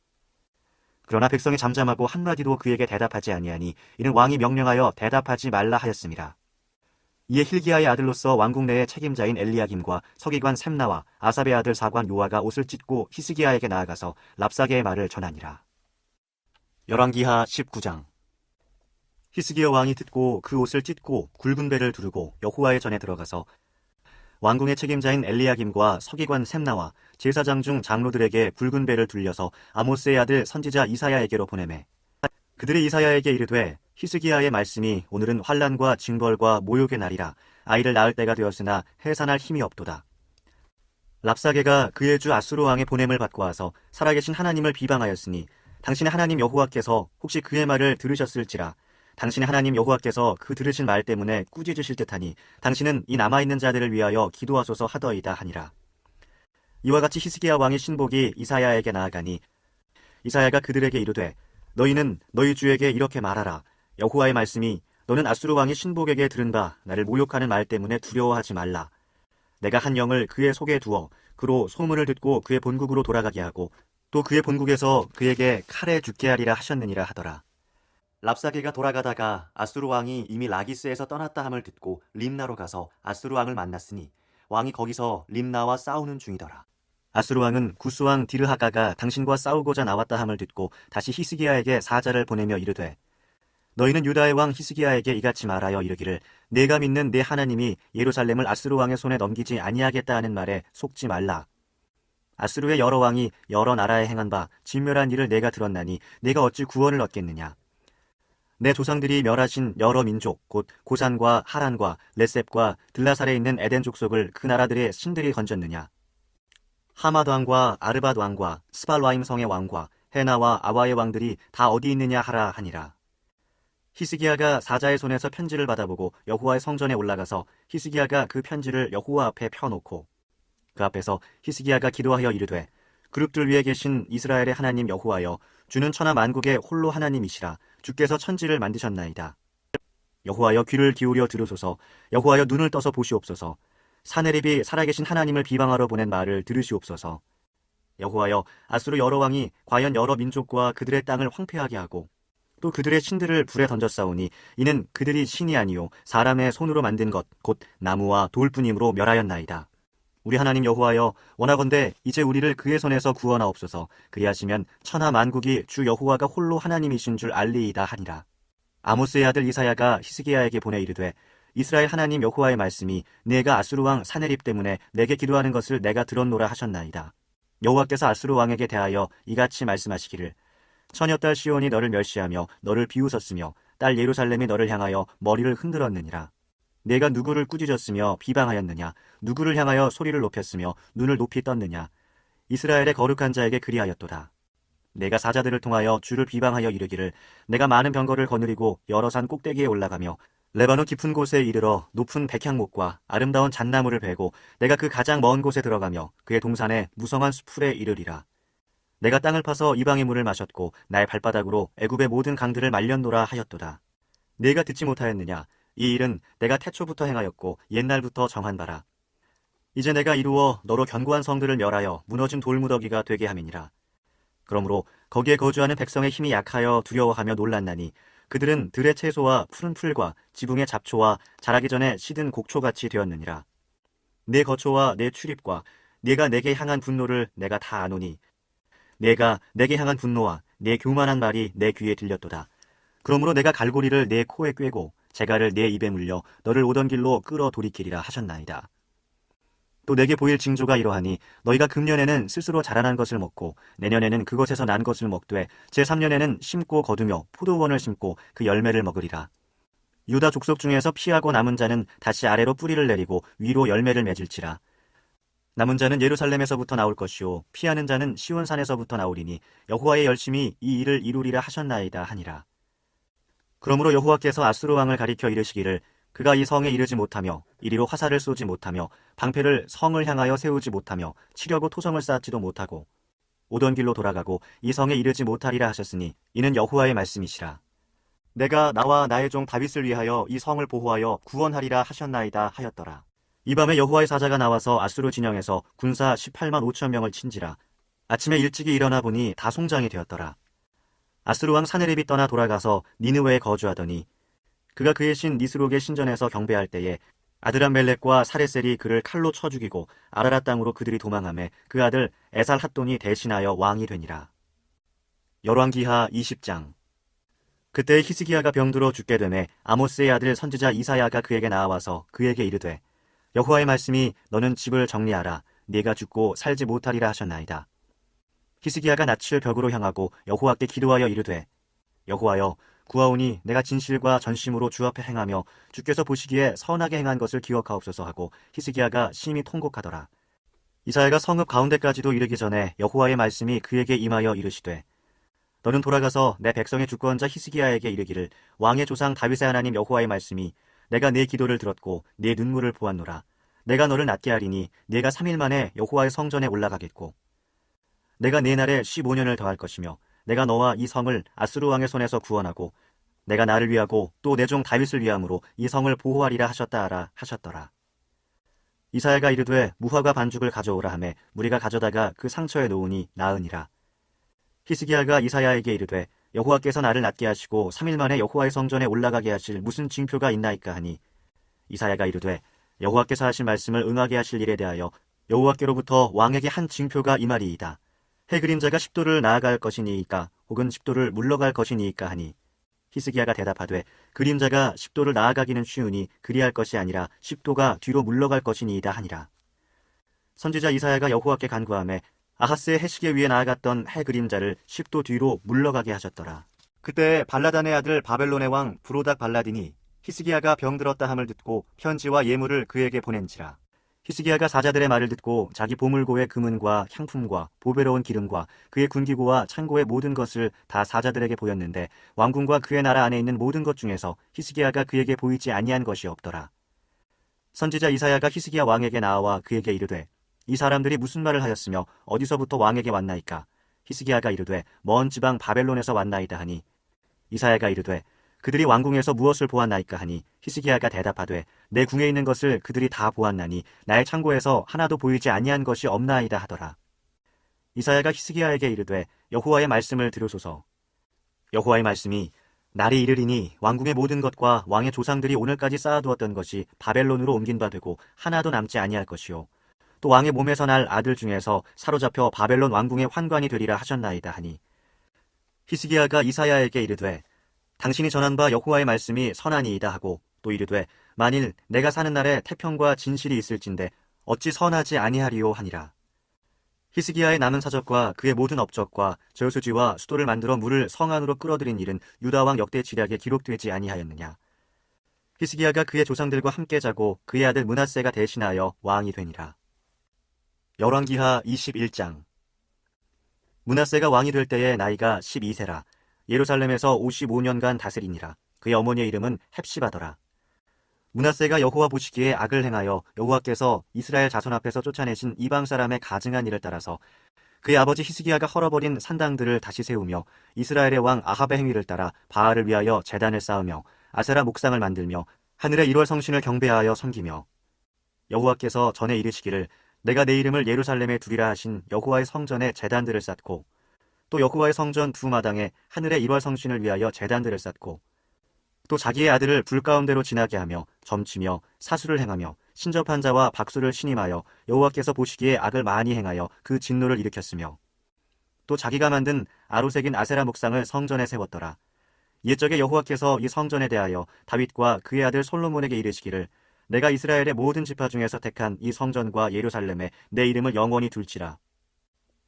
그러나 백성이 잠잠하고 한마디도 그에게 대답하지 아니하니 이는 왕이 명령하여 대답하지 말라 하였습니다. 이에 힐기야의 아들로서 왕궁 내의 책임자인 엘리야김과 서기관 셈나와 아삽의 아들 사관 요아가 옷을 찢고 히스기야에게 나아가서 랍사게의 말을 전하니라. 열왕기하 19장. 히스기야 왕이 듣고 그 옷을 찢고 굵은 배를 두르고 여호와의 전에 들어가서 왕궁의 책임자인 엘리야김과 서기관 셈나와 제사장 중 장로들에게 굵은 배를 둘려서 아모스의 아들 선지자 이사야에게로 보내매 그들이 이사야에게 이르되 히스기야의 말씀이 오늘은 환난과 징벌과 모욕의 날이라. 아이를 낳을 때가 되었으나 해산할 힘이 없도다. 랍사게가 그의 주 아수르 왕의 보냄을 받고 와서 살아계신 하나님을 비방하였으니 당신의 하나님 여호와께서 혹시 그의 말을 들으셨을지라. 당신의 하나님 여호와께서 그 들으신 말 때문에 꾸짖으실 듯하니 당신은 이 남아있는 자들을 위하여 기도하소서 하더이다 하니라. 이와 같이 히스기야 왕의 신복이 이사야에게 나아가니 이사야가 그들에게 이르되 너희는 너희 주에게 이렇게 말하라. 여호와의 말씀이 너는 아수르 왕의 신복에게 들은 바 나를 모욕하는 말 때문에 두려워하지 말라. 내가 한 영을 그의 속에 두어 그로 소문을 듣고 그의 본국으로 돌아가게 하고 또 그의 본국에서 그에게 칼에 죽게 하리라 하셨느니라 하더라. 랍사게가 돌아가다가 아수르 왕이 이미 라기스에서 떠났다 함을 듣고 림나로 가서 아수르 왕을 만났으니 왕이 거기서 림나와 싸우는 중이더라. 아수르 왕은 구스 왕 디르하가가 당신과 싸우고자 나왔다 함을 듣고 다시 히스기야에게 사자를 보내며 이르되 너희는 유다의 왕 히스기야에게 이같이 말하여 이르기를 내가 믿는 내 하나님이 예루살렘을 아수르 왕의 손에 넘기지 아니하겠다 하는 말에 속지 말라. 아수르의 여러 왕이 여러 나라에 행한 바 진멸한 일을 내가 들었나니 내가 어찌 구원을 얻겠느냐. 내 조상들이 멸하신 여러 민족 곧 고산과 하란과 레셉과 들라살에 있는 에덴 족속을 그 나라들의 신들이 건졌느냐. 하맛 왕과 아르밧 왕과 스발와임 성의 왕과 헤나와 아와의 왕들이 다 어디 있느냐 하라 하니라. 히스기야가 사자의 손에서 편지를 받아보고 여호와의 성전에 올라가서 히스기야가 그 편지를 여호와 앞에 펴놓고 그 앞에서 히스기야가 기도하여 이르되 그룹들 위에 계신 이스라엘의 하나님 여호와여 주는 천하 만국의 홀로 하나님이시라. 주께서 천지를 만드셨나이다. 여호와여 귀를 기울여 들으소서. 여호와여 눈을 떠서 보시옵소서. 사네립이 살아계신 하나님을 비방하러 보낸 말을 들으시옵소서. 여호와여 아수르 여러 왕이 과연 여러 민족과 그들의 땅을 황폐하게 하고 또 그들의 신들을 불에 던졌사오니 이는 그들이 신이 아니요 사람의 손으로 만든 것 곧 나무와 돌뿐이므로 멸하였나이다. 우리 하나님 여호와여 원하건대 이제 우리를 그의 손에서 구원하옵소서. 그리하시면 천하 만국이 주 여호와가 홀로 하나님이신 줄 알리이다 하니라. 아모스의 아들 이사야가 히스기야에게 보내 이르되 이스라엘 하나님 여호와의 말씀이 내가 아수르 왕 사네립 때문에 내게 기도하는 것을 내가 들었노라 하셨나이다. 여호와께서 아수르 왕에게 대하여 이같이 말씀하시기를 처녀딸 시온이 너를 멸시하며 너를 비웃었으며 딸 예루살렘이 너를 향하여 머리를 흔들었느니라. 내가 누구를 꾸짖었으며 비방하였느냐. 누구를 향하여 소리를 높였으며 눈을 높이 떴느냐. 이스라엘의 거룩한 자에게 그리하였도다. 내가 사자들을 통하여 주를 비방하여 이르기를 내가 많은 병거를 거느리고 여러 산 꼭대기에 올라가며 레바논 깊은 곳에 이르러 높은 백향목과 아름다운 잣나무를 베고 내가 그 가장 먼 곳에 들어가며 그의 동산에 무성한 수풀에 이르리라. 내가 땅을 파서 이방의 물을 마셨고 나의 발바닥으로 애굽의 모든 강들을 말렸노라 하였도다. 내가 듣지 못하였느냐. 이 일은 내가 태초부터 행하였고 옛날부터 정한 바라. 이제 내가 이루어 너로 견고한 성들을 멸하여 무너진 돌무더기가 되게 함이니라. 그러므로 거기에 거주하는 백성의 힘이 약하여 두려워하며 놀랐나니 그들은 들의 채소와 푸른 풀과 지붕의 잡초와 자라기 전에 시든 곡초같이 되었느니라. 내 거초와 내 출입과 네가 내게 향한 분노를 내가 다 아노니 내가 내게 향한 분노와 내 교만한 말이 내 귀에 들렸도다. 그러므로 내가 갈고리를 내 코에 꿰고 재갈을 내 입에 물려 너를 오던 길로 끌어 돌이키리라 하셨나이다. 또 내게 보일 징조가 이러하니 너희가 금년에는 스스로 자라난 것을 먹고 내년에는 그것에서 난 것을 먹되 제3년에는 심고 거두며 포도원을 심고 그 열매를 먹으리라. 유다 족속 중에서 피하고 남은 자는 다시 아래로 뿌리를 내리고 위로 열매를 맺을지라. 남은 자는 예루살렘에서부터 나올 것이요 피하는 자는 시온산에서부터 나오리니 여호와의 열심히 이 일을 이루리라 하셨나이다 하니라. 그러므로 여호와께서 아수르 왕을 가리켜 이르시기를 그가 이 성에 이르지 못하며 이리로 화살을 쏘지 못하며 방패를 성을 향하여 세우지 못하며 치려고 토성을 쌓지도 못하고 오던 길로 돌아가고 이 성에 이르지 못하리라 하셨으니 이는 여호와의 말씀이시라. 내가 나와 나의 종 다윗을 위하여 이 성을 보호하여 구원하리라 하셨나이다 하였더라. 이 밤에 여호와의 사자가 나와서 아수르 진영에서 군사 18만 5천 명을 친지라. 아침에 일찍이 일어나 보니 다 송장이 되었더라. 아수르 왕 사네립이 떠나 돌아가서 니느웨에 거주하더니 그가 그의 신 니스록의 신전에서 경배할 때에 아드람멜렉과 사레셀이 그를 칼로 쳐 죽이고 아라랏 땅으로 그들이 도망하매 그 아들 에살핫돈이 대신하여 왕이 되니라. 열왕기하 20장. 그때 히스기야가 병들어 죽게 되매 아모스의 아들 선지자 이사야가 그에게 나와서 그에게 이르되 여호와의 말씀이 너는 집을 정리하라 네가 죽고 살지 못하리라 하셨나이다. 히스기야가 낯을 벽으로 향하고 여호와께 기도하여 이르되 여호와여 구하오니 내가 진실과 전심으로 주 앞에 행하며 주께서 보시기에 선하게 행한 것을 기억하옵소서 하고 히스기야가 심히 통곡하더라. 이사야가 성읍 가운데까지도 이르기 전에 여호와의 말씀이 그에게 임하여 이르시되 너는 돌아가서 내 백성의 주권자 히스기야에게 이르기를 왕의 조상 다윗의 하나님 여호와의 말씀이 내가 네 기도를 들었고 네 눈물을 보았노라. 내가 너를 낫게 하리니 네가 3일 만에 여호와의 성전에 올라가겠고 내가 네 날에 15년을 더할 것이며 내가 너와 이 성을 아수르 왕의 손에서 구원하고 내가 나를 위하고 또 내 종 다윗을 위함으로 이 성을 보호하리라 하셨다 하라 하셨더라. 이사야가 이르되 무화과 반죽을 가져오라 하매 무리가 가져다가 그 상처에 놓으니 나으니라. 히스기야가 이사야에게 이르되 여호와께서 나를 낫게 하시고 3일 만에 여호와의 성전에 올라가게 하실 무슨 징표가 있나이까 하니 이사야가 이르되 여호와께서 하신 말씀을 응하게 하실 일에 대하여 여호와께로부터 왕에게 한 징표가 이말이이다. 해 그림자가 10도를 나아갈 것이니이까 혹은 10도를 물러갈 것이니이까 하니 히스기야가 대답하되 그림자가 10도를 나아가기는 쉬우니 그리할 것이 아니라 10도가 뒤로 물러갈 것이니이다 하니라. 선지자 이사야가 여호와께 간구하매 아하스의 해시계 위에 나아갔던 해 그림자를 10도 뒤로 물러가게 하셨더라. 그때 발라단의 아들 바벨론의 왕 브로닥 발라딘이 히스기야가 병들었다 함을 듣고 편지와 예물을 그에게 보낸지라. 히스기야가 사자들의 말을 듣고 자기 보물고의 금은과 향품과 보배로운 기름과 그의 군기고와 창고의 모든 것을 다 사자들에게 보였는데 왕궁과 그의 나라 안에 있는 모든 것 중에서 히스기야가 그에게 보이지 아니한 것이 없더라. 선지자 이사야가 히스기야 왕에게 나와 그에게 이르되 이 사람들이 무슨 말을 하였으며 어디서부터 왕에게 왔나이까? 히스기야가 이르되 먼 지방 바벨론에서 왔나이다 하니 이사야가 이르되 그들이 왕궁에서 무엇을 보았나이까 하니 히스기야가 대답하되 내 궁에 있는 것을 그들이 다 보았나니 나의 창고에서 하나도 보이지 아니한 것이 없나이다 하더라. 이사야가 히스기야에게 이르되 여호와의 말씀을 들으소서. 여호와의 말씀이 날이 이르리니 왕궁의 모든 것과 왕의 조상들이 오늘까지 쌓아두었던 것이 바벨론으로 옮긴 바 되고 하나도 남지 아니할 것이요 또 왕의 몸에서 날 아들 중에서 사로잡혀 바벨론 왕궁의 환관이 되리라 하셨나이다 하니 히스기야가 이사야에게 이르되 당신이 전한 바 여호와의 말씀이 선하니이다 하고 또 이르되 만일 내가 사는 날에 태평과 진실이 있을진데 어찌 선하지 아니하리요 하니라. 히스기야의 남은 사적과 그의 모든 업적과 저수지와 수도를 만들어 물을 성 안으로 끌어들인 일은 유다왕 역대 지략에 기록되지 아니하였느냐. 히스기야가 그의 조상들과 함께 자고 그의 아들 므낫세가 대신하여 왕이 되니라. 열왕기하 21장. 므낫세가 왕이 될 때에 나이가 12세라. 예루살렘에서 55년간 다스리니라. 그의 어머니의 이름은 헵시바더라. 므낫세가 여호와 보시기에 악을 행하여 여호와께서 이스라엘 자손 앞에서 쫓아내신 이방 사람의 가증한 일을 따라서 그의 아버지 히스기야가 헐어버린 산당들을 다시 세우며 이스라엘의 왕 아합의 행위를 따라 바알을 위하여 제단을 쌓으며 아세라 목상을 만들며 하늘의 1월 성신을 경배하여 섬기며 여호와께서 전에 이르시기를 내가 내 이름을 예루살렘에 두리라 하신 여호와의 성전에 제단들을 쌓고 또 여호와의 성전 두 마당에 하늘의 1월 성신을 위하여 제단들을 쌓고 또 자기의 아들을 불 가운데로 지나게 하며 점치며 사수를 행하며 신접한 자와 박수를 신임하여 여호와께서 보시기에 악을 많이 행하여 그 진노를 일으켰으며 또 자기가 만든 아로색인 아세라 목상을 성전에 세웠더라. 옛적에 여호와께서 이 성전에 대하여 다윗과 그의 아들 솔로몬에게 이르시기를 내가 이스라엘의 모든 지파 중에서 택한 이 성전과 예루살렘에 내 이름을 영원히 둘지라.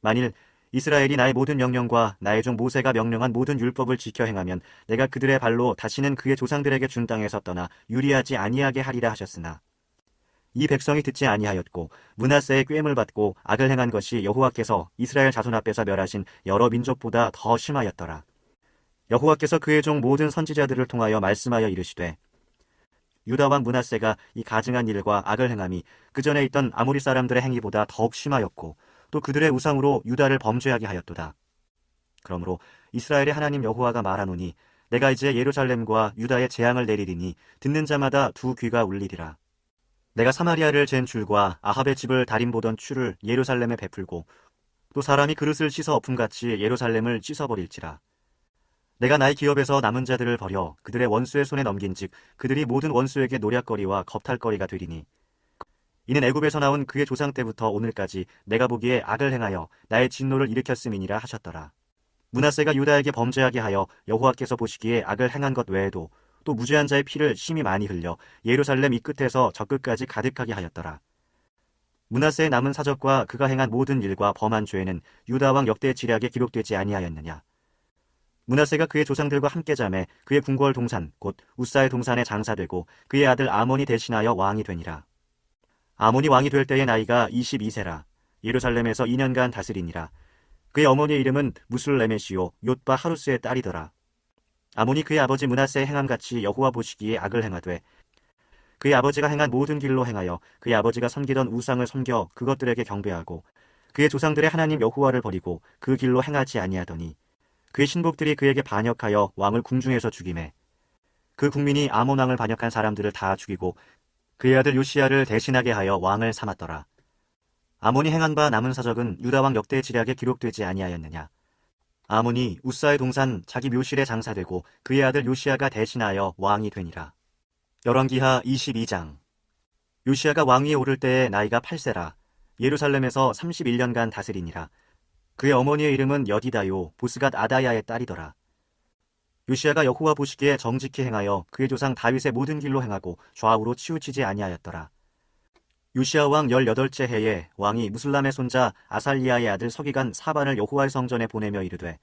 만일 이스라엘이 나의 모든 명령과 나의 종 모세가 명령한 모든 율법을 지켜 행하면 내가 그들의 발로 다시는 그의 조상들에게 준 땅에서 떠나 유리하지 아니하게 하리라 하셨으나 이 백성이 듣지 아니하였고 므낫세의 꾀임을 받고 악을 행한 것이 여호와께서 이스라엘 자손 앞에서 멸하신 여러 민족보다 더 심하였더라. 여호와께서 그의 종 모든 선지자들을 통하여 말씀하여 이르시되 유다 왕 므낫세가 이 가증한 일과 악을 행함이 그 전에 있던 아모리 사람들의 행위보다 더욱 심하였고 또 그들의 우상으로 유다를 범죄하게 하였도다. 그러므로 이스라엘의 하나님 여호와가 말하노니 내가 이제 예루살렘과 유다에 재앙을 내리리니 듣는 자마다 두 귀가 울리리라. 내가 사마리아를 잰 줄과 아합의 집을 다림보던 추를 예루살렘에 베풀고 또 사람이 그릇을 씻어 엎음같이 예루살렘을 씻어버릴지라. 내가 나의 기업에서 남은 자들을 버려 그들의 원수의 손에 넘긴즉 그들이 모든 원수에게 노략거리와 겁탈거리가 되리니 이는 애굽에서 나온 그의 조상 때부터 오늘까지 내가 보기에 악을 행하여 나의 진노를 일으켰음이니라 하셨더라. 므낫세가 유다에게 범죄하게 하여 여호와께서 보시기에 악을 행한 것 외에도 또 무죄한 자의 피를 심히 많이 흘려 예루살렘 이 끝에서 저 끝까지 가득하게 하였더라. 므낫세의 남은 사적과 그가 행한 모든 일과 범한 죄는 유다 왕 역대 지략에 기록되지 아니하였느냐. 므낫세가 그의 조상들과 함께 잠에 그의 궁궐 동산 곧 우사의 동산에 장사되고 그의 아들 아몬이 대신하여 왕이 되니라. 아몬이 왕이 될 때의 나이가 22세라. 예루살렘에서 2년간 다스리니라. 그의 어머니의 이름은 무술레메시오 욤바 하루스의 딸이더라. 아몬이 그의 아버지 므낫세의 행함같이 여호와 보시기에 악을 행하되 그의 아버지가 행한 모든 길로 행하여 그의 아버지가 섬기던 우상을 섬겨 그것들에게 경배하고 그의 조상들의 하나님 여호와를 버리고 그 길로 행하지 아니하더니 그의 신복들이 그에게 반역하여 왕을 궁중에서 죽이매 그 국민이 아몬 왕을 반역한 사람들을 다 죽이고 그의 아들 요시야를 대신하게 하여 왕을 삼았더라. 아몬이 행한 바 남은 사적은 유다 왕 역대 지략에 기록되지 아니하였느냐. 아몬이 우사의 동산 자기 묘실에 장사되고 그의 아들 요시야가 대신하여 왕이 되니라. 열왕기하 22장. 요시야가 왕위에 오를 때에 나이가 8세라. 예루살렘에서 31년간 다스리니라. 그의 어머니의 이름은 여디다요 보스갓 아다야의 딸이더라. 요시야가 여호와 보시기에 정직히 행하여 그의 조상 다윗의 모든 길로 행하고 좌우로 치우치지 아니하였더라. 요시야 왕 18째 해에 왕이 무슬람의 손자 아살리아의 아들 서기관 사반을 여호와의 성전에 보내며 이르되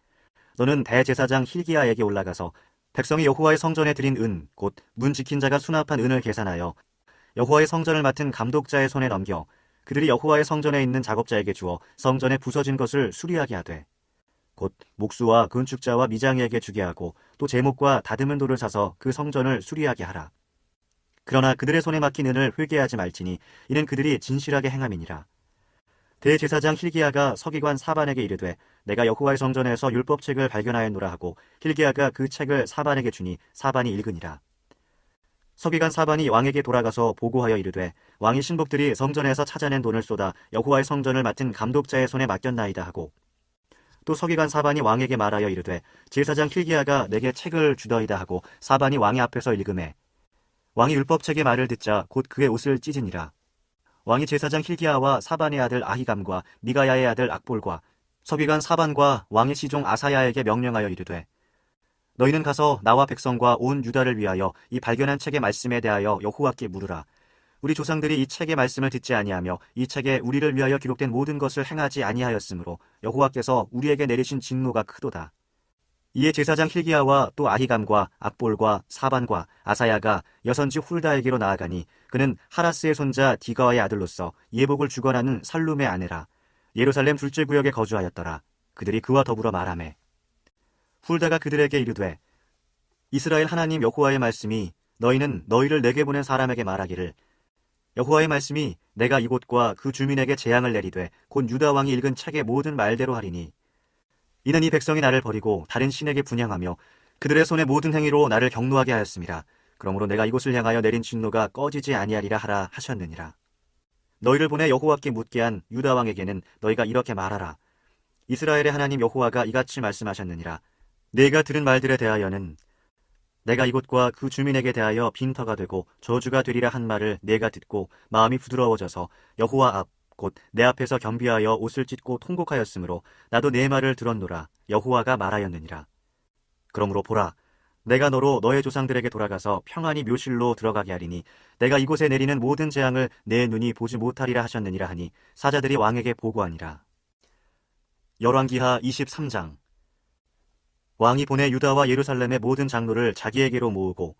너는 대제사장 힐기야에게 올라가서 백성이 여호와의 성전에 드린 은 곧 문 지킨 자가 수납한 은을 계산하여 여호와의 성전을 맡은 감독자의 손에 넘겨 그들이 여호와의 성전에 있는 작업자에게 주어 성전에 부서진 것을 수리하게 하되 곧 목수와 건축자와 미장이에게 주게 하고 또 제목과 다듬은 돌을 사서 그 성전을 수리하게 하라. 그러나 그들의 손에 맡긴 은을 회개하지 말지니 이는 그들이 진실하게 행함이니라. 대제사장 힐기야가 서기관 사반에게 이르되 내가 여호와의 성전에서 율법책을 발견하였노라 하고 힐기야가 그 책을 사반에게 주니 사반이 읽으니라. 서기관 사반이 왕에게 돌아가서 보고하여 이르되 왕의 신복들이 성전에서 찾아낸 돈을 쏟아 여호와의 성전을 맡은 감독자의 손에 맡겼나이다 하고 또 서기관 사반이 왕에게 말하여 이르되 제사장 힐기야가 내게 책을 주더이다 하고 사반이 왕의 앞에서 읽음에 왕이 율법책의 말을 듣자 곧 그의 옷을 찢으니라. 왕이 제사장 힐기야와 사반의 아들 아히감과 미가야의 아들 악볼과 서기관 사반과 왕의 시종 아사야에게 명령하여 이르되 너희는 가서 나와 백성과 온 유다를 위하여 이 발견한 책의 말씀에 대하여 여호와께 물으라. 우리 조상들이 이 책의 말씀을 듣지 아니하며 이 책에 우리를 위하여 기록된 모든 것을 행하지 아니하였으므로 여호와께서 우리에게 내리신 진노가 크도다. 이에 제사장 힐기야와 또 아히감과 악볼과 사반과 아사야가 여선지 훌다에게로 나아가니 그는 하라스의 손자 디가와의 아들로서 예복을 주관하는 살룸의 아내라. 예루살렘 둘째 구역에 거주하였더라. 그들이 그와 더불어 말하매 훌다가 그들에게 이르되 이스라엘 하나님 여호와의 말씀이 너희는 너희를 내게 보낸 사람에게 말하기를 여호와의 말씀이 내가 이곳과 그 주민에게 재앙을 내리되 곧 유다 왕이 읽은 책의 모든 말대로 하리니 이는 이 백성이 나를 버리고 다른 신에게 분향하며 그들의 손의 모든 행위로 나를 경노하게 하였습니다. 그러므로 내가 이곳을 향하여 내린 진노가 꺼지지 아니하리라 하라 하셨느니라. 너희를 보내 여호와께 묻게 한 유다 왕에게는 너희가 이렇게 말하라. 이스라엘의 하나님 여호와가 이같이 말씀하셨느니라. 내가 들은 말들에 대하여는 내가 이곳과 그 주민에게 대하여 빈터가 되고 저주가 되리라 한 말을 내가 듣고 마음이 부드러워져서 여호와 앞 곧 내 앞에서 겸비하여 옷을 찢고 통곡하였으므로 나도 내 말을 들었노라. 여호와가 말하였느니라. 그러므로 보라, 내가 너로 너의 조상들에게 돌아가서 평안히 묘실로 들어가게 하리니 내가 이곳에 내리는 모든 재앙을 내 눈이 보지 못하리라 하셨느니라 하니 사자들이 왕에게 보고하니라. 열왕기하 23장. 왕이 보내 유다와 예루살렘의 모든 장로를 자기에게로 모으고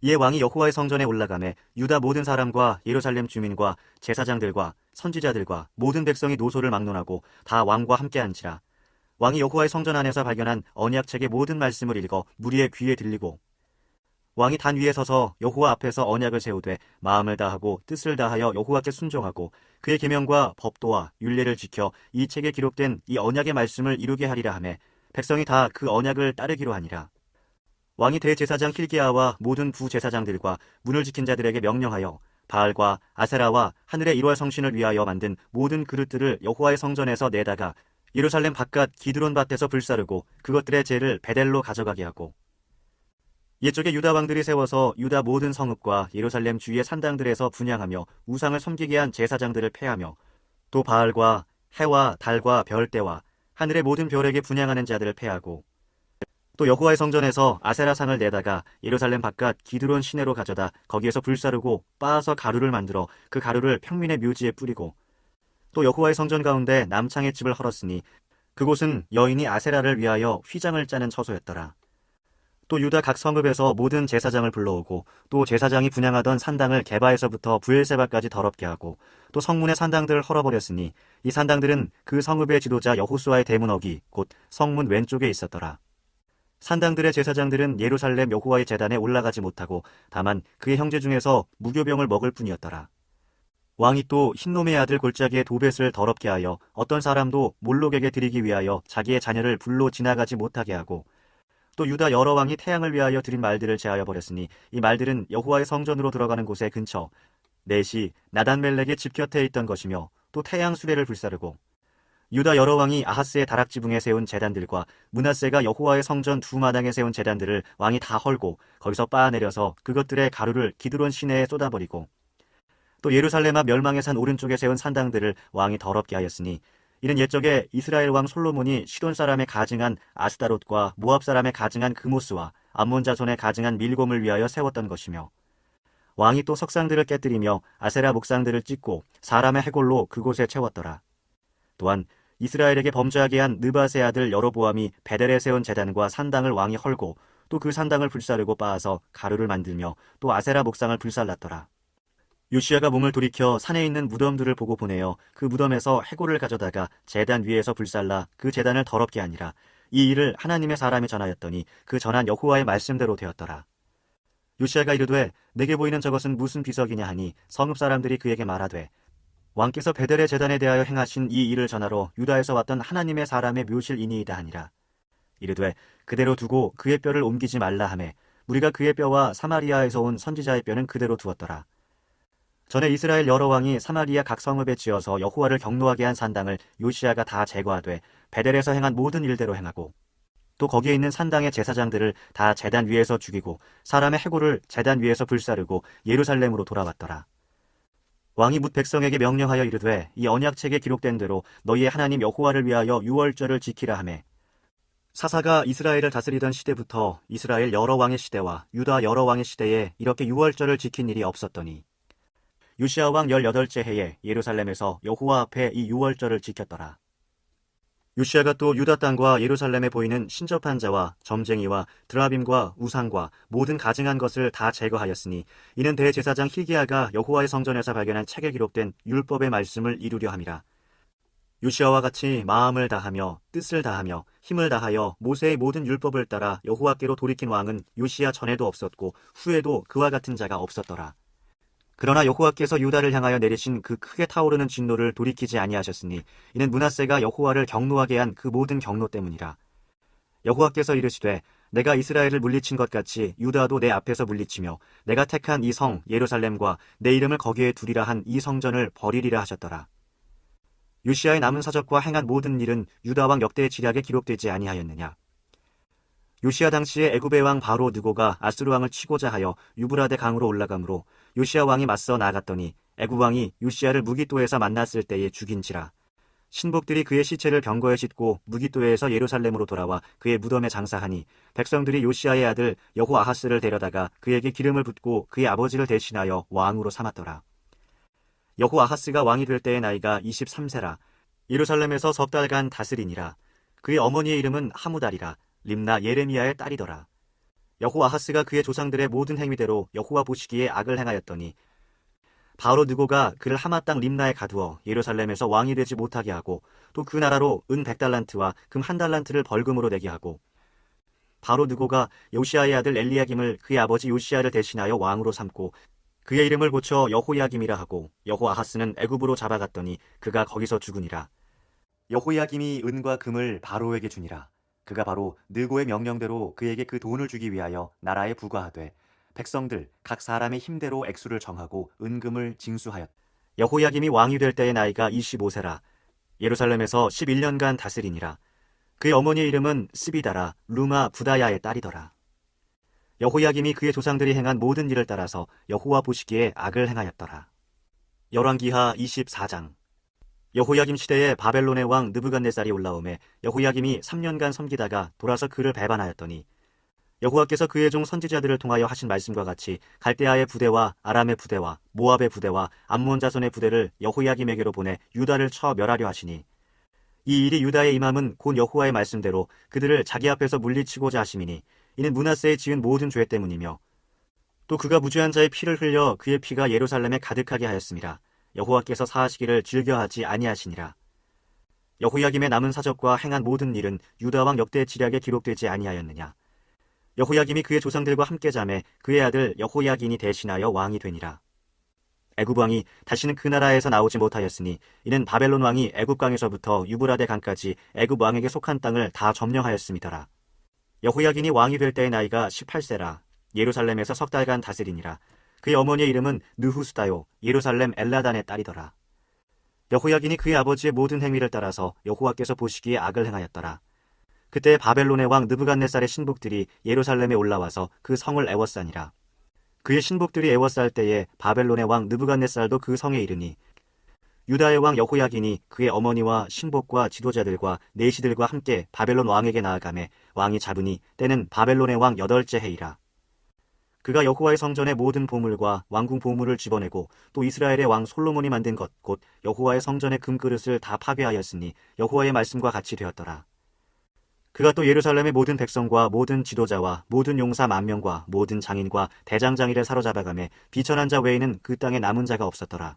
이에 왕이 여호와의 성전에 올라가매 유다 모든 사람과 예루살렘 주민과 제사장들과 선지자들과 모든 백성이 노소를 막론하고 다 왕과 함께 앉으라. 왕이 여호와의 성전 안에서 발견한 언약책의 모든 말씀을 읽어 무리의 귀에 들리고 왕이 단 위에 서서 여호와 앞에서 언약을 세우되 마음을 다하고 뜻을 다하여 여호와께 순종하고 그의 계명과 법도와 율례를 지켜 이 책에 기록된 이 언약의 말씀을 이루게 하리라 하매 백성이 다 그 언약을 따르기로 하니라. 왕이 대제사장 힐기야와 모든 부제사장들과 문을 지킨 자들에게 명령하여 바알과 아세라와 하늘의 일월 성신을 위하여 만든 모든 그릇들을 여호와의 성전에서 내다가 예루살렘 바깥 기드론 밭에서 불사르고 그것들의 재를 베델로 가져가게 하고 옛적에 유다 왕들이 세워서 유다 모든 성읍과 예루살렘 주위의 산당들에서 분향하며 우상을 섬기게 한 제사장들을 패하며 또 바알과 해와 달과 별대와 하늘의 모든 별에게 분향하는 자들을 패하고 또 여호와의 성전에서 아세라상을 내다가 예루살렘 바깥 기드론 시내로 가져다 거기에서 불사르고 빻아서 가루를 만들어 그 가루를 평민의 묘지에 뿌리고 또 여호와의 성전 가운데 남창의 집을 헐었으니 그곳은 여인이 아세라를 위하여 휘장을 짜는 처소였더라. 또 유다 각 성읍에서 모든 제사장을 불러오고 또 제사장이 분향하던 산당을 게바에서부터 브엘세바까지 더럽게 하고 또 성문의 산당들을 헐어버렸으니 이 산당들은 그 성읍의 지도자 여호수아의 대문어기 곧 성문 왼쪽에 있었더라. 산당들의 제사장들은 예루살렘 여호와의 제단에 올라가지 못하고 다만 그의 형제 중에서 무교병을 먹을 뿐이었더라. 왕이 또 흰놈의 아들 골짜기의 도벳을 더럽게 하여 어떤 사람도 몰록에게 드리기 위하여 자기의 자녀를 불로 지나가지 못하게 하고 또 유다 여러 왕이 태양을 위하여 드린 말들을 제하여 버렸으니 이 말들은 여호와의 성전으로 들어가는 곳의 근처 넷이 나단멜렉의 집 곁에 있던 것이며 또 태양 수레를 불사르고 유다 여러 왕이 아하스의 다락지붕에 세운 제단들과 므낫세가 여호와의 성전 두 마당에 세운 제단들을 왕이 다 헐고 거기서 빻아내려서 그것들의 가루를 기드론 시내에 쏟아버리고 또 예루살렘 앞 멸망의 산 오른쪽에 세운 산당들을 왕이 더럽게 하였으니 이는 옛적에 이스라엘 왕 솔로몬이 시돈 사람의 가증한 아스다롯과 모압 사람의 가증한 그모스와 암몬 자손의 가증한 밀곰을 위하여 세웠던 것이며 왕이 또 석상들을 깨뜨리며 아세라 목상들을 찢고 사람의 해골로 그곳에 채웠더라. 또한 이스라엘에게 범죄하게 한 느밧의 아들 여로보암이 베델에 세운 제단과 산당을 왕이 헐고 또 그 산당을 불사르고 빻아서 가루를 만들며 또 아세라 목상을 불살랐더라. 요시야가 몸을 돌이켜 산에 있는 무덤들을 보고 보내어 그 무덤에서 해골을 가져다가 제단 위에서 불살라 그 제단을 더럽게 하니라. 이 일을 하나님의 사람이 전하였더니 그 전한 여호와의 말씀대로 되었더라. 요시야가 이르되 내게 보이는 저것은 무슨 비석이냐 하니 성읍 사람들이 그에게 말하되 왕께서 베델의 제단에 대하여 행하신 이 일을 전하러 유다에서 왔던 하나님의 사람의 묘실이니이다 하니라. 이르되 그대로 두고 그의 뼈를 옮기지 말라 하매 우리가 그의 뼈와 사마리아에서 온 선지자의 뼈는 그대로 두었더라. 전에 이스라엘 여러 왕이 사마리아 각 성읍에 지어서 여호와를 경노하게 한 산당을 요시야가 다 제거하되 베델에서 행한 모든 일대로 행하고 또 거기에 있는 산당의 제사장들을 다 제단 위에서 죽이고 사람의 해골을 제단 위에서 불사르고 예루살렘으로 돌아왔더라. 왕이 뭇 백성에게 명령하여 이르되 이 언약책에 기록된 대로 너희의 하나님 여호와를 위하여 유월절을 지키라 하매 사사가 이스라엘을 다스리던 시대부터 이스라엘 여러 왕의 시대와 유다 여러 왕의 시대에 이렇게 유월절을 지킨 일이 없었더니 요시야 왕 18째 해에 예루살렘에서 여호와 앞에 이 유월절을 지켰더라. 요시야가 또 유다 땅과 예루살렘에 보이는 신접한 자와 점쟁이와 드라빔과 우상과 모든 가증한 것을 다 제거하였으니 이는 대제사장 힐기야가 여호와의 성전에서 발견한 책에 기록된 율법의 말씀을 이루려 함이라. 요시야와 같이 마음을 다하며 뜻을 다하며 힘을 다하여 모세의 모든 율법을 따라 여호와께로 돌이킨 왕은 요시야 전에도 없었고 후에도 그와 같은 자가 없었더라. 그러나 여호와께서 유다를 향하여 내리신 그 크게 타오르는 진노를 돌이키지 아니하셨으니 이는 므낫세가 여호와를 경노하게 한 그 모든 경노 때문이라. 여호와께서 이르시되 내가 이스라엘을 물리친 것 같이 유다도 내 앞에서 물리치며 내가 택한 이 성 예루살렘과 내 이름을 거기에 두리라 한 이 성전을 버리리라 하셨더라. 요시야의 남은 사적과 행한 모든 일은 유다 왕 역대의 지략에 기록되지 아니하였느냐. 요시야 당시에 애굽의 왕 바로 느고가 아수르 왕을 치고자 하여 유브라데 강으로 올라가므로 요시야 왕이 맞서 나아갔더니 애굽 왕이 요시야를 무기또에서 만났을 때에 죽인지라. 신복들이 그의 시체를 병거에 싣고 무기또에서 예루살렘으로 돌아와 그의 무덤에 장사하니 백성들이 요시아의 아들 여호아하스를 데려다가 그에게 기름을 붓고 그의 아버지를 대신하여 왕으로 삼았더라. 여호아하스가 왕이 될 때의 나이가 23세라. 예루살렘에서 석 달간 다스리니라. 그의 어머니의 이름은 하무달이라. 림나 예레미야의 딸이더라. 여호아하스가 그의 조상들의 모든 행위대로 여호와 보시기에 악을 행하였더니 바로 느고가 그를 하마 땅 림나에 가두어 예루살렘에서 왕이 되지 못하게 하고 또 그 나라로 은 100달란트와 금 1달란트를 벌금으로 내게 하고 바로 느고가 요시아의 아들 엘리야김을 그의 아버지 요시아를 대신하여 왕으로 삼고 그의 이름을 고쳐 여호야김이라 하고 여호아하스는 애굽으로 잡아갔더니 그가 거기서 죽으니라. 여호야김이 은과 금을 바로에게 주니라. 그가 바로 느고의 명령대로 그에게 그 돈을 주기 위하여 나라에 부과하되 백성들 각 사람의 힘대로 액수를 정하고 은금을 징수하였다. 여호야김이 왕이 될 때의 나이가 25세라. 예루살렘에서 11년간 다스리니라. 그의 어머니의 이름은 스비다라. 루마 부다야의 딸이더라. 여호야김이 그의 조상들이 행한 모든 일을 따라서 여호와 보시기에 악을 행하였더라. 열왕기하 24장. 여호야김 시대에 바벨론의 왕 느부갓네살이 올라오매 여호야김이 3년간 섬기다가 돌아서 그를 배반하였더니 여호와께서 그의 종 선지자들을 통하여 하신 말씀과 같이 갈대아의 부대와 아람의 부대와 모압의 부대와 암몬 자손의 부대를 여호야김에게로 보내 유다를 쳐 멸하려 하시니 이 일이 유다의 임함은 곧 여호와의 말씀대로 그들을 자기 앞에서 물리치고자 하심이니 이는 므낫세의 지은 모든 죄 때문이며 또 그가 무죄한 자의 피를 흘려 그의 피가 예루살렘에 가득하게 하였음이라. 여호와께서 사하시기를 즐겨하지 아니하시니라. 여호야김의 남은 사적과 행한 모든 일은 유다 왕 역대 지략에 기록되지 아니하였느냐. 여호야김이 그의 조상들과 함께 자매 그의 아들 여호야긴이 대신하여 왕이 되니라. 애굽 왕이 다시는 그 나라에서 나오지 못하였으니 이는 바벨론 왕이 애굽 강에서부터 유브라데 강까지 애굽 왕에게 속한 땅을 다 점령하였음이더라. 여호야긴이 왕이 될 때의 나이가 18세라. 예루살렘에서 석 달간 다스리니라. 그의 어머니의 이름은 느후스다요 예루살렘 엘라단의 딸이더라. 여호야긴이 그의 아버지의 모든 행위를 따라서 여호와께서 보시기에 악을 행하였더라. 그때 바벨론의 왕 느부갓네살의 신복들이 예루살렘에 올라와서 그 성을 애워싸니라. 그의 신복들이 애워쌀 때에 바벨론의 왕 느부갓네살도 그 성에 이르니 유다의 왕 여호야긴이 그의 어머니와 신복과 지도자들과 내시들과 함께 바벨론 왕에게 나아가매 왕이 잡으니 때는 바벨론의 왕 8째 해이라. 그가 여호와의 성전의 모든 보물과 왕궁 보물을 집어내고 또 이스라엘의 왕 솔로몬이 만든 것 곧 여호와의 성전의 금그릇을 다 파괴하였으니 여호와의 말씀과 같이 되었더라. 그가 또 예루살렘의 모든 백성과 모든 지도자와 모든 용사 10,000명과 모든 장인과 대장장이를 사로잡아가매 비천한 자 외에는 그 땅에 남은 자가 없었더라.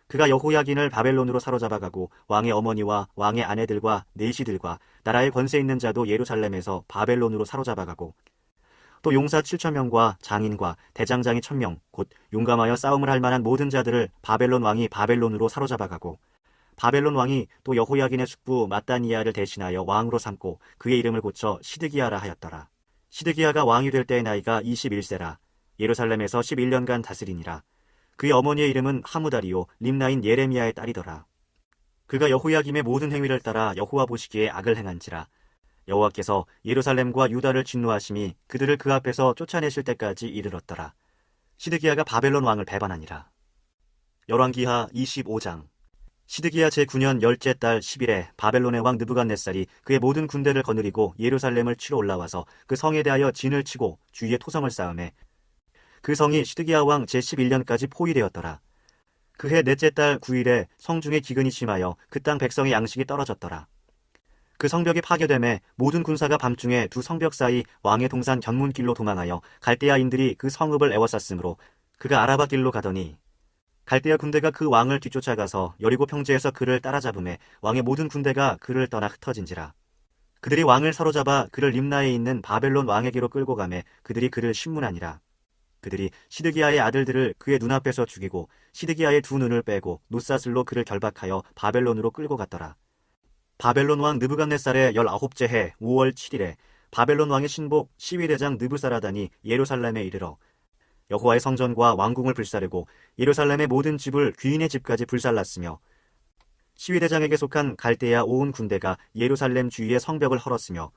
그가 여호야긴을 바벨론으로 사로잡아가고 왕의 어머니와 왕의 아내들과 내시들과 나라의 권세 있는 자도 예루살렘에서 바벨론으로 사로잡아가고 또 용사 7,000명과 장인과 대장장이 1,000명 곧 용감하여 싸움을 할 만한 모든 자들을 바벨론 왕이 바벨론으로 사로잡아가고 바벨론 왕이 또 여호야긴의 숙부 마따니야를 대신하여 왕으로 삼고 그의 이름을 고쳐 시드기야라 하였더라. 시드기야가 왕이 될 때의 나이가 21세라. 예루살렘에서 11년간 다스리니라. 그의 어머니의 이름은 하무다리요 림나인 예레미야의 딸이더라. 그가 여호야김의 모든 행위를 따라 여호와 보시기에 악을 행한지라. 여호와께서 예루살렘과 유다를 진노하심이 그들을 그 앞에서 쫓아내실 때까지 이르렀더라. 시드기야가 바벨론 왕을 배반하니라. 열왕기하 25장. 시드기야 제9년 10째 달 10일에 바벨론의 왕 느부갓네살이 그의 모든 군대를 거느리고 예루살렘을 치러 올라와서 그 성에 대하여 진을 치고 주위에 토성을 쌓음에 그 성이 시드기야 왕 제11년까지 포위되었더라. 그해 넷째 달 9일에 성중에 기근이 심하여 그 땅 백성의 양식이 떨어졌더라. 그 성벽이 파괴되매 모든 군사가 밤중에 두 성벽 사이 왕의 동산 견문길로 도망하여 갈대아인들이 그 성읍을 에워쌌으므로 그가 아라바 길로 가더니 갈대아 군대가 그 왕을 뒤쫓아가서 여리고 평지에서 그를 따라잡음에 왕의 모든 군대가 그를 떠나 흩어진지라. 그들이 왕을 사로잡아 그를 림나에 있는 바벨론 왕에게로 끌고 가매 그들이 그를 신문하니라. 그들이 시드기야의 아들들을 그의 눈앞에서 죽이고 시드기야의 두 눈을 빼고 놋사슬로 그를 결박하여 바벨론으로 끌고 갔더라. 바벨론 왕 느부갓네살의 19째 해 5월 7일에 바벨론 왕의 신복 시위대장 느부사라단이 예루살렘에 이르러 여호와의 성전과 왕궁을 불사르고 예루살렘의 모든 집을 귀인의 집까지 불살랐으며 시위대장에게 속한 갈대아 온 군대가 예루살렘 주위의 성벽을 헐었으며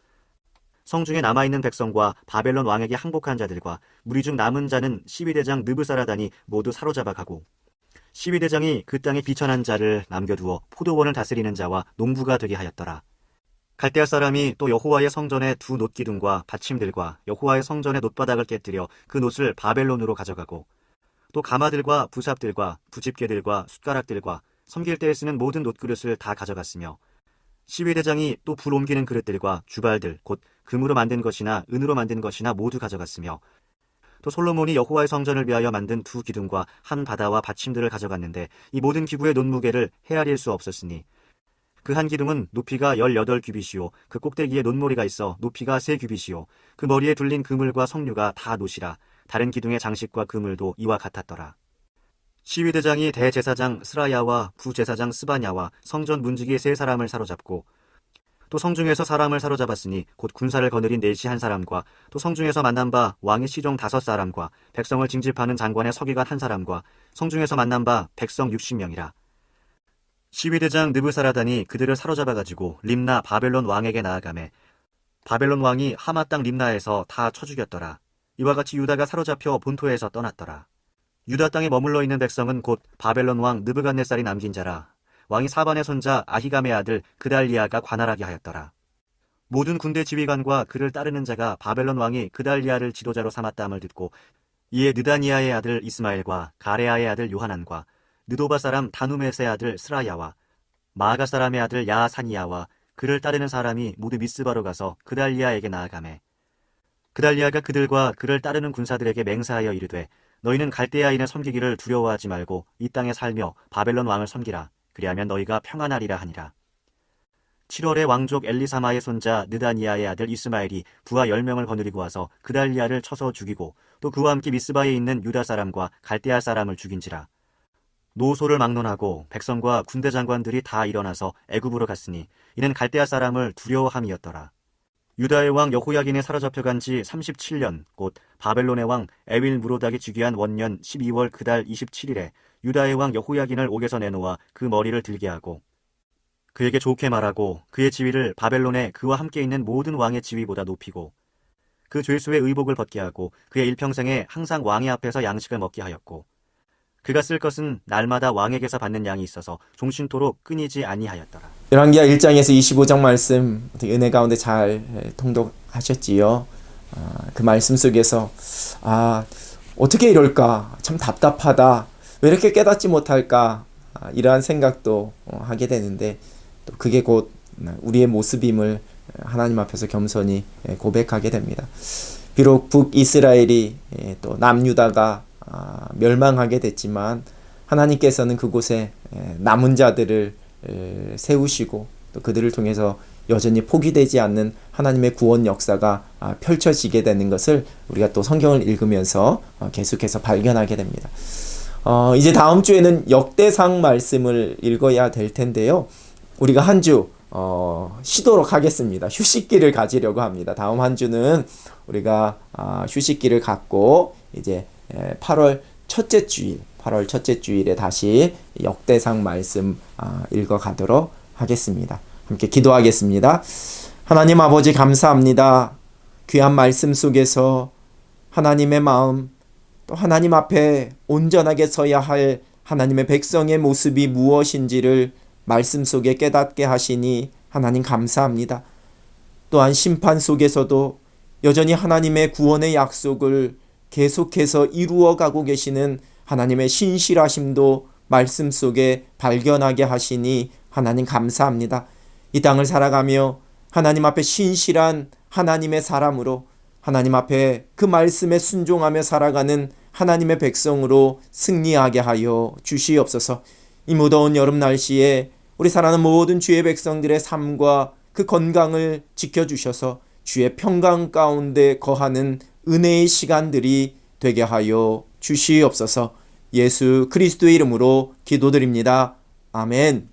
성중에 남아있는 백성과 바벨론 왕에게 항복한 자들과 무리 중 남은 자는 시위대장 느부사라단이 모두 사로잡아가고 시위대장이 그 땅에 비천한 자를 남겨두어 포도원을 다스리는 자와 농부가 되게 하였더라. 갈대아 사람이 또 여호와의 성전의 두 놋기둥과 받침들과 여호와의 성전의 놋바닥을 깨뜨려 그 놋을 바벨론으로 가져가고 또 가마들과 부삽들과 부집개들과 숟가락들과 섬길 때에 쓰는 모든 놋그릇을 다 가져갔으며 시위대장이 또 불 옮기는 그릇들과 주발들 곧 금으로 만든 것이나 은으로 만든 것이나 모두 가져갔으며 또 솔로몬이 여호와의 성전을 위하여 만든 두 기둥과 한 바다와 받침들을 가져갔는데 이 모든 기구의 놋무게를 헤아릴 수 없었으니 그 한 기둥은 높이가 18규빗이요 그 꼭대기에 놋머리가 있어 높이가 3규빗이요 그 머리에 둘린 그물과 석류가 다 놋이라 다른 기둥의 장식과 그물도 이와 같았더라. 시위대장이 대제사장 스라야와 부제사장 스바냐와 성전 문지기 3사람을 사로잡고 또 성중에서 사람을 사로잡았으니 곧 군사를 거느린 넷이 한 사람과 또 성중에서 만난 바 왕의 시종 5사람과 백성을 징집하는 장관의 서기관 1사람과 성중에서 만난 바 백성 60명이라. 시위대장 느부사라단이 그들을 사로잡아가지고 림나 바벨론 왕에게 나아가매 바벨론 왕이 하마 땅 림나에서 다 쳐 죽였더라. 이와 같이 유다가 사로잡혀 본토에서 떠났더라. 유다 땅에 머물러 있는 백성은 곧 바벨론 왕 느부갓네살이 남긴 자라. 왕이 사반의 손자 아히감의 아들 그달리아가 관할하게 하였더라. 모든 군대 지휘관과 그를 따르는 자가 바벨론 왕이 그달리아를 지도자로 삼았다함을 듣고 이에 느다니아의 아들 이스마엘과 가레아의 아들 요하난과 느도바 사람 다누메스의 아들 스라야와 마아가 사람의 아들 야사니아와 그를 따르는 사람이 모두 미스바로 가서 그달리아에게 나아가매 그달리아가 그들과 그를 따르는 군사들에게 맹세하여 이르되 너희는 갈대아인을 섬기기를 두려워하지 말고 이 땅에 살며 바벨론 왕을 섬기라. 그리하면 너희가 평안하리라 하니라. 7월에 왕족 엘리사마의 손자 느다니아의 아들 이스마엘이 부하 10명을 거느리고 와서 그달리아를 쳐서 죽이고 또 그와 함께 미스바에 있는 유다 사람과 갈대아 사람을 죽인지라. 노소를 막론하고 백성과 군대 장관들이 다 일어나서 애굽으로 갔으니 이는 갈대아 사람을 두려워함이었더라. 유다의 왕 여호야긴에 사로잡혀간 지 37년 곧 바벨론의 왕 에윌 무로닥이 즉위한 원년 12월 그달 27일에 유다의 왕 여호야긴을 옥에서 내놓아 그 머리를 들게 하고 그에게 좋게 말하고 그의 지위를 바벨론에 그와 함께 있는 모든 왕의 지위보다 높이고 그 죄수의 의복을 벗게 하고 그의 일평생에 항상 왕의 앞에서 양식을 먹게 하였고 그가 쓸 것은 날마다 왕에게서 받는 양이 있어서 종신토록 끊이지 아니하였더라. 열왕기하 1장에서 25장 말씀 은혜 가운데 잘 통독하셨지요. 그 말씀 속에서 어떻게 이럴까? 참 답답하다. 왜 이렇게 깨닫지 못할까? 이러한 생각도 하게 되는데 또 그게 곧 우리의 모습임을 하나님 앞에서 겸손히 고백하게 됩니다. 비록 북이스라엘이 또 남유다가 멸망하게 됐지만 하나님께서는 그곳에 남은 자들을 세우시고 또 그들을 통해서 여전히 포기되지 않는 하나님의 구원 역사가 펼쳐지게 되는 것을 우리가 또 성경을 읽으면서 계속해서 발견하게 됩니다. 이제 다음 주에는 역대상 말씀을 읽어야 될 텐데요. 우리가 한 주 쉬도록 하겠습니다. 휴식기를 가지려고 합니다. 다음 한 주는 우리가 휴식기를 갖고 이제 8월 첫째 주일에 다시 역대상 말씀 읽어가도록 하겠습니다. 함께 기도하겠습니다. 하나님 아버지 감사합니다. 귀한 말씀 속에서 하나님의 마음 또 하나님 앞에 온전하게 서야 할 하나님의 백성의 모습이 무엇인지를 말씀 속에 깨닫게 하시니 하나님 감사합니다. 또한 심판 속에서도 여전히 하나님의 구원의 약속을 계속해서 이루어가고 계시는 하나님의 신실하심도 말씀 속에 발견하게 하시니 하나님 감사합니다. 이 땅을 살아가며 하나님 앞에 신실한 하나님의 사람으로 하나님 앞에 그 말씀에 순종하며 살아가는 하나님의 백성으로 승리하게 하여 주시옵소서. 이 무더운 여름 날씨에 우리 사랑하는 모든 주의 백성들의 삶과 그 건강을 지켜주셔서 주의 평강 가운데 거하는 은혜의 시간들이 되게 하여 주시옵소서. 예수 그리스도의 이름으로 기도드립니다. 아멘.